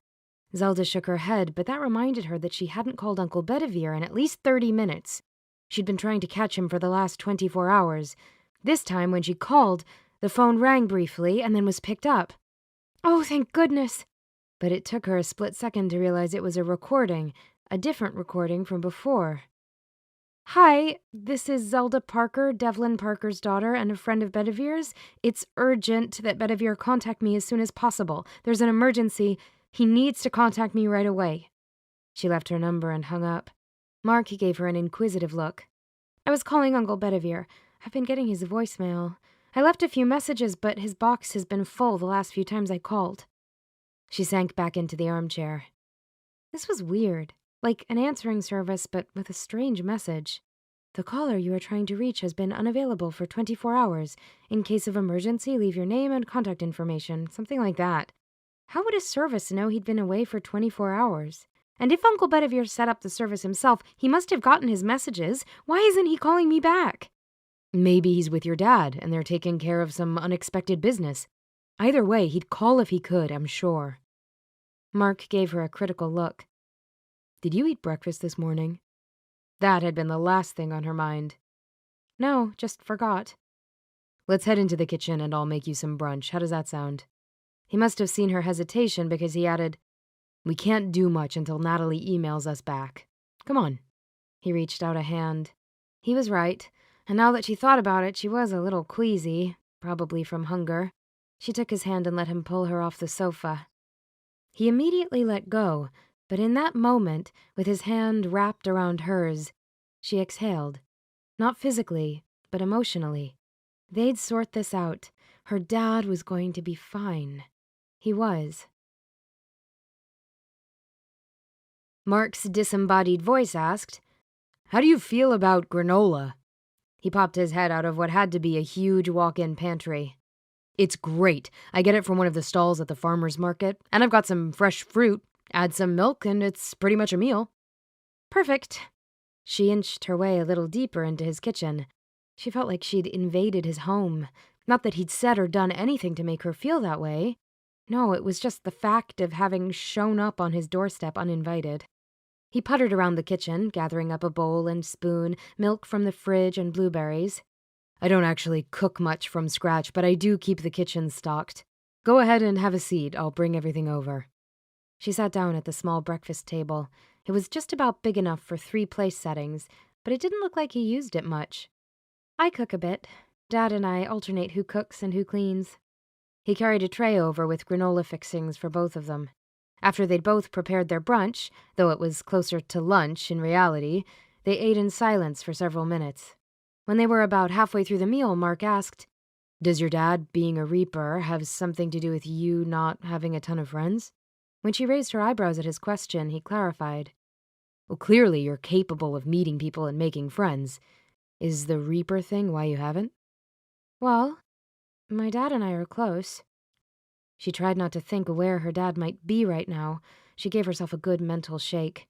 Zelda shook her head, but that reminded her that she hadn't called Uncle Bedivere in at least 30 minutes. She'd been trying to catch him for the last 24 hours. This time, when she called, the phone rang briefly and then was picked up. Oh, thank goodness! But it took her a split second to realize it was a recording, a different recording from before. Hi, this is Zelda Parker, Devlin Parker's daughter and a friend of Bedivere's. It's urgent that Bedivere contact me as soon as possible. There's an emergency. He needs to contact me right away. She left her number and hung up. Mark gave her an inquisitive look. I was calling Uncle Bedivere. I've been getting his voicemail. I left a few messages, but his box has been full the last few times I called. She sank back into the armchair. This was weird. Like an answering service, but with a strange message. The caller you are trying to reach has been unavailable for 24 hours. In case of emergency, leave your name and contact information, something like that. How would a service know he'd been away for 24 hours? And if Uncle Bedivere set up the service himself, he must have gotten his messages. Why isn't he calling me back? Maybe he's with your dad, and they're taking care of some unexpected business. Either way, he'd call if he could, I'm sure. Mark gave her a critical look. Did you eat breakfast this morning? That had been the last thing on her mind. No, just forgot. Let's head into the kitchen and I'll make you some brunch. How does that sound? He must have seen her hesitation because he added, We can't do much until Natalie emails us back. Come on. He reached out a hand. He was right, and now that she thought about it, she was a little queasy, probably from hunger. She took his hand and let him pull her off the sofa. He immediately let go, but in that moment, with his hand wrapped around hers, she exhaled. Not physically, but emotionally. They'd sort this out. Her dad was going to be fine. He was. Mark's disembodied voice asked, How do you feel about granola? He popped his head out of what had to be a huge walk-in pantry. It's great. I get it from one of the stalls at the farmer's market, and I've got some fresh fruit. Add some milk, and it's pretty much a meal. Perfect. She inched her way a little deeper into his kitchen. She felt like she'd invaded his home. Not that he'd said or done anything to make her feel that way. No, it was just the fact of having shown up on his doorstep uninvited. He puttered around the kitchen, gathering up a bowl and spoon, milk from the fridge, and blueberries. I don't actually cook much from scratch, but I do keep the kitchen stocked. Go ahead and have a seat. I'll bring everything over. She sat down at the small breakfast table. It was just about big enough for 3 place settings, but it didn't look like he used it much. I cook a bit. Dad and I alternate who cooks and who cleans. He carried a tray over with granola fixings for both of them. After they'd both prepared their brunch, though it was closer to lunch in reality, they ate in silence for several minutes. When they were about halfway through the meal, Mark asked, Does your dad, being a reaper, have something to do with you not having a ton of friends? When she raised her eyebrows at his question, he clarified. Well, clearly you're capable of meeting people and making friends. Is the reaper thing why you haven't? Well, my dad and I are close. She tried not to think where her dad might be right now. She gave herself a good mental shake.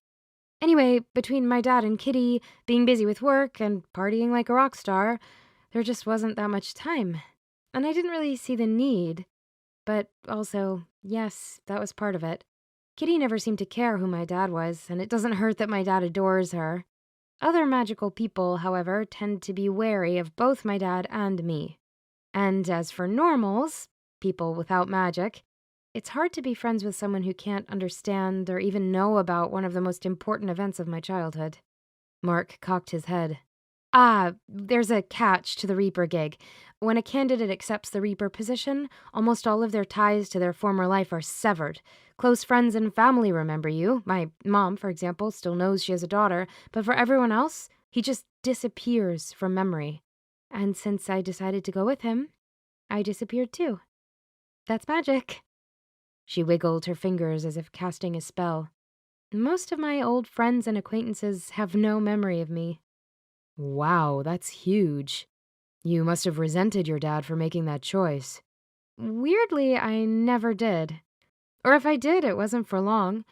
Anyway, between my dad and Kitty, being busy with work and partying like a rock star, there just wasn't that much time. And I didn't really see the need. But also, yes, that was part of it. Kitty never seemed to care who my dad was, and it doesn't hurt that my dad adores her. Other magical people, however, tend to be wary of both my dad and me. And as for normals, people without magic, it's hard to be friends with someone who can't understand or even know about one of the most important events of my childhood. Mark cocked his head. There's a catch to the Reaper gig. When a candidate accepts the Reaper position, almost all of their ties to their former life are severed. Close friends and family remember you. My mom, for example, still knows she has a daughter, but for everyone else, he just disappears from memory. And since I decided to go with him, I disappeared too. That's magic. She wiggled her fingers as if casting a spell. Most of my old friends and acquaintances have no memory of me. Wow, that's huge. You must have resented your dad for making that choice. Weirdly, I never did. Or if I did, it wasn't for long.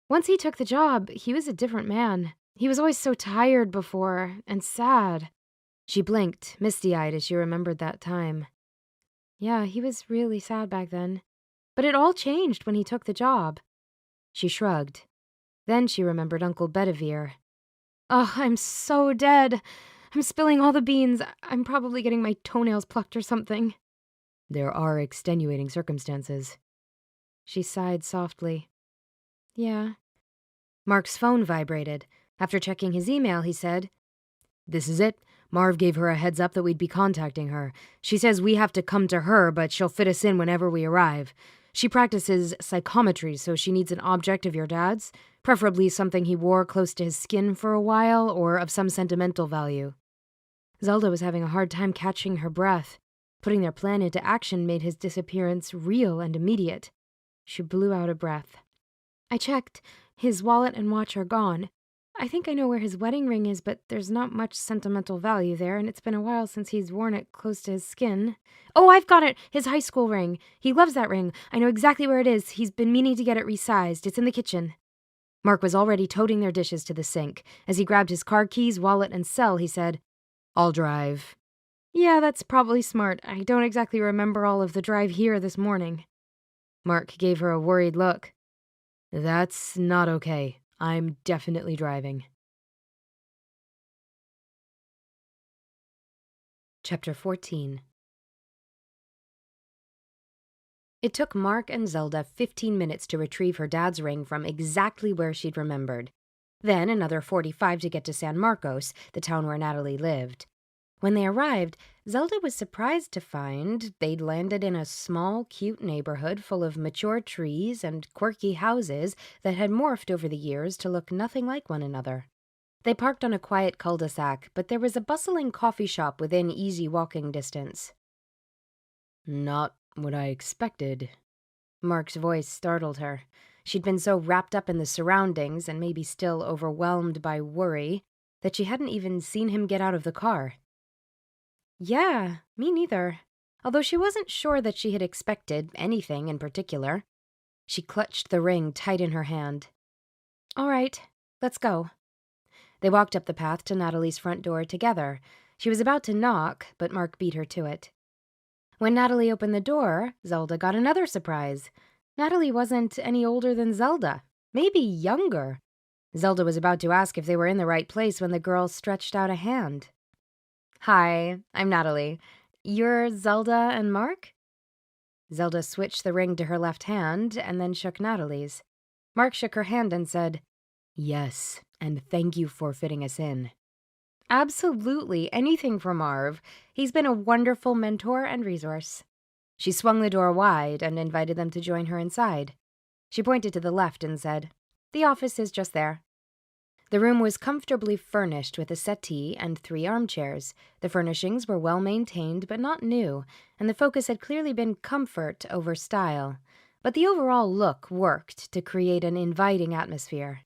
Once he took the job, he was a different man. He was always so tired before, and sad. She blinked, misty-eyed as she remembered that time. Yeah, he was really sad back then. But it all changed when he took the job. She shrugged. Then she remembered Uncle Bedivere. Oh, I'm so dead. I'm spilling all the beans. I'm probably getting my toenails plucked or something. There are extenuating circumstances. She sighed softly. Yeah. Mark's phone vibrated. After checking his email, he said, This is it. Marv gave her a heads up that we'd be contacting her. She says we have to come to her, but she'll fit us in whenever we arrive. She practices psychometry, so she needs an object of your dad's, preferably something he wore close to his skin for a while or of some sentimental value. Zelda was having a hard time catching her breath. Putting their plan into action made his disappearance real and immediate. She blew out a breath. I checked. His wallet and watch are gone. I think I know where his wedding ring is, but there's not much sentimental value there, and it's been a while since he's worn it close to his skin. Oh, I've got it! His high school ring. He loves that ring. I know exactly where it is. He's been meaning to get it resized. It's in the kitchen. Mark was already toting their dishes to the sink. As he grabbed his car keys, wallet, and cell, he said, I'll drive. Yeah, that's probably smart. I don't exactly remember all of the drive here this morning. Mark gave her a worried look. That's not okay. I'm definitely driving. Chapter 14. It took Mark and Zelda 15 minutes to retrieve her dad's ring from exactly where she'd remembered. Then another 45 to get to San Marcos, the town where Natalie lived. When they arrived, Zelda was surprised to find they'd landed in a small, cute neighborhood full of mature trees and quirky houses that had morphed over the years to look nothing like one another. They parked on a quiet cul-de-sac, but there was a bustling coffee shop within easy walking distance. Not what I expected. Mark's voice startled her. She'd been so wrapped up in the surroundings and maybe still overwhelmed by worry that she hadn't even seen him get out of the car. Yeah, me neither. Although she wasn't sure that she had expected anything in particular. She clutched the ring tight in her hand. All right, let's go. They walked up the path to Natalie's front door together. She was about to knock, but Mark beat her to it. When Natalie opened the door, Zelda got another surprise. Natalie wasn't any older than Zelda, maybe younger. Zelda was about to ask if they were in the right place when the girl stretched out a hand. Hi, I'm Natalie. You're Zelda and Mark? Zelda switched the ring to her left hand and then shook Natalie's. Mark shook her hand and said, Yes, and thank you for fitting us in. Absolutely, anything for Marv. He's been a wonderful mentor and resource. She swung the door wide and invited them to join her inside. She pointed to the left and said, The office is just there. The room was comfortably furnished with a settee and 3 armchairs. The furnishings were well maintained but not new, and the focus had clearly been comfort over style. But the overall look worked to create an inviting atmosphere.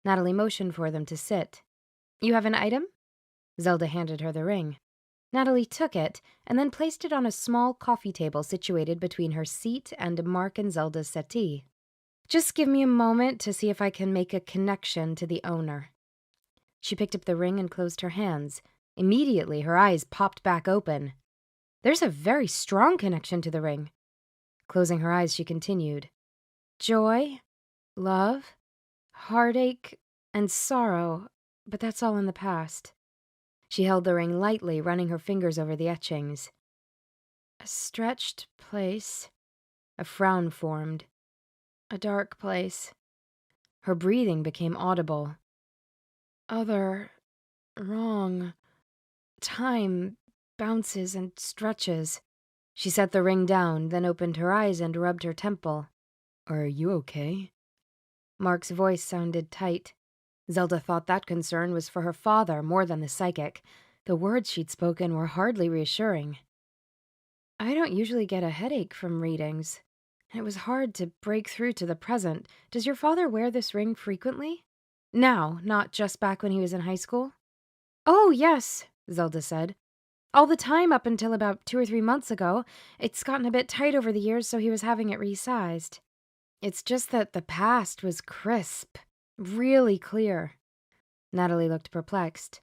Natalie motioned for them to sit. You have an item? Zelda handed her the ring. Natalie took it and then placed it on a small coffee table situated between her seat and Mark and Zelda's settee. Just give me a moment to see if I can make a connection to the owner. She picked up the ring and closed her hands. Immediately, her eyes popped back open. There's a very strong connection to the ring. Closing her eyes, she continued. Joy, love, heartache, and sorrow, but that's all in the past. She held the ring lightly, running her fingers over the etchings. A stretched place. A frown formed. A dark place. Her breathing became audible. Other, wrong. Time bounces and stretches. She set the ring down, then opened her eyes and rubbed her temple. Are you okay? Mark's voice sounded tight. Zelda thought that concern was for her father more than the psychic. The words she'd spoken were hardly reassuring. I don't usually get a headache from readings. It was hard to break through to the present. Does your father wear this ring frequently? Now, not just back when he was in high school? Oh, yes, Zelda said. All the time up until about 2 or 3 months ago. It's gotten a bit tight over the years, so he was having it resized. It's just that the past was crisp, really clear. Natalie looked perplexed.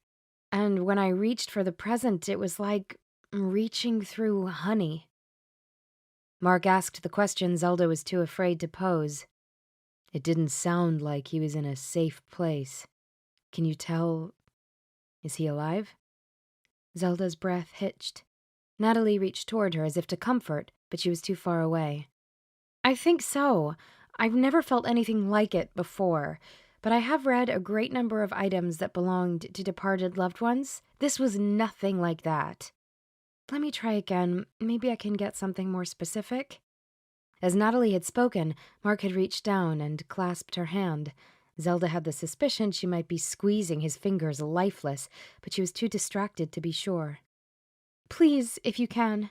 And when I reached for the present, it was like reaching through honey. Mark asked the question Zelda was too afraid to pose. It didn't sound like he was in a safe place. Can you tell? Is he alive? Zelda's breath hitched. Natalie reached toward her as if to comfort, but she was too far away. I think so. I've never felt anything like it before, but I have read a great number of items that belonged to departed loved ones. This was nothing like that. Let me try again. Maybe I can get something more specific. As Natalie had spoken, Mark had reached down and clasped her hand. Zelda had the suspicion she might be squeezing his fingers lifeless, but she was too distracted to be sure. Please, if you can.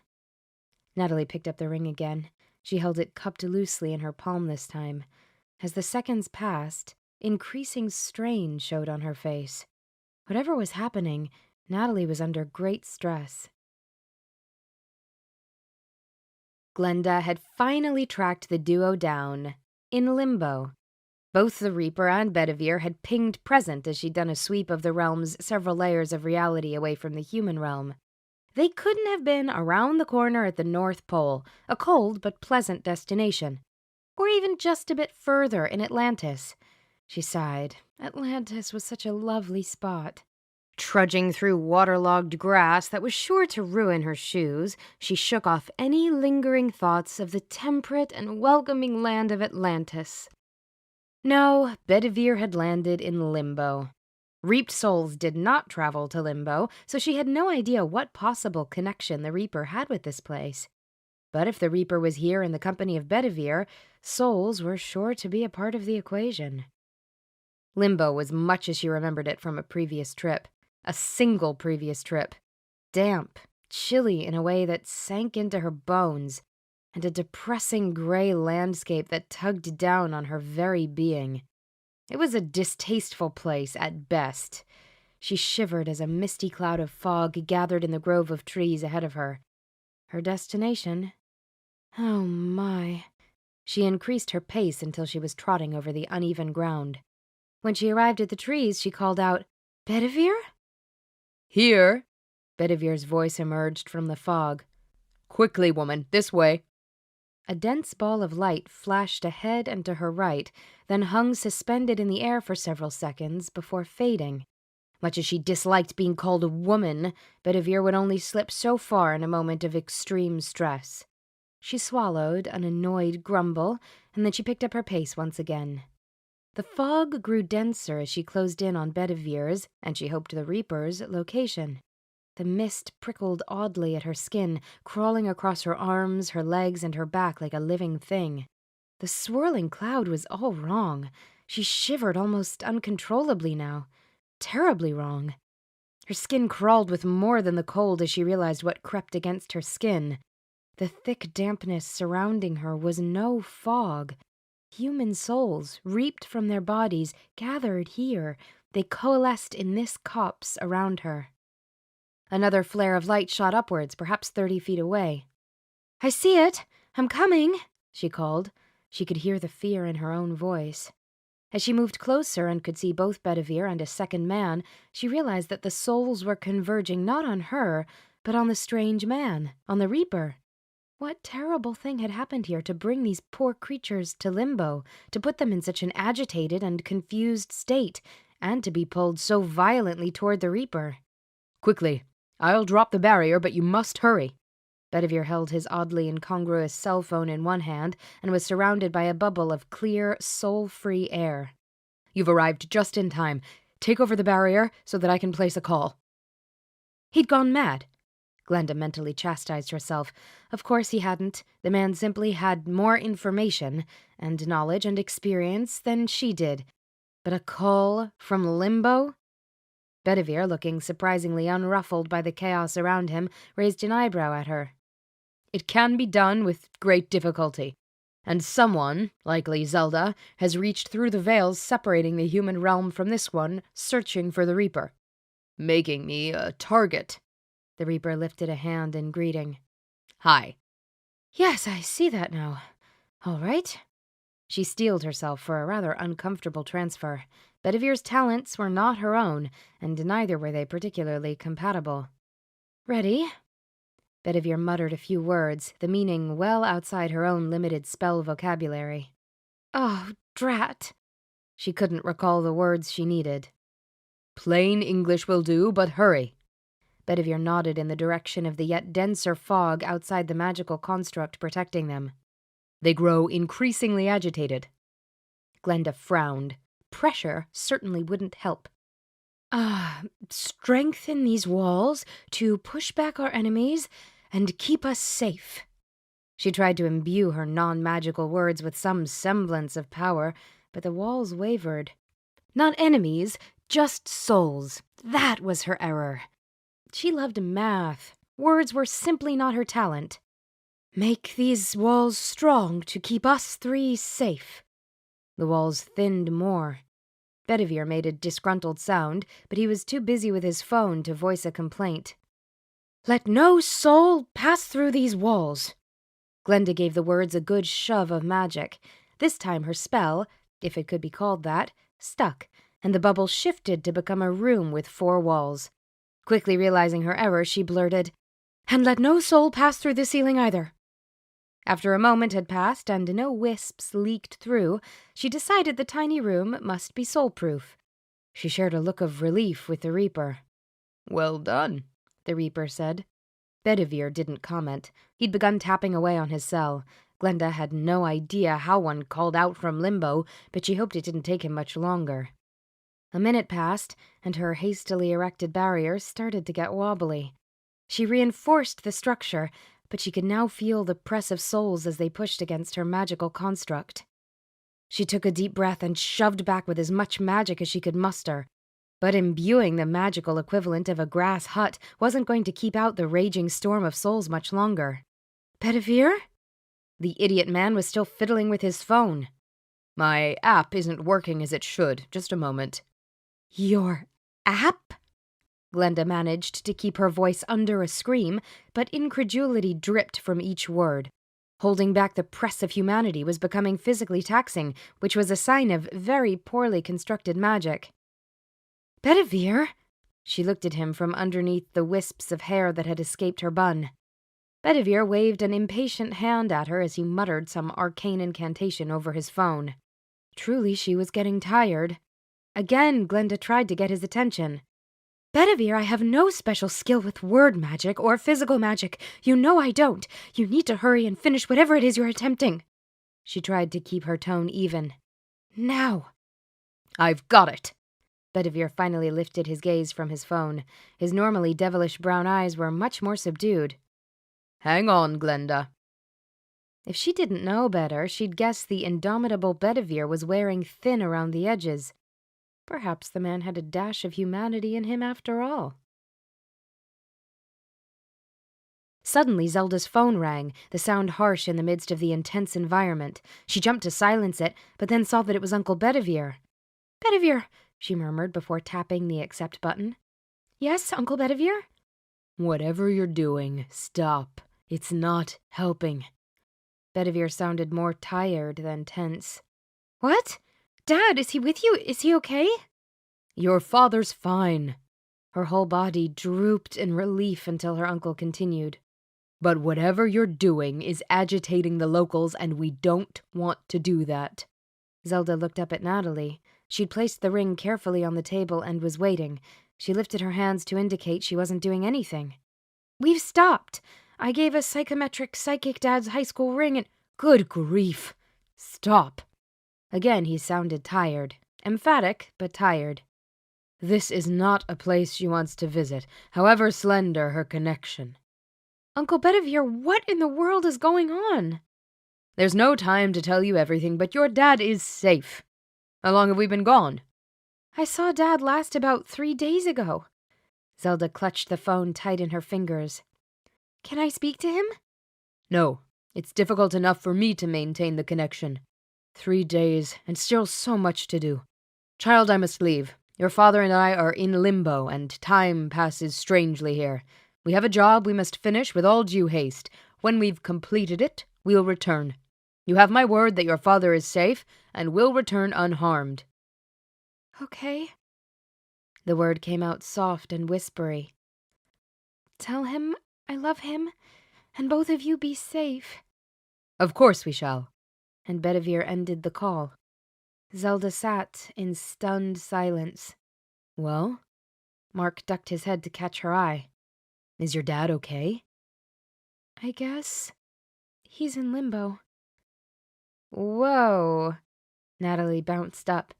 Natalie picked up the ring again. She held it cupped loosely in her palm this time. As the seconds passed, increasing strain showed on her face. Whatever was happening, Natalie was under great stress. Glenda had finally tracked the duo down, in limbo. Both the Reaper and Bedivere had pinged present as she'd done a sweep of the realm's several layers of reality away from the human realm. They couldn't have been around the corner at the North Pole, a cold but pleasant destination. Or even just a bit further in Atlantis. She sighed. Atlantis was such a lovely spot. Trudging through waterlogged grass that was sure to ruin her shoes, she shook off any lingering thoughts of the temperate and welcoming land of Atlantis. No, Bedivere had landed in Limbo. Reaped souls did not travel to Limbo, so she had no idea what possible connection the Reaper had with this place. But if the Reaper was here in the company of Bedivere, souls were sure to be a part of the equation. Limbo was much as she remembered it from a previous trip. A single previous trip. Damp, chilly in a way that sank into her bones, and a depressing gray landscape that tugged down on her very being. It was a distasteful place at best. She shivered as a misty cloud of fog gathered in the grove of trees ahead of her. Her destination? Oh my. She increased her pace until she was trotting over the uneven ground. When she arrived at the trees, she called out, "Bedivere?" "Here," Bedivere's voice emerged from the fog. "Quickly, woman, this way." A dense ball of light flashed ahead and to her right, then hung suspended in the air for several seconds before fading. Much as she disliked being called a woman, Bedivere would only slip so far in a moment of extreme stress. She swallowed an annoyed grumble, and then she picked up her pace once again. The fog grew denser as she closed in on Bedivere's, and she hoped the Reaper's, location. The mist prickled oddly at her skin, crawling across her arms, her legs, and her back like a living thing. The swirling cloud was all wrong. She shivered almost uncontrollably now. Terribly wrong. Her skin crawled with more than the cold as she realized what crept against her skin. The thick dampness surrounding her was no fog. Human souls, reaped from their bodies, gathered here. They coalesced in this copse around her. Another flare of light shot upwards, perhaps 30 feet away. "I see it! I'm coming!" she called. She could hear the fear in her own voice. As she moved closer and could see both Bedivere and a second man, she realized that the souls were converging not on her, but on the strange man, on the Reaper. What terrible thing had happened here to bring these poor creatures to Limbo, to put them in such an agitated and confused state, and to be pulled so violently toward the Reaper? "Quickly. I'll drop the barrier, but you must hurry." Bedivere held his oddly incongruous cell phone in one hand and was surrounded by a bubble of clear, soul-free air. "You've arrived just in time. Take over the barrier so that I can place a call." He'd gone mad. Glenda mentally chastised herself. Of course he hadn't. The man simply had more information and knowledge and experience than she did. But a call from Limbo? Bedivere, looking surprisingly unruffled by the chaos around him, raised an eyebrow at her. "It can be done with great difficulty. And someone, likely Zelda, has reached through the veils separating the human realm from this one, searching for the Reaper. Making me a target." The Reaper lifted a hand in greeting. "Hi." "Yes, I see that now. All right." She steeled herself for a rather uncomfortable transfer. Bedivere's talents were not her own, and neither were they particularly compatible. "Ready?" Bedivere muttered a few words, the meaning well outside her own limited spell vocabulary. "Oh, drat." She couldn't recall the words she needed. "Plain English will do, but hurry." Bedivere nodded in the direction of the yet denser fog outside the magical construct protecting them. "They grow increasingly agitated." Glenda frowned. Pressure certainly wouldn't help. Strengthen these walls to push back our enemies and keep us safe." She tried to imbue her non-magical words with some semblance of power, but the walls wavered. Not enemies, just souls. That was her error. She loved math. Words were simply not her talent. "Make these walls strong to keep us three safe." The walls thinned more. Bedivere made a disgruntled sound, but he was too busy with his phone to voice a complaint. "Let no soul pass through these walls." Glenda gave the words a good shove of magic. This time her spell, if it could be called that, stuck, and the bubble shifted to become a room with 4 walls. Quickly realizing her error, she blurted, "And let no soul pass through the ceiling either." After a moment had passed and no wisps leaked through, she decided the tiny room must be soul-proof. She shared a look of relief with the Reaper. Well done, the Reaper said. Bedivere didn't comment. He'd begun tapping away on his cell. Glenda had no idea how one called out from limbo, but she hoped it didn't take him much longer. A minute passed, and her hastily erected barrier started to get wobbly. She reinforced the structure, but she could now feel the press of souls as they pushed against her magical construct. She took a deep breath and shoved back with as much magic as she could muster. But imbuing the magical equivalent of a grass hut wasn't going to keep out the raging storm of souls much longer. Bedivere? The idiot man was still fiddling with his phone. My app isn't working as it should. Just a moment. Your app? Glenda managed to keep her voice under a scream, but incredulity dripped from each word. Holding back the press of humanity was becoming physically taxing, which was a sign of very poorly constructed magic. Bedivere? She looked at him from underneath the wisps of hair that had escaped her bun. Bedivere waved an impatient hand at her as he muttered some arcane incantation over his phone. Truly, she was getting tired. Again, Glenda tried to get his attention. Bedivere, I have no special skill with word magic or physical magic. You know I don't. You need to hurry and finish whatever it is you're attempting. She tried to keep her tone even. Now. I've got it. Bedivere finally lifted his gaze from his phone. His normally devilish brown eyes were much more subdued. Hang on, Glenda. If she didn't know better, she'd guess the indomitable Bedivere was wearing thin around the edges. Perhaps the man had a dash of humanity in him after all. Suddenly, Zelda's phone rang, the sound harsh in the midst of the intense environment. She jumped to silence it, but then saw that it was Uncle Bedivere. Bedivere, she murmured before tapping the accept button. Yes, Uncle Bedivere? Whatever you're doing, stop. It's not helping. Bedivere sounded more tired than tense. What? Dad, is he with you? Is he okay? Your father's fine. Her whole body drooped in relief until her uncle continued. But whatever you're doing is agitating the locals, and we don't want to do that. Zelda looked up at Natalie. She'd placed the ring carefully on the table and was waiting. She lifted her hands to indicate she wasn't doing anything. We've stopped. I gave a psychometric psychic dad's high school ring and— Good grief. Stop. Again he sounded tired. Emphatic, but tired. This is not a place she wants to visit, however slender her connection. Uncle Bedivere, what in the world is going on? There's no time to tell you everything, but your dad is safe. How long have we been gone? I saw Dad last about 3 days ago. Zelda clutched the phone tight in her fingers. Can I speak to him? No, it's difficult enough for me to maintain the connection. 3 days, and still so much to do. Child, I must leave. Your father and I are in limbo, and time passes strangely here. We have a job we must finish with all due haste. When we've completed it, we'll return. You have my word that your father is safe, and will return unharmed. Okay. The word came out soft and whispery. Tell him I love him, and both of you be safe. Of course we shall. And Bedivere ended the call. Zelda sat in stunned silence. Well? Mark ducked his head to catch her eye. Is your dad okay? I guess. He's in limbo. Whoa. Natalie bounced up.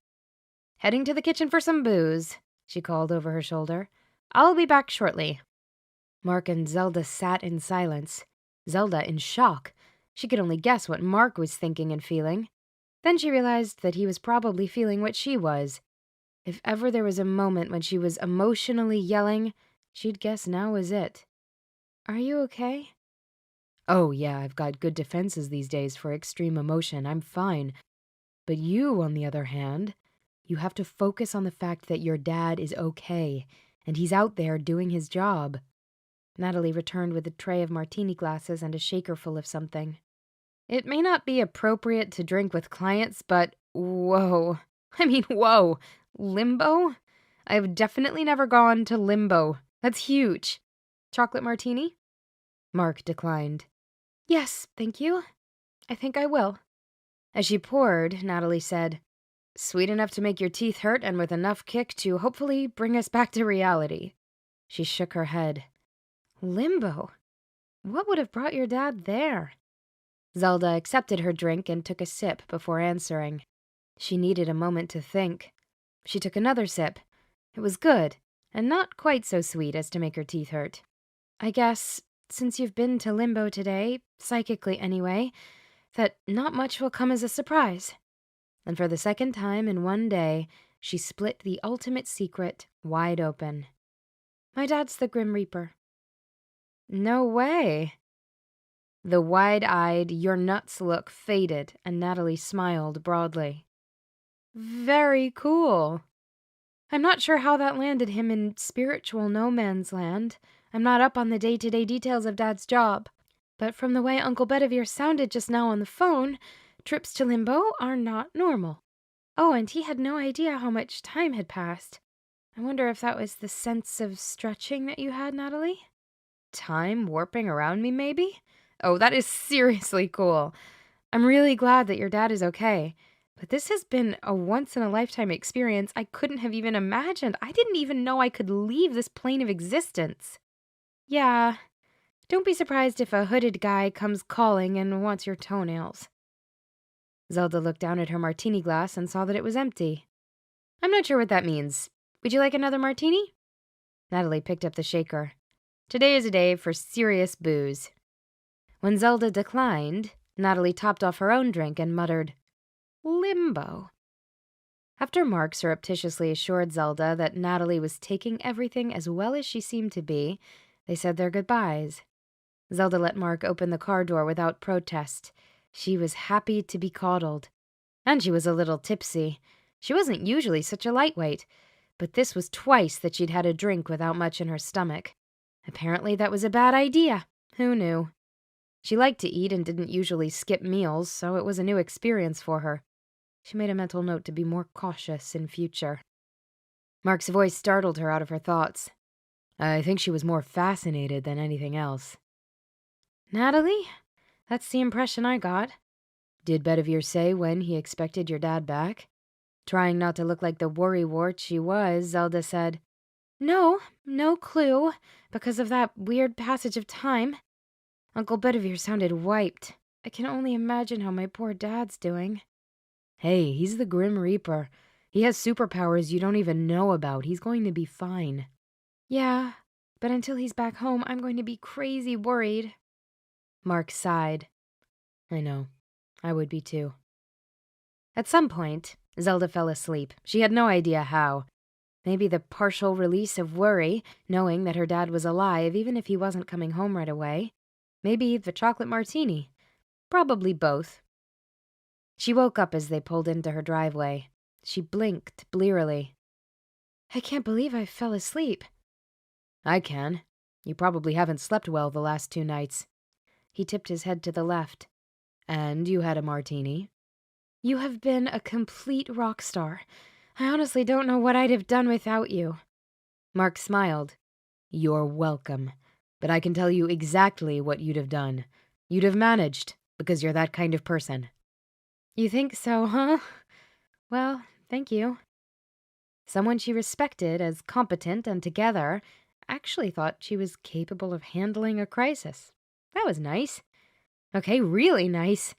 Heading to the kitchen for some booze, she called over her shoulder. I'll be back shortly. Mark and Zelda sat in silence. Zelda in shock. She could only guess what Mark was thinking and feeling. Then she realized that he was probably feeling what she was. If ever there was a moment when she was emotionally yelling, she'd guess now was it. Are you okay? Oh, yeah, I've got good defenses these days for extreme emotion. I'm fine. But you, on the other hand, you have to focus on the fact that your dad is okay, and he's out there doing his job. Natalie returned with a tray of martini glasses and a shaker full of something. It may not be appropriate to drink with clients, but whoa. Whoa. Limbo? I've definitely never gone to limbo. That's huge. Chocolate martini? Mark declined. Yes, thank you. I think I will. As she poured, Natalie said, Sweet enough to make your teeth hurt and with enough kick to hopefully bring us back to reality. She shook her head. Limbo? What would have brought your dad there? Zelda accepted her drink and took a sip before answering. She needed a moment to think. She took another sip. It was good, and not quite so sweet as to make her teeth hurt. I guess, since you've been to limbo today, psychically anyway, that not much will come as a surprise. And for the second time in one day, she split the ultimate secret wide open. My dad's the Grim Reaper. No way. The wide-eyed, your nuts look faded, and Natalie smiled broadly. Very cool. I'm not sure how that landed him in spiritual no man's land. I'm not up on the day-to-day details of Dad's job. But from the way Uncle Bedivere sounded just now on the phone, trips to limbo are not normal. Oh, and he had no idea how much time had passed. I wonder if that was the sense of stretching that you had, Natalie? Time warping around me, maybe? Oh, that is seriously cool. I'm really glad that your dad is okay. But this has been a once-in-a-lifetime experience I couldn't have even imagined. I didn't even know I could leave this plane of existence. Yeah, don't be surprised if a hooded guy comes calling and wants your toenails. Zelda looked down at her martini glass and saw that it was empty. I'm not sure what that means. Would you like another martini? Natalie picked up the shaker. Today is a day for serious booze. When Zelda declined, Natalie topped off her own drink and muttered, Limbo. After Mark surreptitiously assured Zelda that Natalie was taking everything as well as she seemed to be, they said their goodbyes. Zelda let Mark open the car door without protest. She was happy to be coddled. And she was a little tipsy. She wasn't usually such a lightweight, but this was twice that she'd had a drink without much in her stomach. Apparently that was a bad idea. Who knew? She liked to eat and didn't usually skip meals, so it was a new experience for her. She made a mental note to be more cautious in future. Mark's voice startled her out of her thoughts. I think she was more fascinated than anything else. Natalie? That's the impression I got. Did Bedivere say when he expected your dad back? Trying not to look like the worrywart she was, Zelda said, No clue, because of that weird passage of time. Uncle Bedivere sounded wiped. I can only imagine how my poor dad's doing. Hey, he's the Grim Reaper. He has superpowers you don't even know about. He's going to be fine. Yeah, but until he's back home, I'm going to be crazy worried. Mark sighed. I know. I would be too. At some point, Zelda fell asleep. She had no idea how. Maybe the partial release of worry, knowing that her dad was alive even if he wasn't coming home right away. Maybe the chocolate martini. Probably both. She woke up as they pulled into her driveway. She blinked blearily. I can't believe I fell asleep. I can. You probably haven't slept well the last 2 nights. He tipped his head to the left. And you had a martini. You have been a complete rock star. I honestly don't know what I'd have done without you. Mark smiled. You're welcome. But I can tell you exactly what you'd have done. You'd have managed, because you're that kind of person. You think so, huh? Well, thank you. Someone she respected as competent and together actually thought she was capable of handling a crisis. That was nice. Okay, really nice.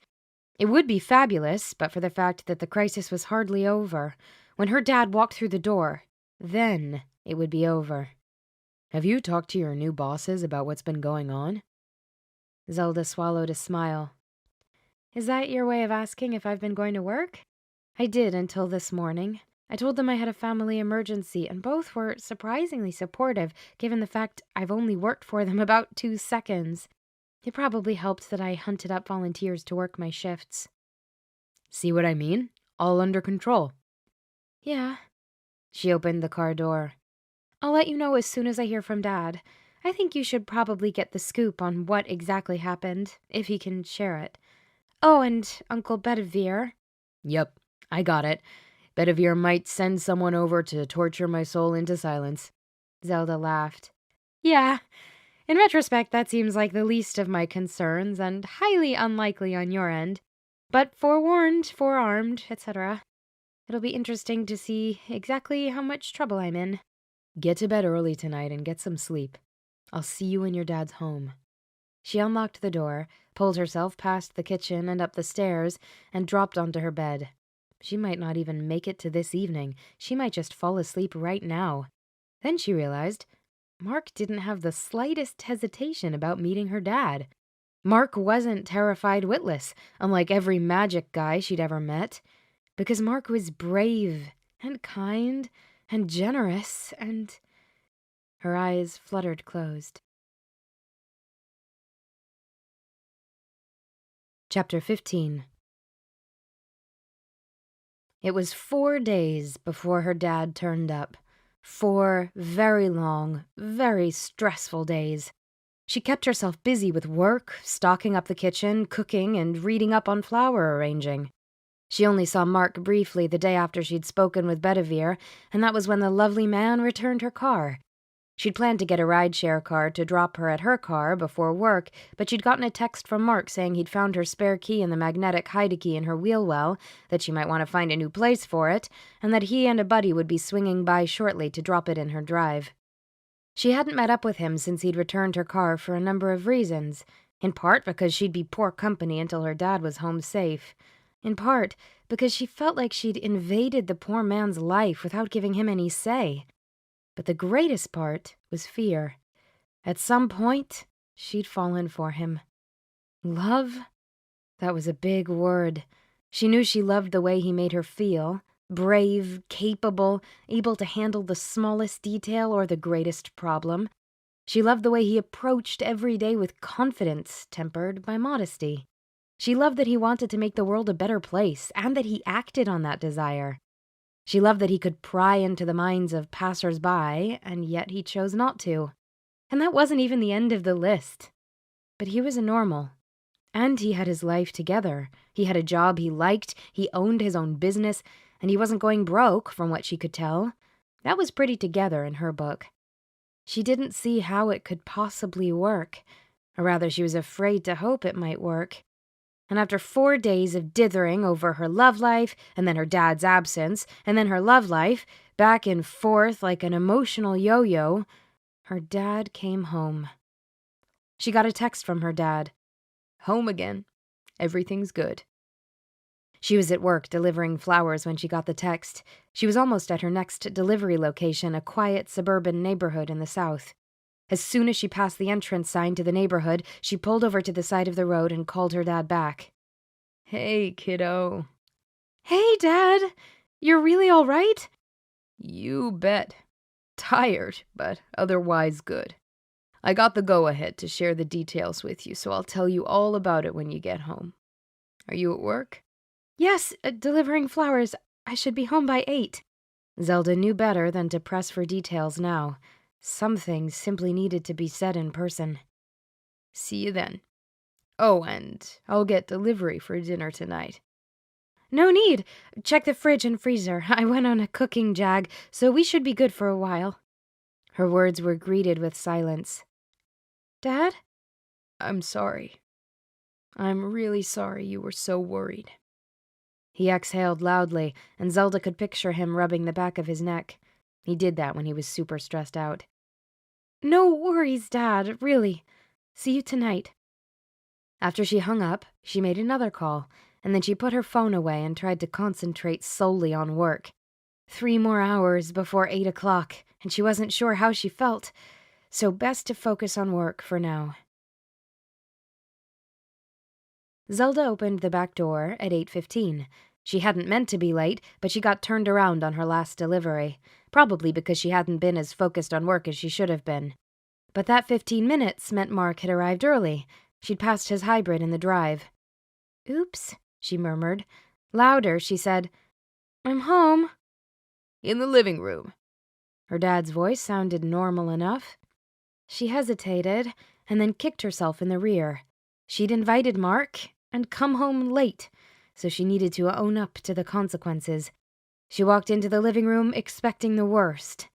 It would be fabulous, but for the fact that the crisis was hardly over. When her dad walked through the door, then it would be over. Have you talked to your new bosses about what's been going on? Zelda swallowed a smile. Is that your way of asking if I've been going to work? I did until this morning. I told them I had a family emergency, and both were surprisingly supportive, given the fact I've only worked for them about 2 seconds. It probably helped that I hunted up volunteers to work my shifts. See what I mean? All under control. Yeah. She opened the car door. I'll let you know as soon as I hear from Dad. I think you should probably get the scoop on what exactly happened, if he can share it. Oh, and Uncle Bedivere. Yep, I got it. Bedivere might send someone over to torture my soul into silence. Zelda laughed. Yeah, in retrospect, that seems like the least of my concerns and highly unlikely on your end. But forewarned, forearmed, etc. It'll be interesting to see exactly how much trouble I'm in. Get to bed early tonight and get some sleep. I'll see you when your dad's home." She unlocked the door, pulled herself past the kitchen and up the stairs, and dropped onto her bed. She might not even make it to this evening. She might just fall asleep right now. Then she realized Mark didn't have the slightest hesitation about meeting her dad. Mark wasn't terrified witless, unlike every magic guy she'd ever met, because Mark was brave and kind and generous and... Her eyes fluttered closed. Chapter 15. It was 4 days before her dad turned up. 4 very long, very stressful days. She kept herself busy with work, stocking up the kitchen, cooking, and reading up on flower arranging. She only saw Mark briefly the day after she'd spoken with Bedivere, and that was when the lovely man returned her car. She'd planned to get a rideshare car to drop her at her car before work, but she'd gotten a text from Mark saying he'd found her spare key in the magnetic hide-key in her wheel well, that she might want to find a new place for it, and that he and a buddy would be swinging by shortly to drop it in her drive. She hadn't met up with him since he'd returned her car for a number of reasons, in part because she'd be poor company until her dad was home safe, in part because she felt like she'd invaded the poor man's life without giving him any say. But the greatest part was fear. At some point, she'd fallen for him. Love? That was a big word. She knew she loved the way he made her feel. Brave, capable, able to handle the smallest detail or the greatest problem. She loved the way he approached every day with confidence, tempered by modesty. She loved that he wanted to make the world a better place, and that he acted on that desire. She loved that he could pry into the minds of passers-by, and yet he chose not to. And that wasn't even the end of the list. But he was a normal. And he had his life together. He had a job he liked, he owned his own business, and he wasn't going broke, from what she could tell. That was pretty together in her book. She didn't see how it could possibly work. Or rather, she was afraid to hope it might work. And after 4 days of dithering over her love life, and then her dad's absence, and then her love life, back and forth like an emotional yo-yo, her dad came home. She got a text from her dad. "Home again. Everything's good." She was at work delivering flowers when she got the text. She was almost at her next delivery location, a quiet suburban neighborhood in the south. As soon as she passed the entrance sign to the neighborhood, she pulled over to the side of the road and called her dad back. "Hey, kiddo." "Hey, Dad. You're really all right?" "You bet. Tired, but otherwise good. I got the go-ahead to share the details with you, so I'll tell you all about it when you get home. Are you at work?" "Yes, delivering flowers. I should be home by 8. Zelda knew better than to press for details now. Some things simply needed to be said in person. "See you then. Oh, and I'll get delivery for dinner tonight." "No need. Check the fridge and freezer. I went on a cooking jag, so we should be good for a while." Her words were greeted with silence. "Dad?" "I'm sorry. I'm really sorry you were so worried." He exhaled loudly, and Zelda could picture him rubbing the back of his neck. He did that when he was super stressed out. "No worries, Dad, really. See you tonight." After she hung up, she made another call, and then she put her phone away and tried to concentrate solely on work. 3 more hours before 8 o'clock, and she wasn't sure how she felt, so best to focus on work for now. Zelda opened the back door at 8:15. She hadn't meant to be late, but she got turned around on her last delivery, probably because she hadn't been as focused on work as she should have been. But that 15 minutes meant Mark had arrived early. She'd passed his hybrid in the drive. "Oops," she murmured. Louder, she said, "I'm home." "In the living room." Her dad's voice sounded normal enough. She hesitated, and then kicked herself in the rear. She'd invited Mark, and come home late, so she needed to own up to the consequences. She walked into the living room expecting the worst.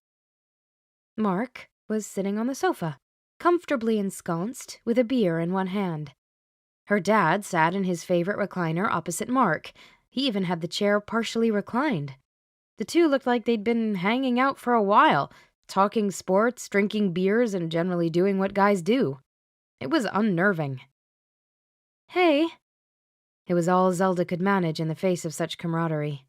Mark was sitting on the sofa, comfortably ensconced, with a beer in one hand. Her dad sat in his favorite recliner opposite Mark. He even had the chair partially reclined. The two looked like they'd been hanging out for a while, talking sports, drinking beers, and generally doing what guys do. It was unnerving. Hey. It was all Zelda could manage in the face of such camaraderie.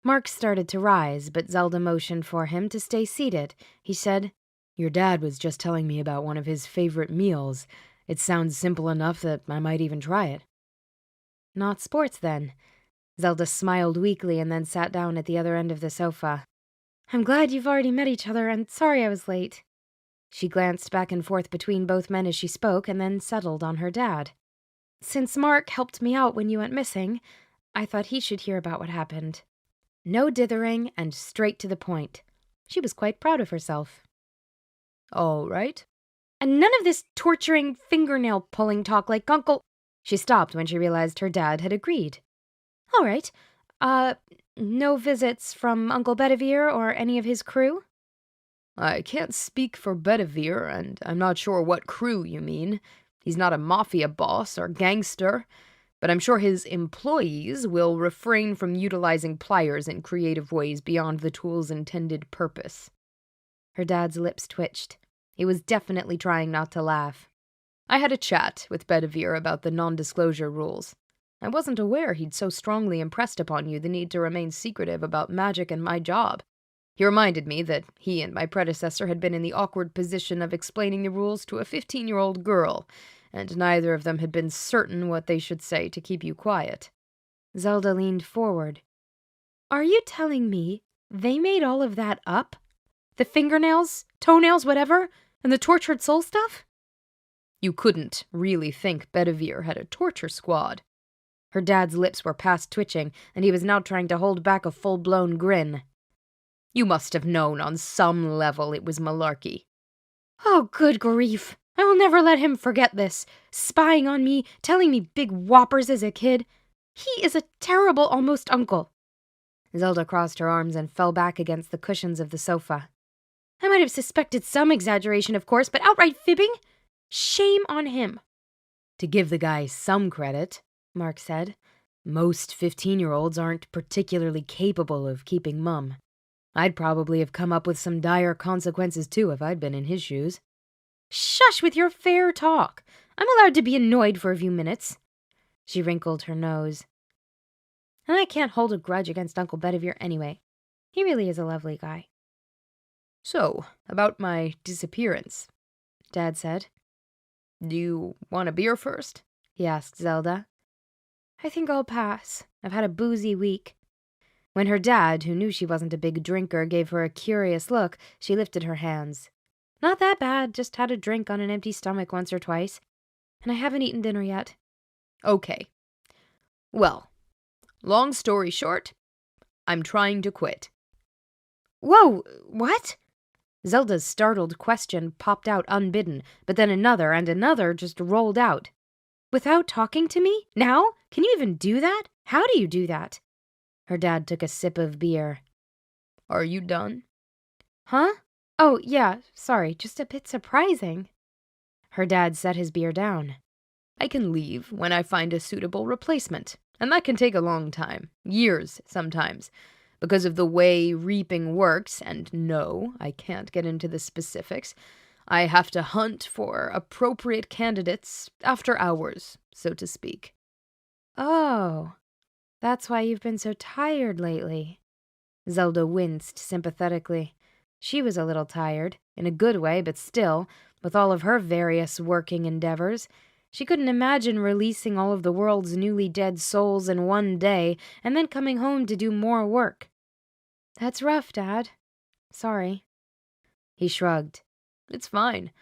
Mark started to rise, but Zelda motioned for him to stay seated. He said, "Your dad was just telling me about one of his favorite meals. It sounds simple enough that I might even try it." Not sports, then. Zelda smiled weakly and then sat down at the other end of the sofa. I'm glad you've already met each other, and sorry I was late. She glanced back and forth between both men as she spoke, and then settled on her dad. Since Mark helped me out when you went missing, I thought he should hear about what happened. No dithering, and straight to the point. She was quite proud of herself. All right. And none of this torturing fingernail-pulling talk like Uncle... She stopped when she realized her dad had agreed. All right. No visits from Uncle Bedivere or any of his crew? I can't speak for Bedivere, and I'm not sure what crew you mean. He's not a mafia boss or gangster, but I'm sure his employees will refrain from utilizing pliers in creative ways beyond the tool's intended purpose. Her dad's lips twitched. He was definitely trying not to laugh. I had a chat with Bedivere about the non-disclosure rules. I wasn't aware he'd so strongly impressed upon you the need to remain secretive about magic and my job. He reminded me that he and my predecessor had been in the awkward position of explaining the rules to a 15-year-old girl, and neither of them had been certain what they should say to keep you quiet. Zelda leaned forward. Are you telling me they made all of that up? The fingernails, toenails, whatever, and the tortured soul stuff? You couldn't really think Bedivere had a torture squad. Her dad's lips were past twitching, and he was now trying to hold back a full-blown grin. You must have known on some level it was malarkey. Oh, good grief. I will never let him forget this. Spying on me, telling me big whoppers as a kid. He is a terrible almost uncle. Zelda crossed her arms and fell back against the cushions of the sofa. I might have suspected some exaggeration, of course, but outright fibbing? Shame on him. To give the guy some credit, Mark said, most 15-year-olds aren't particularly capable of keeping mum. I'd probably have come up with some dire consequences, too, if I'd been in his shoes. Shush with your fair talk. I'm allowed to be annoyed for a few minutes. She wrinkled her nose. And I can't hold a grudge against Uncle Bedivere anyway. He really is a lovely guy. So, about my disappearance, Dad said. Do you want a beer first? He asked Zelda. I think I'll pass. I've had a boozy week. When her dad, who knew she wasn't a big drinker, gave her a curious look, she lifted her hands. Not that bad, just had a drink on an empty stomach once or twice. And I haven't eaten dinner yet. Okay. Well, long story short, I'm trying to quit. Whoa, what? Zelda's startled question popped out unbidden, but then another and another just rolled out. Without talking to me? Now? Can you even do that? How do you do that? Her dad took a sip of beer. Are you done? Huh? Oh, yeah, sorry, just a bit surprising. Her dad set his beer down. I can leave when I find a suitable replacement, and that can take a long time, years sometimes, because of the way reaping works, and no, I can't get into the specifics. I have to hunt for appropriate candidates after hours, so to speak. Oh, that's why you've been so tired lately. Zelda winced sympathetically. She was a little tired, in a good way, but still, with all of her various working endeavors. She couldn't imagine releasing all of the world's newly dead souls in one day and then coming home to do more work. That's rough, Dad. Sorry. He shrugged. It's fine.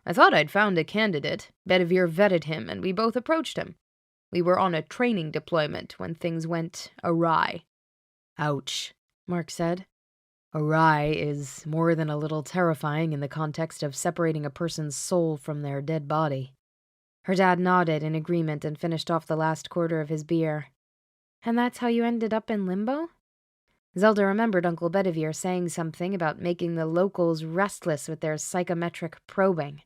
I thought I'd found a candidate. Bedivere vetted him, and we both approached him. We were on a training deployment when things went awry. Ouch, Mark said. Awry is more than a little terrifying in the context of separating a person's soul from their dead body. Her dad nodded in agreement and finished off the last quarter of his beer. And that's how you ended up in limbo? Zelda remembered Uncle Bedivere saying something about making the locals restless with their psychometric probing.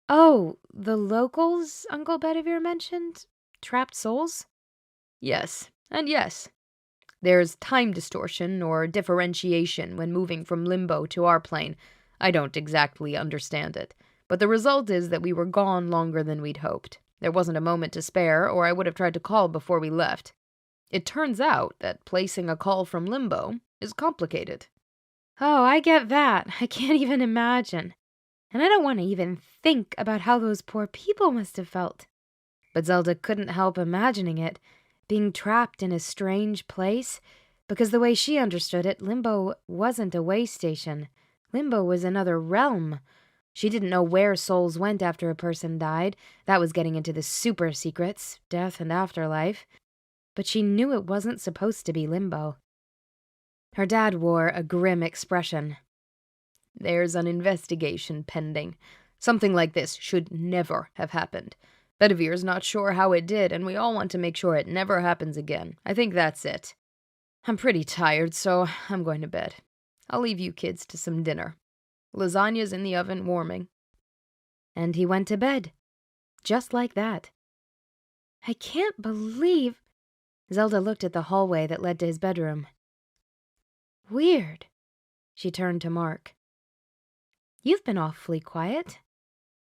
Oh, the locals Uncle Bedivere mentioned? Trapped souls? Yes, and yes. There's time distortion or differentiation when moving from limbo to our plane. I don't exactly understand it, but the result is that we were gone longer than we'd hoped. There wasn't a moment to spare, or I would have tried to call before we left. It turns out that placing a call from limbo is complicated. Oh, I get that. I can't even imagine. And I don't want to even think about how those poor people must have felt. But Zelda couldn't help imagining it, being trapped in a strange place, because the way she understood it, limbo wasn't a way station. Limbo was another realm. She didn't know where souls went after a person died. That was getting into the super secrets, death and afterlife. But she knew it wasn't supposed to be limbo. Her dad wore a grim expression. There's an investigation pending. Something like this should never have happened. Bedivere's not sure how it did, and we all want to make sure it never happens again. I think that's it. I'm pretty tired, so I'm going to bed. I'll leave you kids to some dinner. Lasagna's in the oven warming. And he went to bed. Just like that. I can't believe... Zelda looked at the hallway that led to his bedroom. Weird. She turned to Mark. You've been awfully quiet.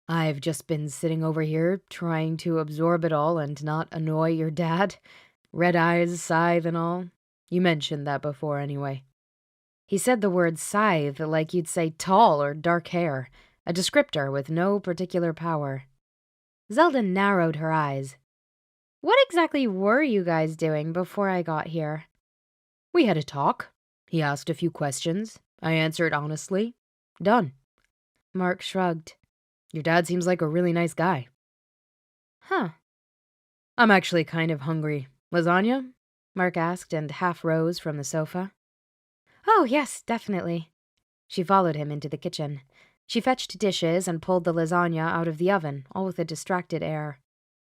I've just been sitting over here, trying to absorb it all and not annoy your dad. Red eyes, scythe and all. You mentioned that before anyway. He said the word scythe like you'd say tall or dark hair, a descriptor with no particular power. Zelda narrowed her eyes. What exactly were you guys doing before I got here? We had a talk. He asked a few questions. I answered honestly. Done. Mark shrugged. Your dad seems like a really nice guy. Huh. I'm actually kind of hungry. Lasagna? Mark asked and half rose from the sofa. Oh, yes, definitely. She followed him into the kitchen. She fetched dishes and pulled the lasagna out of the oven, all with a distracted air.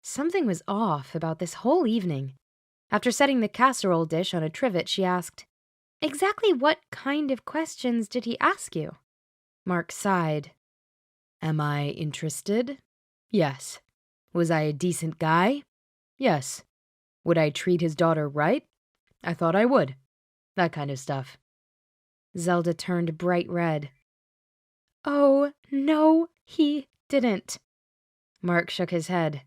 Something was off about this whole evening. After setting the casserole dish on a trivet, she asked, Exactly what kind of questions did he ask you? Mark sighed. Am I interested? Yes. Was I a decent guy? Yes. Would I treat his daughter right? I thought I would. That kind of stuff. Zelda turned bright red. Oh, no, he didn't. Mark shook his head.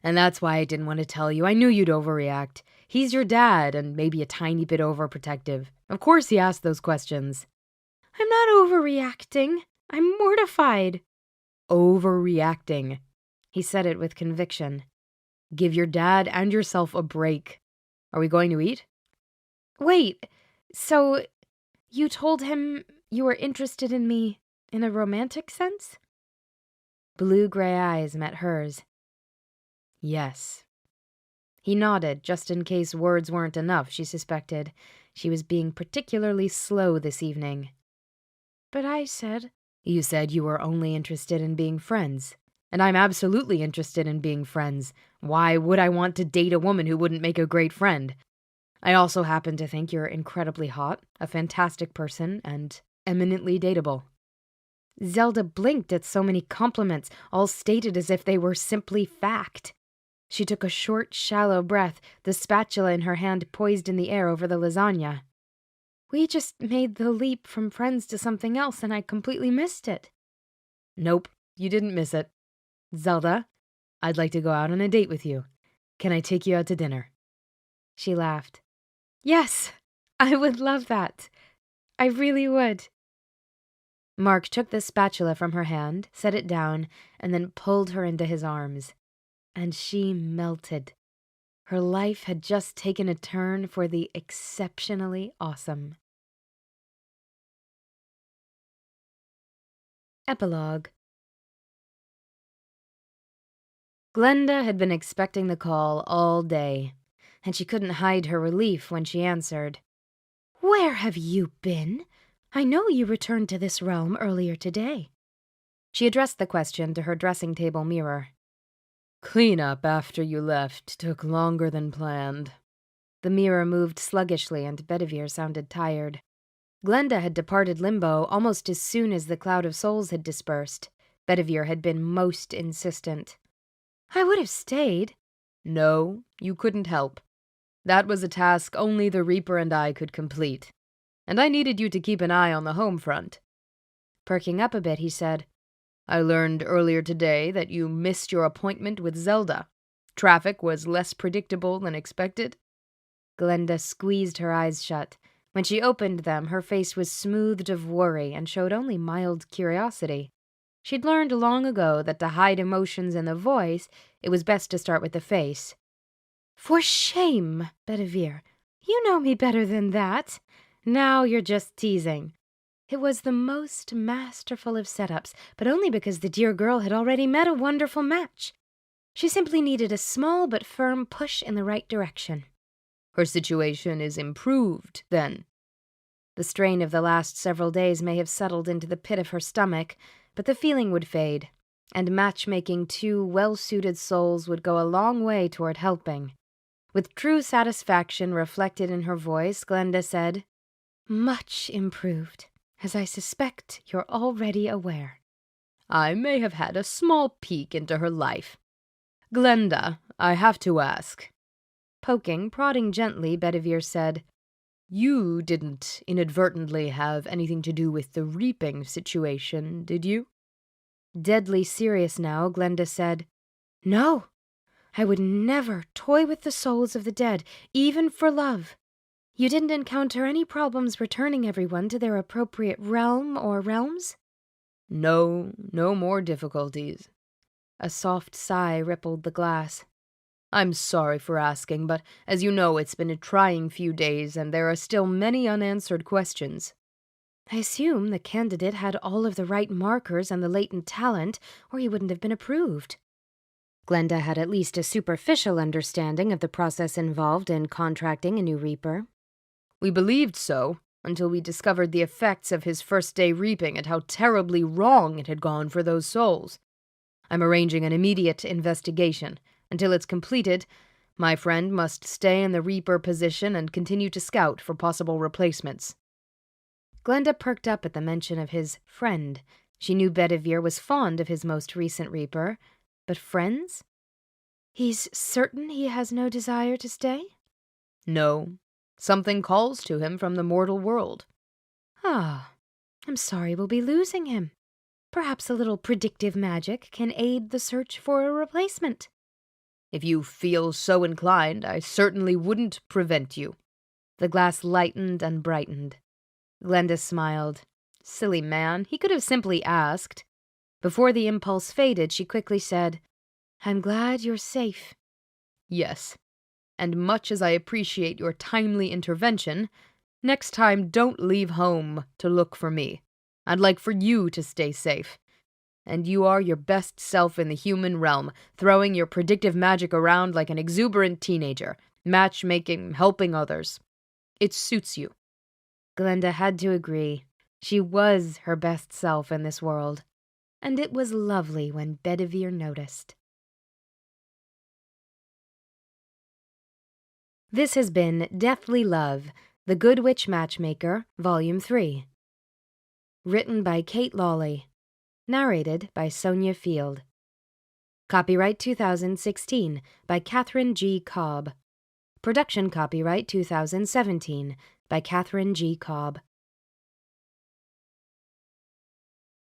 And that's why I didn't want to tell you. I knew you'd overreact. He's your dad, and maybe a tiny bit overprotective. Of course he asked those questions. I'm not overreacting. I'm mortified. Overreacting. He said it with conviction. Give your dad and yourself a break. Are we going to eat? Wait, so you told him you were interested in me in a romantic sense? Blue-gray eyes met hers. Yes. He nodded, just in case words weren't enough, she suspected. She was being particularly slow this evening. But I said... You said you were only interested in being friends. And I'm absolutely interested in being friends. Why would I want to date a woman who wouldn't make a great friend? I also happen to think you're incredibly hot, a fantastic person, and eminently dateable. Zelda blinked at so many compliments, all stated as if they were simply fact. She took a short, shallow breath, the spatula in her hand poised in the air over the lasagna. We just made the leap from friends to something else, and I completely missed it. Nope, you didn't miss it. Zelda, I'd like to go out on a date with you. Can I take you out to dinner? She laughed. Yes, I would love that. I really would. Mark took the spatula from her hand, set it down, and then pulled her into his arms. And she melted. Her life had just taken a turn for the exceptionally awesome. Epilogue. Glenda had been expecting the call all day, and she couldn't hide her relief when she answered. Where have you been? I know you returned to this realm earlier today. She addressed the question to her dressing table mirror. Cleanup after you left took longer than planned. The mirror moved sluggishly and Bedivere sounded tired. Glenda had departed limbo almost as soon as the cloud of souls had dispersed. Bedivere had been most insistent. I would have stayed. No, you couldn't help. That was a task only the Reaper and I could complete. And I needed you to keep an eye on the home front. Perking up a bit, he said, "I learned earlier today that you missed your appointment with Zelda. Traffic was less predictable than expected." Glenda squeezed her eyes shut. When she opened them, her face was smoothed of worry and showed only mild curiosity. She'd learned long ago that to hide emotions in the voice, it was best to start with the face. "For shame, Bedivere. You know me better than that. Now you're just teasing." It was the most masterful of setups, but only because the dear girl had already met a wonderful match. She simply needed a small but firm push in the right direction. "Her situation is improved, then?" The strain of the last several days may have settled into the pit of her stomach, but the feeling would fade, and matchmaking two well-suited souls would go a long way toward helping. With true satisfaction reflected in her voice, Glenda said, "Much improved, as I suspect you're already aware." "I may have had a small peek into her life. Glenda, I have to ask." Prodding gently, Bedivere said, "You didn't inadvertently have anything to do with the reaping situation, did you?" Deadly serious now, Glenda said, "No, I would never toy with the souls of the dead, even for love. You didn't encounter any problems returning everyone to their appropriate realm or realms?" "No, no more difficulties." A soft sigh rippled the glass. "I'm sorry for asking, but as you know, it's been a trying few days, and there are still many unanswered questions." "I assume the candidate had all of the right markers and the latent talent, or he wouldn't have been approved." Glenda had at least a superficial understanding of the process involved in contracting a new reaper. "We believed so, until we discovered the effects of his first day reaping and how terribly wrong it had gone for those souls. I'm arranging an immediate investigation. Until it's completed, my friend must stay in the reaper position and continue to scout for possible replacements." Glenda perked up at the mention of his friend. She knew Bedivere was fond of his most recent reaper, but friends? "He's certain he has no desire to stay?" "No. Something calls to him from the mortal world." "Ah, I'm sorry we'll be losing him. Perhaps a little predictive magic can aid the search for a replacement." "If you feel so inclined, I certainly wouldn't prevent you." The glass lightened and brightened. Glenda smiled. Silly man, he could have simply asked. Before the impulse faded, she quickly said, "I'm glad you're safe." "Yes, and much as I appreciate your timely intervention, next time don't leave home to look for me. I'd like for you to stay safe. And you are your best self in the human realm, throwing your predictive magic around like an exuberant teenager, matchmaking, helping others. It suits you." Glenda had to agree. She was her best self in this world, and it was lovely when Bedivere noticed. This has been Deathly Love, The Good Witch Matchmaker, Volume 3. Written by Kate Lawley. Narrated by Sonia Field. Copyright 2016 by Catherine G. Cobb. Production copyright 2017 by Catherine G. Cobb.